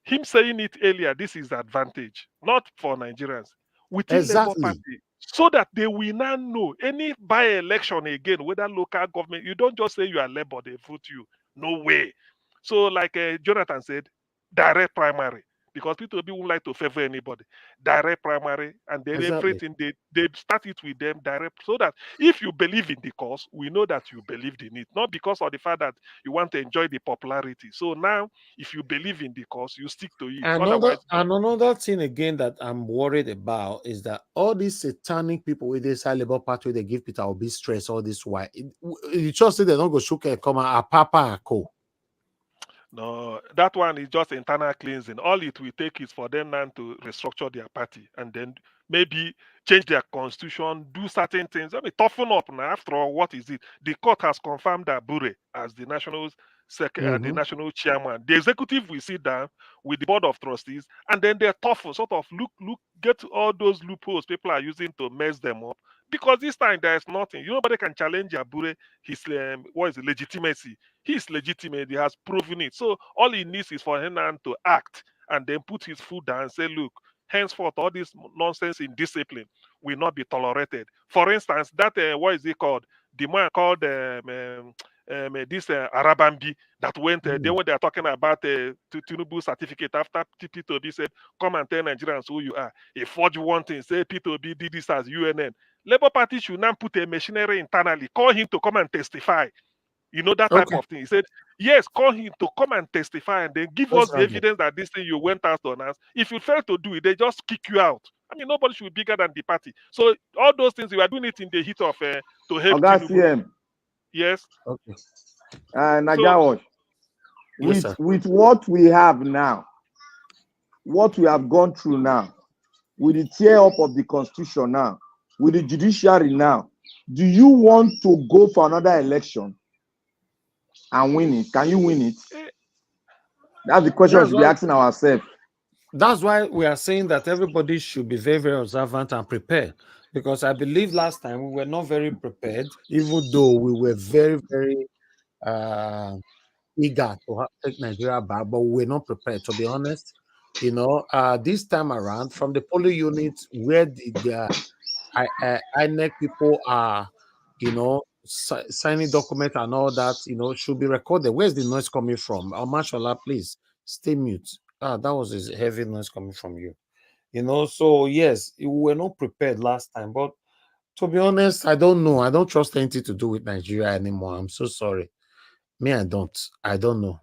him saying it earlier, this is advantage, not for Nigerians, within Labour Exactly. Party, so that they will now know any by-election again, whether local government, you don't just say you are Labour, they vote you. No way. So, like Jonathan said, direct primary. Because people won't like to favor anybody. Direct primary, and then Exactly. everything they start it with them direct, so that if you believe in the cause, we know that you believed in it, not because of the fact that you want to enjoy the popularity. So now, if you believe in the cause, you stick to it. Another Otherwise, another thing again that I'm worried about is that all these satanic people with this high Labour Party, they give Peter Obi stress all this while. You just say they don't go shook and come out a papa and co. no, that one is just internal cleansing. All it will take is for them now to restructure their party and then maybe change their constitution, do certain things. I mean, toughen up now. After all, what is it? The court has confirmed that Bure as the the national chairman. The executive will sit down with the board of trustees, and then they're toughen, sort of get all those loopholes people are using to mess them up. Because this time there is nothing. Nobody can challenge Abure his what is it, legitimacy. He's legitimate. He has proven it. So all he needs is for him now to act and then put his foot down and say, look, henceforth all this nonsense in discipline will not be tolerated. For instance, that what is it called? The man called this Arabambi that went they when they are talking about Tinubu certificate after P2B said, "Come and tell Nigerians who you are." He forged one thing, say P2B did this as UNN. Labour Party should now put a machinery internally, call him to come and testify. You know, that type Okay. of thing. He said, yes, call him to come and testify and then give Let's us the have it. evidence that this thing you went out on us. If you fail to do it, they just kick you out. I mean, nobody should be bigger than the party. So all those things, we are doing it in the heat of to help Oga Tinubu. CM, Yes. Okay. Najawash, Yes, sir. with what we have now, what we have gone through now, with the tear up of the constitution now, with the judiciary now, do you want to go for another election and win it? Can you win it? That's the question we should be asking ourselves. That's why we are saying that everybody should be very, very observant and prepared. Because I believe last time we were not very prepared, even though we were very, very eager to take Nigeria back, but we were not prepared, to be honest. You know, this time around, from the polling units where the INEC people are, you know, signing documents and all that, you know, should be recorded. Where's the noise coming from? Mashallah, please stay mute. That was a heavy noise coming from you. You know, so yes, we were not prepared last time, but to be honest, I don't know. I don't trust anything to do with Nigeria anymore. I'm so sorry. Me, I don't know.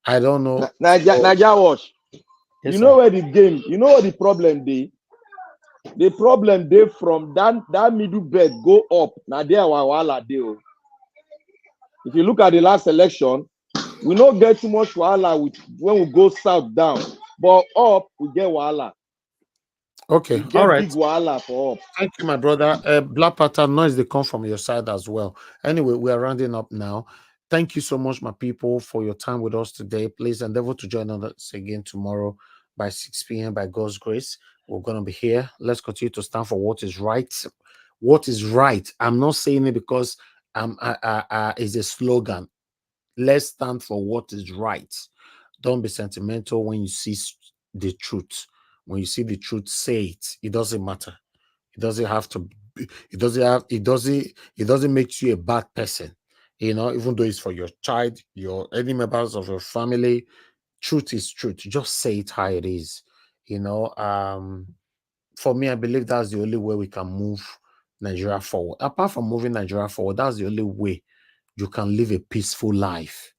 I don't know. Najawash, Yes, you know sir. where the game, you know what the problem dey? The problem dey from that middle belt go up. Now there wahala dey. If you look at the last election, we don't get too much wahala with when we go south down, but up we get wahala. Okay, we get all right. big wahala for up. Thank you, my brother. Black pattern noise they come from your side as well. Anyway, we are rounding up now. Thank you so much, my people, for your time with us today. Please endeavor to join us again tomorrow by 6 p.m. by God's grace. We're gonna be here. Let's continue to stand for what is right. What is right? I'm not saying it because it's a slogan. Let's stand for what is right. Don't be sentimental when you see the truth. When you see the truth, say it. It doesn't matter. It doesn't have to be, it doesn't make you a bad person. You know, even though it's for your child, your any members of your family, truth is truth. Just say it how it is. You know, for me, I believe that's the only way we can move Nigeria forward. Apart from moving Nigeria forward, that's the only way you can live a peaceful life.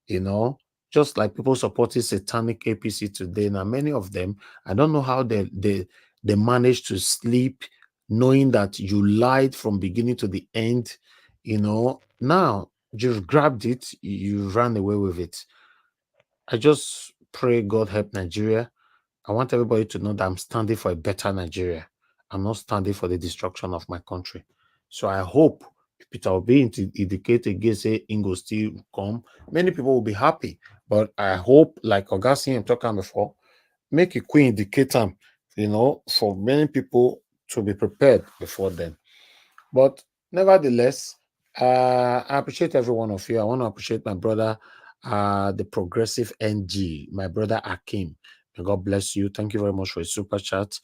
You know, just like people supporting satanic APC today. Now, many of them, I don't know how they manage to sleep knowing that you lied from beginning to the end. You know, now you've grabbed it, you ran away with it. I just pray God help Nigeria. I want everybody to know that I'm standing for a better Nigeria. I'm not standing for the destruction of my country. So I hope Peter will be indicate again, say Ingo still come. Many people will be happy. But I hope, like Augustine I'm talking before, make a quick indicator, you know, for many people to be prepared before then. But nevertheless, I appreciate every one of you. I want to appreciate my brother, the progressive NG, my brother Akim. May God bless you. Thank you very much for a super chat.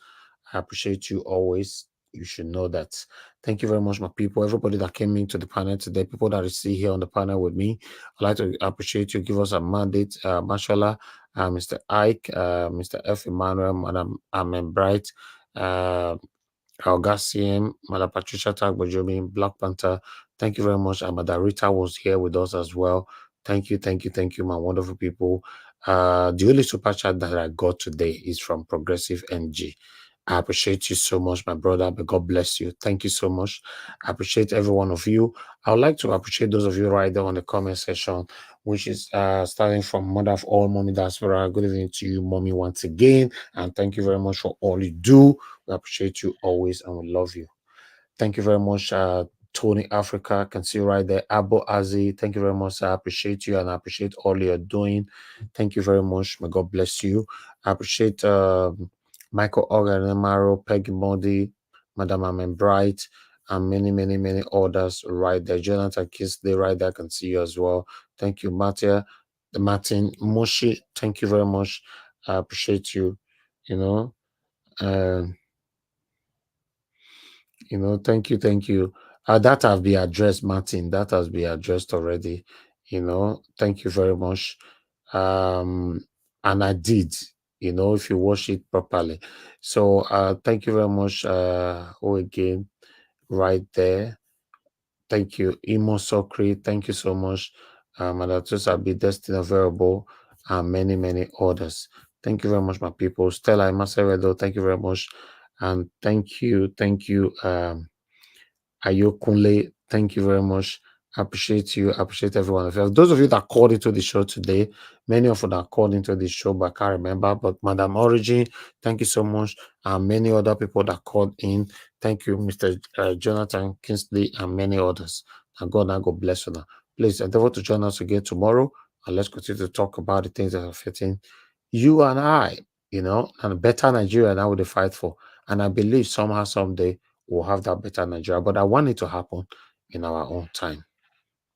I appreciate you always. You should know that. Thank you very much, my people. Everybody that came into the panel today, people that is still here on the panel with me, I'd like to appreciate you. Give us a mandate, Mashallah, Mr. Ike, Mr. F. Emmanuel, Madam Amen Bright, Algacian, Mother Patricia Tagbajomi, Black Panther. Thank you very much. Amada Rita was here with us as well. Thank you, my wonderful people. The only super chat that I got today is from Progressive NG. I appreciate you so much, my brother. May God bless you. Thank you so much. I appreciate every one of you. I would like to appreciate those of you right there on the comment section, which is starting from Mother of All, Mommy Diaspora. Good evening to you, Mommy, once again. And thank you very much for all you do. We appreciate you always and we love you. Thank you very much, Tony Africa. I can see you right there. Abo Azi, thank you very much. I appreciate you and I appreciate all you're doing. Thank you very much. May God bless you. I appreciate Michael Oganamaro, Peggy Mondi, Madam Amen Bright, and many others right there. Jonathan Kisley right there. I can see you as well. Thank you, Martin Moshi. Thank you very much. I appreciate you. you know. Thank you. That has been addressed, Martin. That has been addressed already. Thank you very much. And I did, if you watch it properly. So thank you very much. Again, right there. Thank you, Imo Sokri. Thank you so much. Madatus Abi, Destiny Variable, and many others. Thank you very much, my people. Stella Maseredo, thank you very much. And thank you, Ayokunle, thank you very much. Appreciate you, appreciate everyone. Those of you that called into the show today, many of you that called into the show, but I can't remember. But Madam Origin, thank you so much. And many other people that called in. Thank you, Mr. Jonathan Kingsley, and many others. And God bless you now. Please endeavor to join us again tomorrow, and let's continue to talk about the things that are affecting you and I, and a better Nigeria that would fight for. And I believe somehow, someday, we'll have that better Nigeria. But I want it to happen in our own time.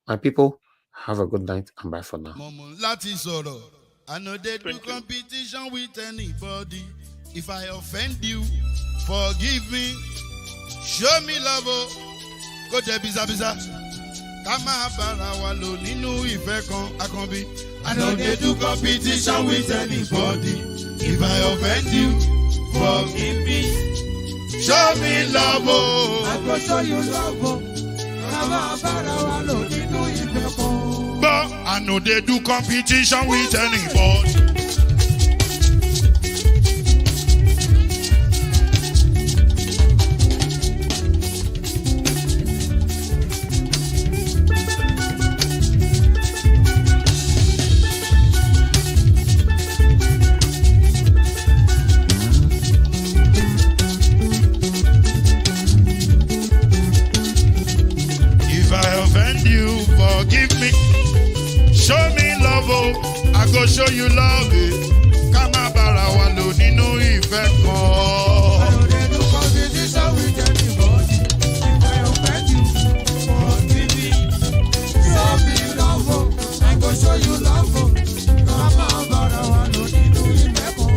My people, have a good night and bye for now. I know they do competition with anybody. If I offend you, forgive me. Show me love. Go to Biza. Kama bara walo ninu ife kan akanbi. I know they do competition with anybody. If I offend you, forgive me. Show me love. I go show you love. Kama bara walo ninu ife kan. But I know they do competition with anybody. Forgive me, show me love, I go show you love. Kama bara walo ninu ife kan. I know they do competition with anybody. If I offend you, forgive me. Show me love, I go show you love. Kama bara walo ninu ife kan.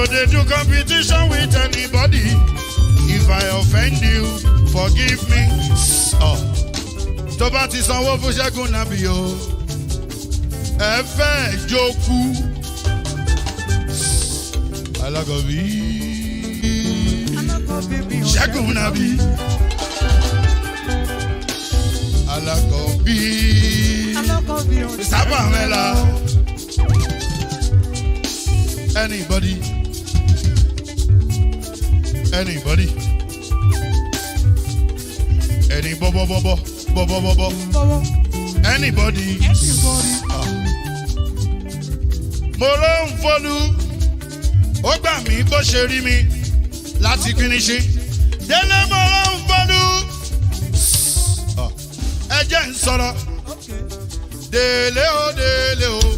They do competition with anybody. If I offend you, forgive me. Tó bá ti sanwó fún Ṣẹ́gun nàbí o. Ẹ fẹ́ jókù. Alákọ̀bí. Ṣẹ́gun nàbí. Alákọ̀bí. Sábà mẹ́la. Anybody. Any anybody. Mo ló ń folú, ó gbà mí bó ṣe rí mi láti kíníṣí. Délé mo ló ń folú, ẹ jẹ́ ń sọ̀rọ̀. Délé o.